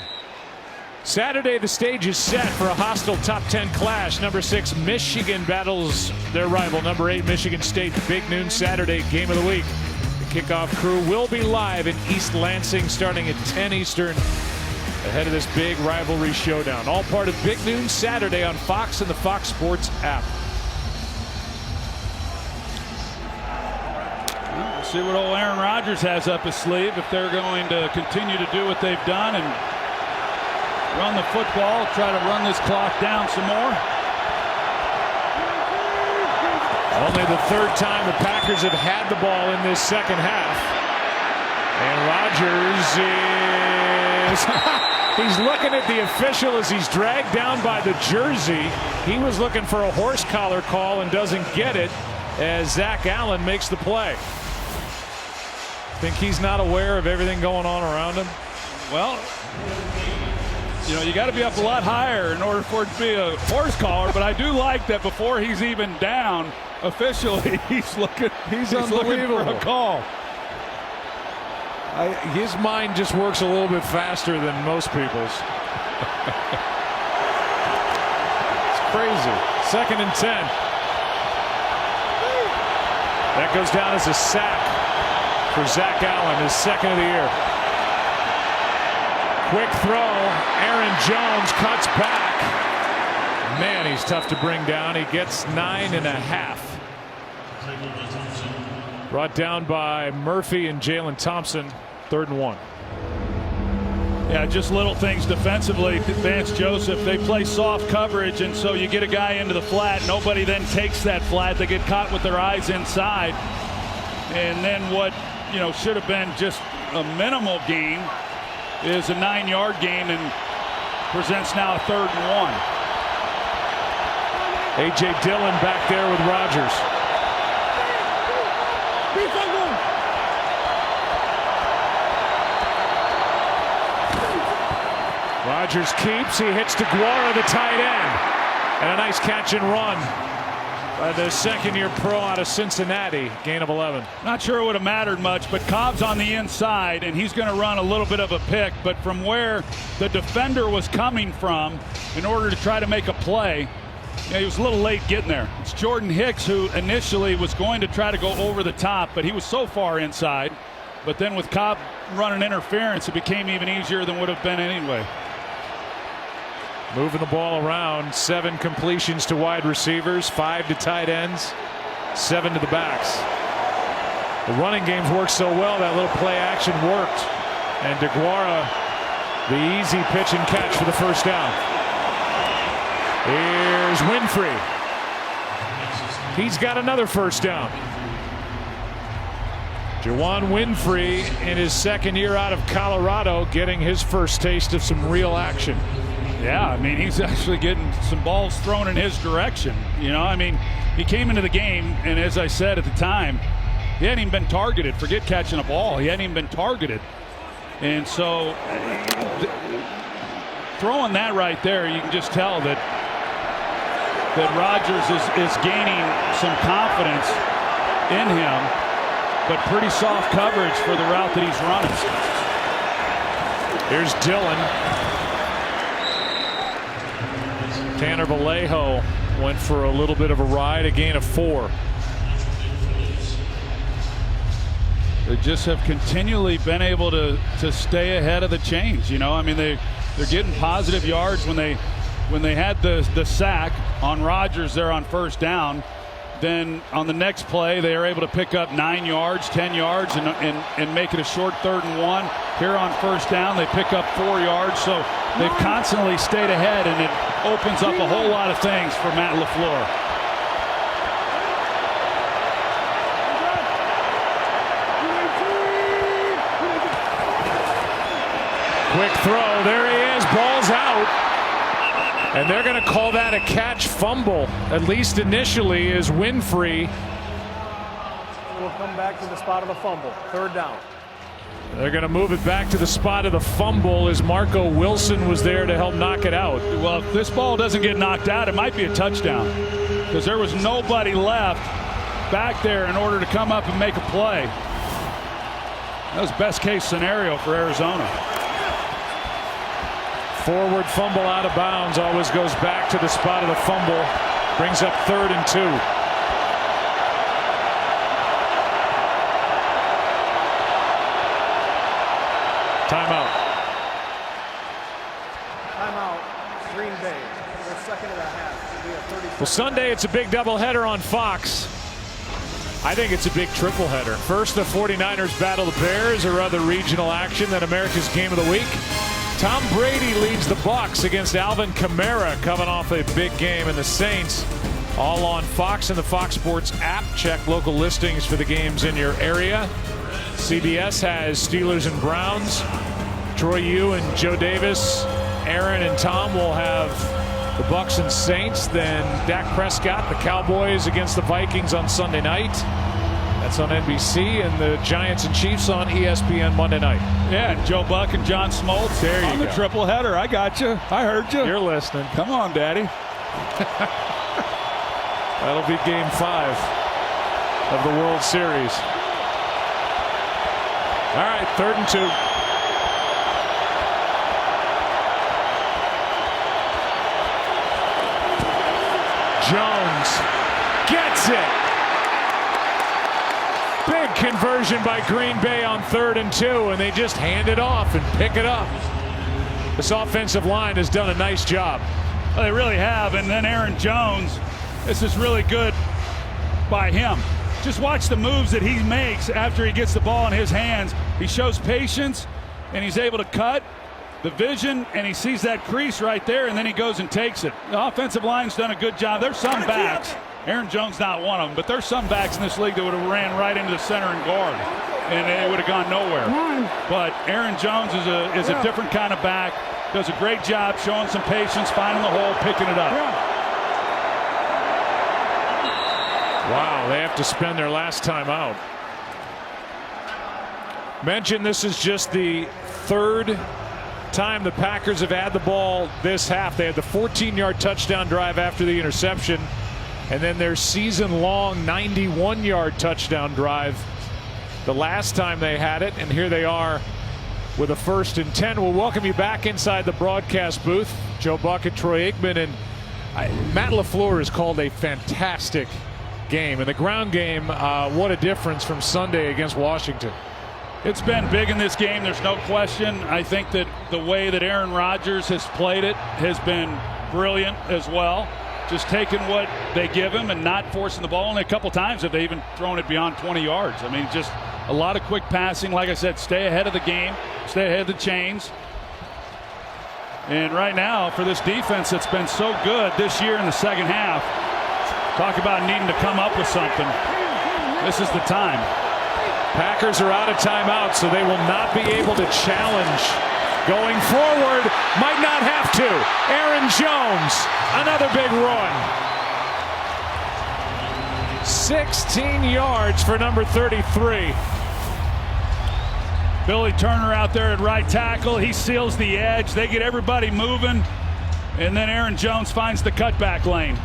Saturday, the stage is set for a hostile top 10 clash. Number 6 Michigan battles their rival number 8 Michigan State. The big noon Saturday game of the week. The kickoff crew will be live in East Lansing starting at 10 Eastern ahead of this big rivalry showdown. All part of Big Noon Saturday on Fox and the Fox Sports app. We'll see what old Aaron Rodgers has up his sleeve, if they're going to continue to do what they've done and run the football, try to run this clock down some more. Only the 3rd time the Packers have had the ball in this second half. And Rodgers is he's looking at the official as he's dragged down by the jersey. He was looking for a horse collar call and doesn't get it as Zach Allen makes the play. Think he's not aware of everything going on around him? Well, you know, you got to be up a lot higher in order for it to be a horse collar, but I do like that before he's even down officially, he's looking for a call. His mind just works a little bit faster than most people's. It's crazy. 2nd and 10. That goes down as a sack for Zach Allen, his 2nd of the year. Quick throw. Aaron Jones cuts back. Man, he's tough to bring down. He gets 9.5. Brought down by Murphy and Jalen Thompson. 3rd and 1. Yeah, just little things defensively. Vance Joseph, they play soft coverage, and so you get a guy into the flat. Nobody then takes that flat. They get caught with their eyes inside. And then what, you know, should have been just a minimal gain is a 9-yard gain and presents now a 3rd and 1. A.J. Dillon back there with Rodgers. Rodgers keeps. He hits DeGuara, the tight end. And a nice catch and run by the 2nd-year pro out of Cincinnati. Gain of 11. Not sure it would have mattered much, but Cobb's on the inside, and he's going to run a little bit of a pick. But from where the defender was coming from in order to try to make a play, he was a little late getting there. It's Jordan Hicks who initially was going to try to go over the top, but he was so far inside. But then with Cobb running interference, it became even easier than would have been anyway. Moving the ball around. 7 completions to wide receivers, 5 to tight ends, 7 to the backs. The running games worked so well, that little play action worked. And DeGuara, the easy pitch and catch for the 1st down. Here's Winfrey. He's got another 1st down. Juwan Winfrey in his 2nd year out of Colorado, getting his first taste of some real action. Yeah, I mean, he's actually getting some balls thrown in his direction. You know, I mean, he came into the game, and as I said at the time, he hadn't even been targeted. Forget catching a ball. He hadn't even been targeted. And so throwing that right there, you can just tell that Rodgers is gaining some confidence in him, but pretty soft coverage for the route that he's running. Here's Dillon. Tanner Vallejo went for a little bit of a ride, a gain of 4. They just have continually been able to stay ahead of the chains. You know, I mean, they're getting positive yards when they had the sack on Rodgers there on first down. Then on the next play, they are able to pick up 9 yards, 10 yards, and make it a short 3rd and 1. Here on first down, they pick up 4 yards. So they've constantly stayed ahead, and it opens up a whole lot of things for Matt LaFleur. Quick throw. There he is. Ball's out. And they're going to call that a catch fumble, at least initially, as Winfrey. We'll come back to the spot of the fumble. 3rd down. They're going to move it back to the spot of the fumble as Marco Wilson was there to help knock it out. Well, if this ball doesn't get knocked out, it might be a touchdown because there was nobody left back there in order to come up and make a play. That was best case scenario for Arizona. Forward fumble out of bounds, always goes back to the spot of the fumble. Brings up 3rd and 2. Timeout. Timeout. Green Bay. Their 2nd and a half. It'll be a 30. Well, Sunday it's a big doubleheader on Fox. I think it's a big tripleheader. First, the 49ers battle the Bears or other regional action, then America's Game of the Week. Tom Brady leads the Bucs against Alvin Kamara, coming off a big game, and the Saints all on Fox and the Fox Sports app. Check local listings for the games in your area. CBS has Steelers and Browns. Troy, you and Joe Davis, Aaron and Tom will have the Bucs and Saints. Then Dak Prescott, the Cowboys against the Vikings on Sunday night. That's on NBC, and the Giants and Chiefs on ESPN Monday night. Yeah, Joe Buck and John Smoltz. There you on go. The triple header. I got you. I heard you. You're listening. Come on, Daddy. That'll be Game 5 of the World Series. All right, 3rd and 2. Jones gets it. Big conversion by Green Bay on 3rd and 2, and they just hand it off and pick it up. This offensive line has done a nice job. Well, they really have. And then Aaron Jones, this is really good by him. Just watch the moves that he makes after he gets the ball in his hands. He shows patience, and he's able to cut the vision, and he sees that crease right there, and then he goes and takes it. The offensive line's done a good job. There's some backs. Aaron Jones not one of them, but there's some backs in this league that would have ran right into the center and guard, and they would have gone nowhere. But Aaron Jones is a different kind of back. Does a great job showing some patience, finding the hole, picking it up. Wow, they have to spend their last time out. Mention this is just the 3rd time the Packers have had the ball this half. They had the 14-yard touchdown drive after the interception, and then their season-long 91-yard touchdown drive the last time they had it. And here they are with a 1st and 10. We'll welcome you back inside the broadcast booth. Joe Buck and Troy Aikman. And Matt LaFleur has called a fantastic game. And the ground game, what a difference from Sunday against Washington. It's been big in this game, there's no question. I think that the way that Aaron Rodgers has played it has been brilliant as well. Just taking what they give him and not forcing the ball. Only a couple times have they even thrown it beyond 20 yards. I mean, just a lot of quick passing. Like I said, stay ahead of the game, stay ahead of the chains. And right now, for this defense that's been so good this year in the second half, talk about needing to come up with something. This is the time. Packers are out of timeout, so they will not be able to challenge going forward. Might not have to. Aaron Jones, another big run. 16 yards for number 33. Billy Turner out there at right tackle. He seals the edge. They get everybody moving, and then Aaron Jones finds the cutback lane.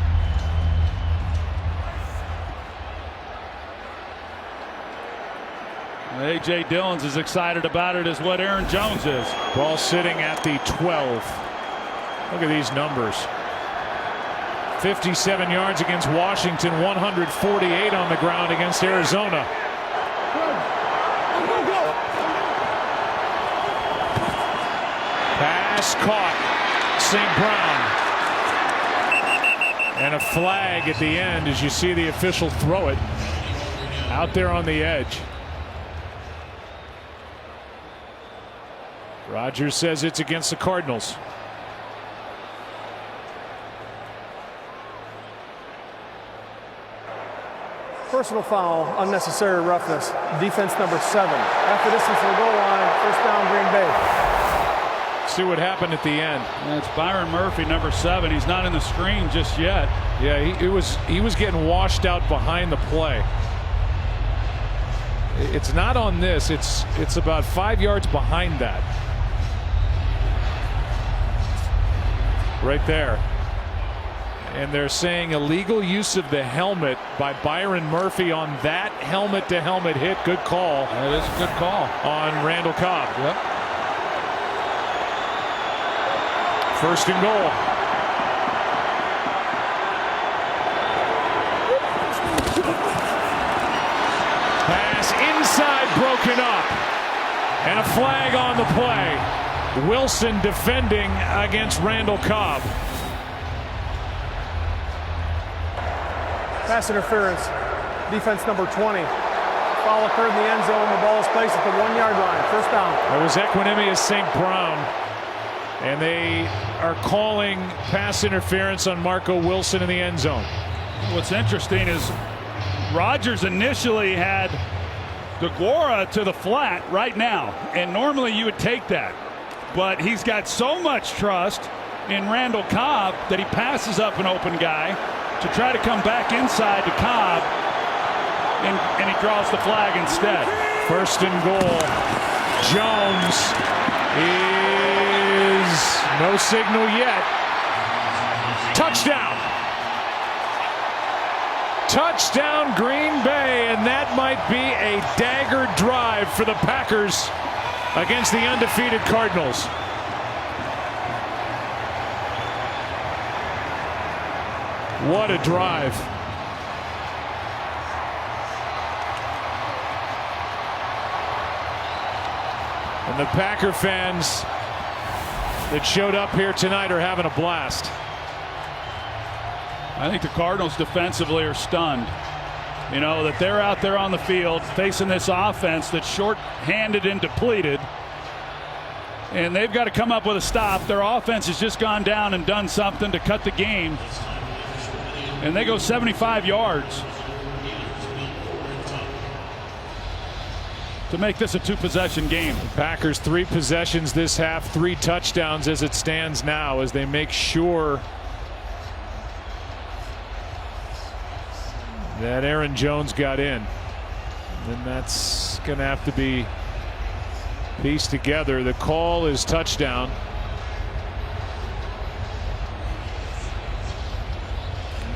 A.J. Dillon's as excited about it as what Aaron Jones is. Ball sitting at the 12. Look at these numbers. 57 yards against Washington, 148 on the ground against Arizona. Just caught St. Brown. And a flag at the end as you see the official throw it out there on the edge. Rogers says it's against the Cardinals. Personal foul, unnecessary roughness. Defense number 7. After distance to the goal line, first down, Green Bay. See what happened at the end. And it's Byron Murphy, number 7. He's not in the screen just yet. Yeah, he was getting washed out behind the play. It's not on this. It's about 5 yards behind that. Right there. And they're saying illegal use of the helmet by Byron Murphy on that helmet-to-helmet hit. Good call. That is a good call. On Randall Cobb. Yep. First and goal. Pass inside, broken up. And a flag on the play. Wilson defending against Randall Cobb. Pass interference. Defense number 20. Foul occurred in the end zone. The ball is placed at the 1-yard line. First down. It was Equinemius St. Brown. And they are calling pass interference on Marco Wilson in the end zone. What's interesting is Rogers initially had DeGuara to the flat right now. And normally you would take that. But he's got so much trust in Randall Cobb that he passes up an open guy to try to come back inside to Cobb, and he draws the flag instead. First and goal. Jones is no signal yet. Touchdown. Touchdown Green Bay, and that might be a dagger drive for the Packers against the undefeated Cardinals. What a drive. And the Packer fans that showed up here tonight are having a blast. I think the Cardinals defensively are stunned. You know, that they're out there on the field facing this offense that's short-handed and depleted. And they've got to come up with a stop. Their offense has just gone down and done something to cut the game. And they go 75 yards to make this a 2-possession game. Packers 3 possessions this half, 3 touchdowns as it stands now, as they make sure that Aaron Jones got in. And that's going to have to be pieced together. The call is touchdown.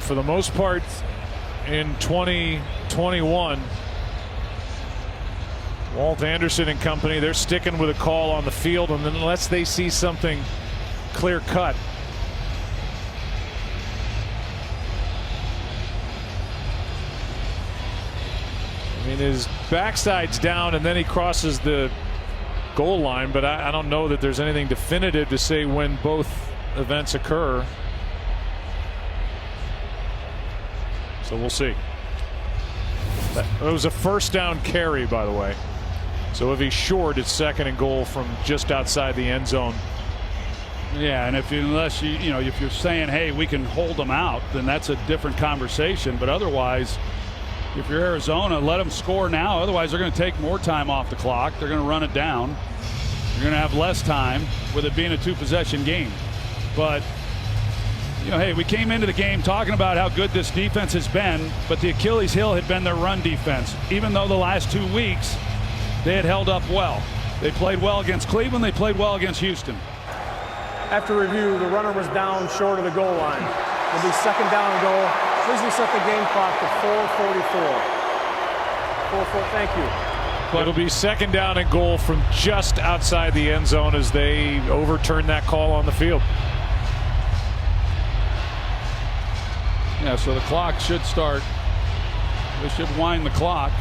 For the most part in 2021, Walt Anderson and company, they're sticking with a call on the field, and unless they see something clear cut. I mean, his backside's down and then he crosses the goal line, but I don't know that there's anything definitive to say when both events occur. So we'll see. It was a first down carry, by the way. So if he's short, it's second and goal from just outside the end zone. Yeah, and if you're saying, hey, we can hold them out, then that's a different conversation. But otherwise, if you're Arizona, let them score now. Otherwise, they're going to take more time off the clock. They're going to run it down. You're going to have less time with it being a 2-possession game. But you know, hey, we came into the game talking about how good this defense has been, but the Achilles heel had been their run defense. Even though the last 2 weeks they had held up well. They played well against Cleveland. They played well against Houston. After review, the runner was down short of the goal line. It'll be second down and goal. Please reset the game clock to 4:44. 4:4. Thank you. But it'll be second down and goal from just outside the end zone as they overturn that call on the field. Yeah, so the clock should start. They should wind the clock.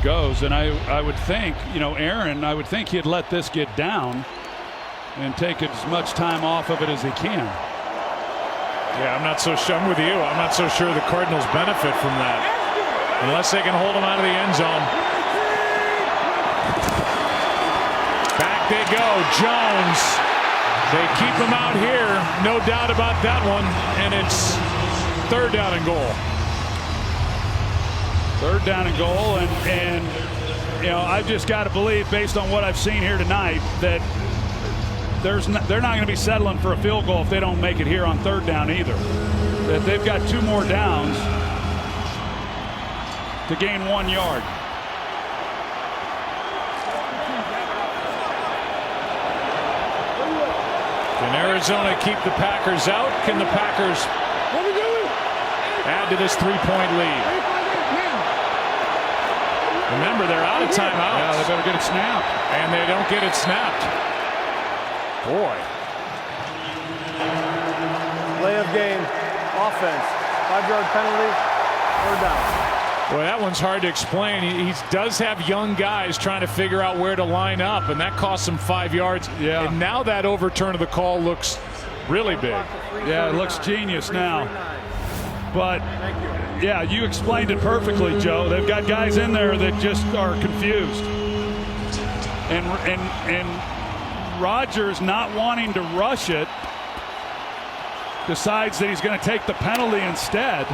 goes. And I would think, Aaron, I would think he'd let this get down and take as much time off of it as he can. Yeah, I'm not so sure. I'm with you. I'm not so sure the Cardinals benefit from that unless they can hold him out of the end zone. Back they go. Jones. They keep him out here. No doubt about that one. And it's 3rd down and goal. 3rd down and goal. And I've just got to believe, based on what I've seen here tonight, that they're not going to be settling for a field goal if they don't make it here on 3rd down either. That they've got 2 more downs to gain 1 yard. Can Arizona keep the Packers out? Can the Packers add to this 3-point lead? Remember, they're out of timeouts. Yeah, they better get it snapped. And they don't get it snapped. Boy. Play of game, offense, 5-yard penalty, 3rd down. Boy, that one's hard to explain. He does have young guys trying to figure out where to line up, and that cost him 5 yards. Yeah. And now that overturn of the call looks really big. Yeah, it looks genius now. But, yeah, you explained it perfectly, Joe. They've got guys in there that just are confused. And Rodgers, not wanting to rush it, decides that he's going to take the penalty instead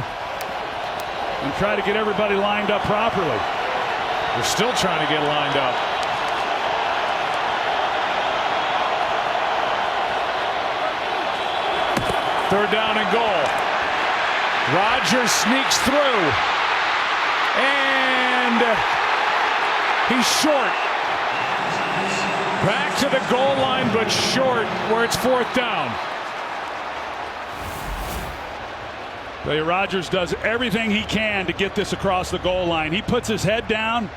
and try to get everybody lined up properly. They're still trying to get lined up. Third down and goal. Rodgers sneaks through. And he's short. Back to the goal line, but short where it's 4th down. Rodgers does everything he can to get this across the goal line. He puts his head down,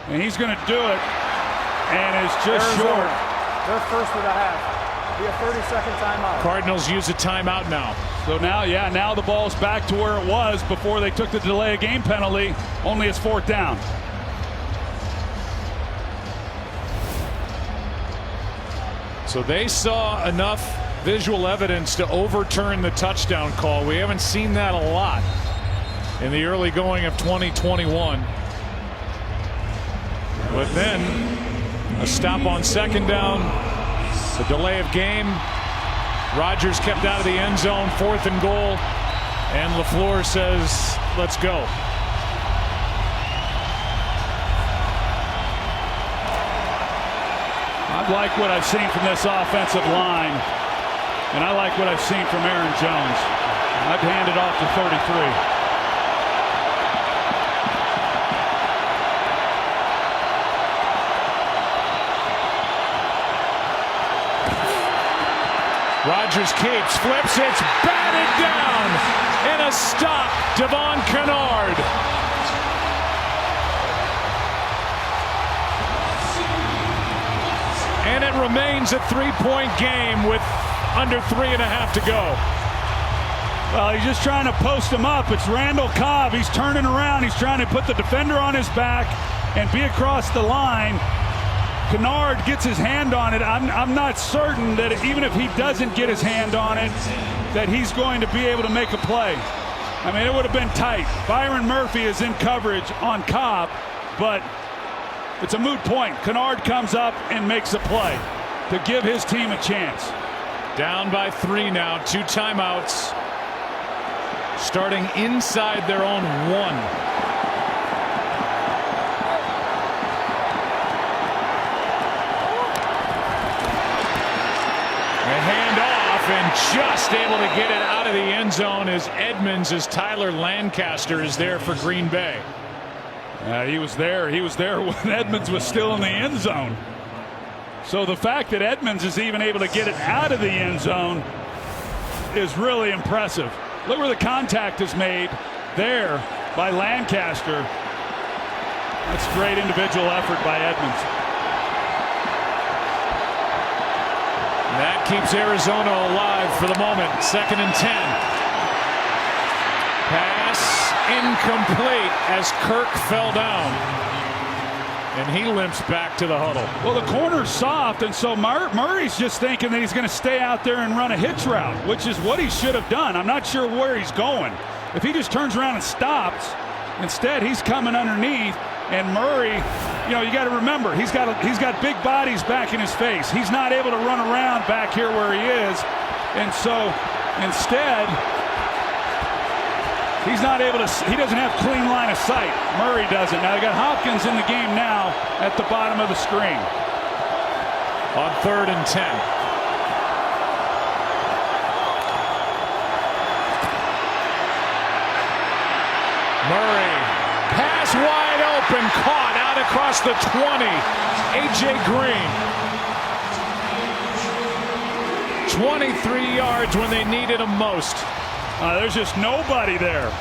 and he's going to do it, and it's just short. They're first of the half. Be a 30-second timeout. Cardinals use a timeout now. So now the ball's back to where it was before they took the delay of game penalty. Only it's 4th down. So they saw enough visual evidence to overturn the touchdown call. We haven't seen that a lot in the early going of 2021. But then a stop on 2nd down, the delay of game. Rodgers kept out of the end zone, 4th and goal, and LaFleur says, let's go. I like what I've seen from this offensive line, and I like what I've seen from Aaron Jones. I'd hand it off to 33. Rodgers keeps, flips, it's batted down, and a stop, Devon Kennard. And it remains a 3-point game with under 3.5 to go. Well, he's just trying to post him up. It's Randall Cobb. He's turning around. He's trying to put the defender on his back and be across the line. Kennard gets his hand on it. I'm not certain that even if he doesn't get his hand on it, that he's going to be able to make a play. I mean, it would have been tight. Byron Murphy is in coverage on Cobb, but it's a moot point. Kennard comes up and makes a play to give his team a chance. Down by 3 now, 2 timeouts. Starting inside their own 1. And just able to get it out of the end zone is Edmonds, as Tyler Lancaster is there for Green Bay. He was there when Edmonds was still in the end zone. So the fact that Edmonds is even able to get it out of the end zone is really impressive. Look where the contact is made there by Lancaster. That's great individual effort by Edmonds. That keeps Arizona alive for the moment. 2nd and 10. Pass incomplete as Kirk fell down. And he limps back to the huddle. Well, the corner's soft, and so Murray's just thinking that he's going to stay out there and run a hitch route, which is what he should have done. I'm not sure where he's going. If he just turns around and stops, instead he's coming underneath, and Murray, you know, you got to remember, he's got big bodies back in his face. He's not able to run around back here where he is, and so instead, he's not able to, he doesn't have clean line of sight. Murray doesn't. Now they got Hopkins in the game now at the bottom of the screen. On 3rd and 10. Murray, pass wide open, caught out across the 20. A.J. Green. 23 yards when they needed him most. There's just nobody there.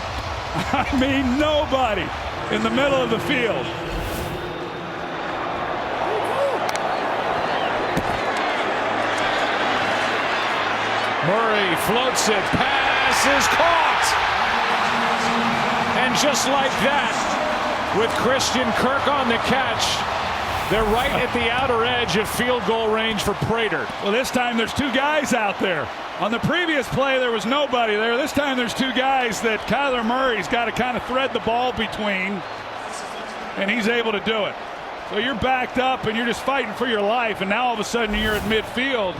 I mean, nobody in the middle of the field. Murray floats it. Pass is caught. And just like that, with Christian Kirk on the catch, they're right at the outer edge of field goal range for Prater. Well, this time there's two guys out there. On the previous play, there was nobody there. This time there's two guys that Kyler Murray's got to kind of thread the ball between, and he's able to do it. So you're backed up, and you're just fighting for your life, and now all of a sudden you're at midfield.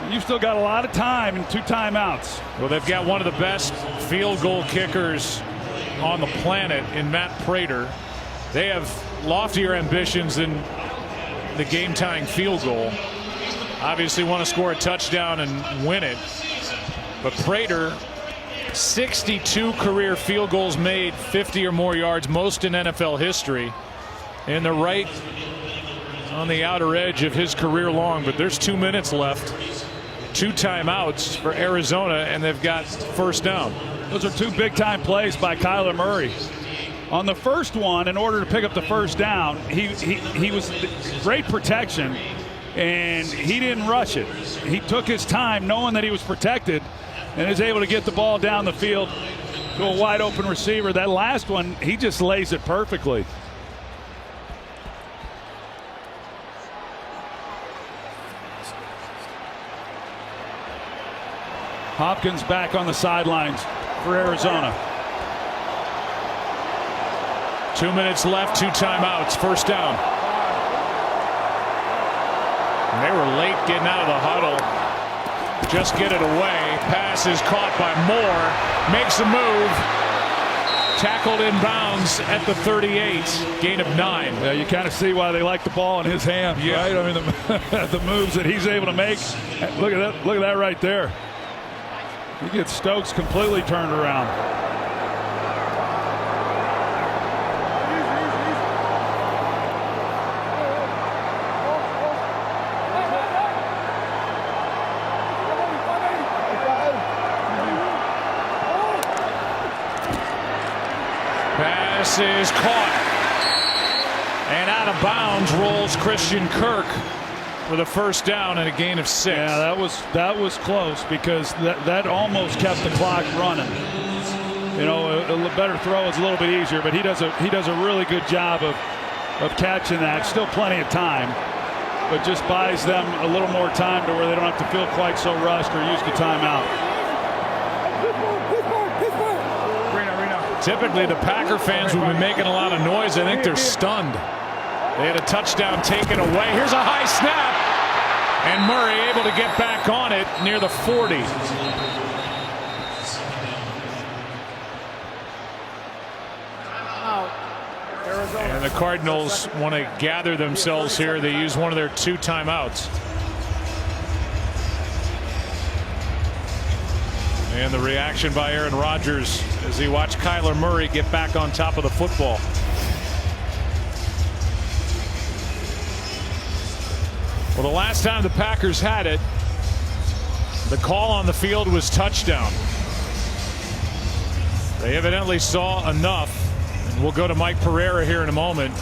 You've still got a lot of time and 2 timeouts. Well, they've got one of the best field goal kickers on the planet in Matt Prater. They have loftier ambitions than the game-tying field goal. Obviously want to score a touchdown and win it. But Prater, 62 career field goals made, 50 or more yards, most in NFL history. And they're right on the outer edge of his career long. But there's 2 minutes left. 2 timeouts for Arizona, and they've got first down. Those are 2 big-time plays by Kyler Murray. On the first one, in order to pick up the first down, he was great protection, and he didn't rush it. He took his time knowing that he was protected and is able to get the ball down the field to a wide open receiver. That last one, he just lays it perfectly. Hopkins back on the sidelines for Arizona. 2 minutes left, 2 timeouts, first down. And they were late getting out of the huddle. Just get it away. Pass is caught by Moore. Makes a move. Tackled in bounds at the 38. Gain of 9. Yeah, you kind of see why they like the ball in his hands, right? I mean, the moves that he's able to make. Look at that! Look at that right there. He gets Stokes completely turned around. Pass is caught. And out of bounds rolls Christian Kirk for the first down and a gain of 6. Yeah, that was close, because that almost kept the clock running. You know, a better throw is a little bit easier, but he does a really good job of catching that. Still plenty of time, but just buys them a little more time to where they don't have to feel quite so rushed or use the timeout. Typically, the Packer fans would be making a lot of noise. I think they're stunned. They had a touchdown taken away. Here's a high snap. And Murray able to get back on it near the 40. And the Cardinals want to gather themselves here. They use one of their 2 timeouts. And the reaction by Aaron Rodgers as he watched Kyler Murray get back on top of the football. Well, the last time the Packers had it, the call on the field was touchdown. They evidently saw enough, and we'll go to Mike Pereira here in a moment,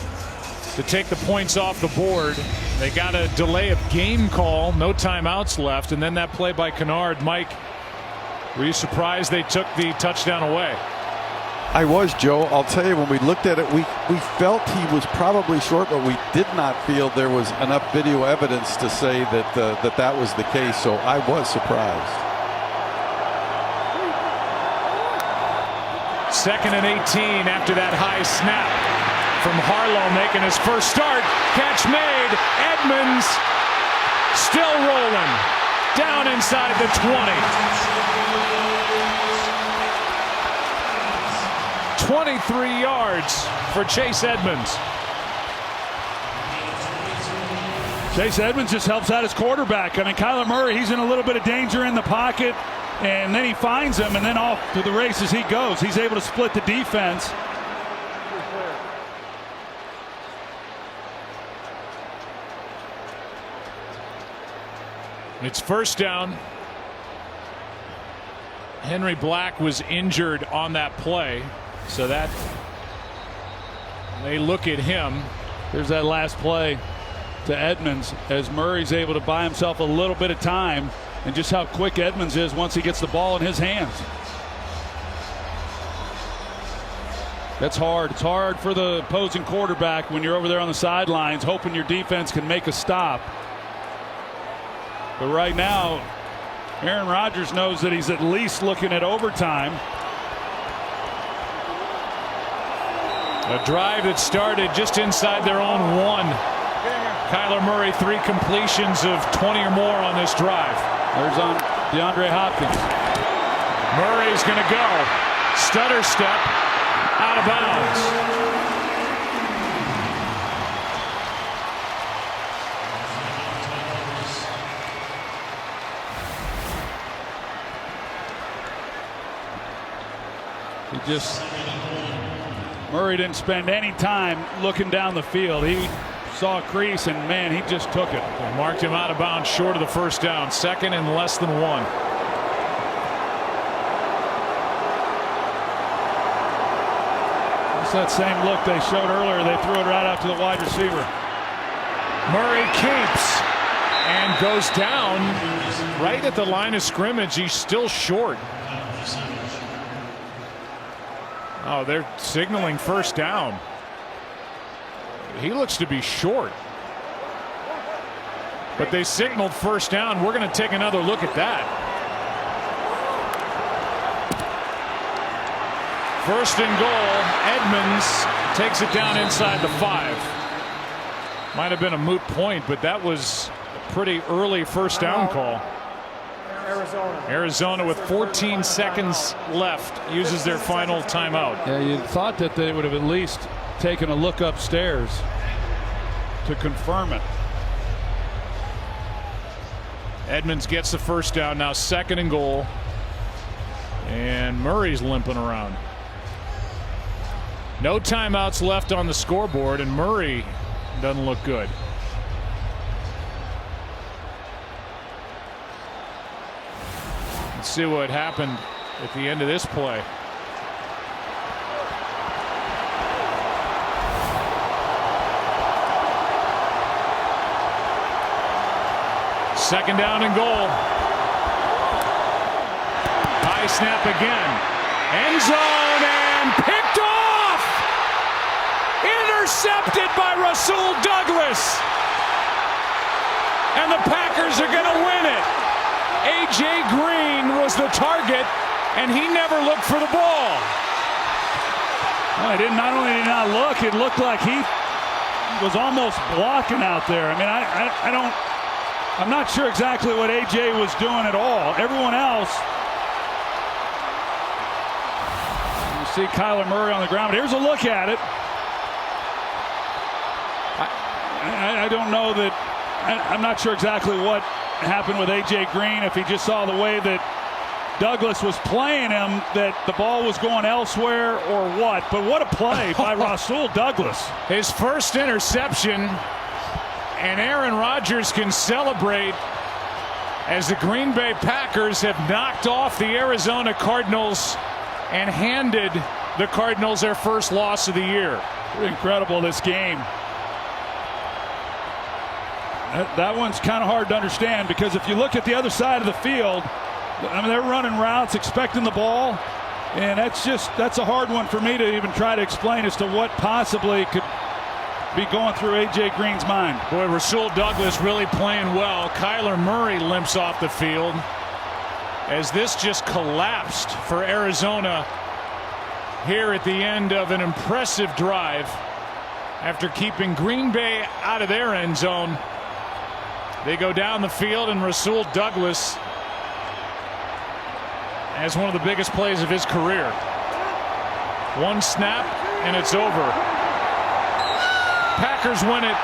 to take the points off the board. They got a delay of game call, no timeouts left, and then that play by Kennard. Mike, were you surprised they took the touchdown away? I was, Joe. I'll tell you, when we looked at it, we felt he was probably short, but we did not feel there was enough video evidence to say that that was the case. So I was surprised. 2nd and 18 after that high snap from Harlow making his first start. Catch made. Edmonds still rolling down inside the 20. 23 yards for Chase Edmonds. Chase Edmonds just helps out his quarterback. I mean, Kyler Murray, he's in a little bit of danger in the pocket, and then he finds him, and then off to the races he goes. He's able to split the defense. It's first down. Henry Black was injured on that play, so that they look at him. There's that last play to Edmonds as Murray's able to buy himself a little bit of time, and just how quick Edmonds is once he gets the ball in his hands. That's hard. It's hard for the opposing quarterback when you're over there on the sidelines hoping your defense can make a stop. But right now, Aaron Rodgers knows that he's at least looking at overtime. A drive that started just inside their own 1. Kyler Murray 3 completions of 20 or more on this drive. There's on DeAndre Hopkins. Murray's going to go. Stutter step out of bounds. Murray didn't spend any time looking down the field. He saw a crease, and man, he just took it. They marked him out of bounds short of the first down. 2nd and less than 1. It's that same look they showed earlier. They threw it right out to the wide receiver. Murray keeps and goes down right at the line of scrimmage. He's still short. Oh, they're signaling first down. He looks to be short. But they signaled first down. We're going to take another look at that. First and goal. Edmonds takes it down inside the 5. Might have been a moot point, but that was a pretty early first down call. Arizona with 14 seconds left uses their final timeout. Yeah, you thought that they would have at least taken a look upstairs to confirm it. Edmonds gets the first down. Now 2nd and goal. And Murray's limping around. No timeouts left on the scoreboard, and Murray doesn't look good. Let's see what happened at the end of this play. Second down and goal. High snap again. End zone and picked off. Intercepted by Rasul Douglas. And the Packers are going to win it. A.J. Green was the target, and he never looked for the ball. Well, not only did he not look, it looked like he was almost blocking out there. I mean, I'm not sure exactly what A.J. was doing at all. Everyone else. You see Kyler Murray on the ground. But here's a look at it. I don't know that. I'm not sure exactly what happened with A.J. Green, if he just saw the way that Douglas was playing him, that the ball was going elsewhere or what. But what a play by Rasul Douglas. His first interception, and Aaron Rodgers can celebrate as the Green Bay Packers have knocked off the Arizona Cardinals and handed the Cardinals their first loss of the year. Incredible, this game. That one's kind of hard to understand, because if you look at the other side of the field, I mean, they're running routes expecting the ball, And that's a hard one for me to even try to explain as to what possibly could be going through A.J. Green's mind. Boy, Rasul Douglas really playing well. Kyler Murray limps off the field as this just collapsed for Arizona here at the end of an impressive drive. After keeping Green Bay out of their end zone, they go down the field, and Rasul Douglas has one of the biggest plays of his career. One snap, and it's over. Packers win it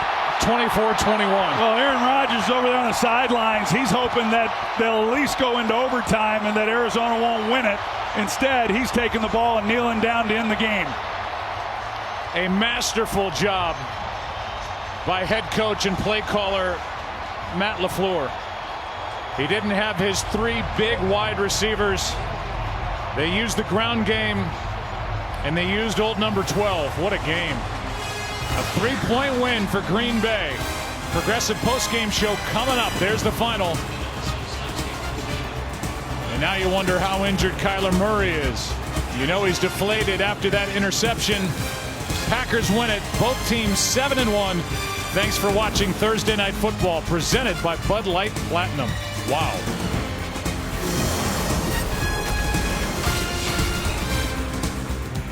24-21. Well, Aaron Rodgers over there on the sidelines, he's hoping that they'll at least go into overtime and that Arizona won't win it. Instead, he's taking the ball and kneeling down to end the game. A masterful job by head coach and play caller Matt LaFleur. He didn't have his three big wide receivers. They used the ground game, and they used old number 12. What a game. A 3-point win for Green Bay. Progressive postgame show coming up. There's the final. And now you wonder how injured Kyler Murray is. You know he's deflated after that interception. Packers win it. Both teams 7-1. Thanks for watching Thursday Night Football, presented by Bud Light Platinum. Wow.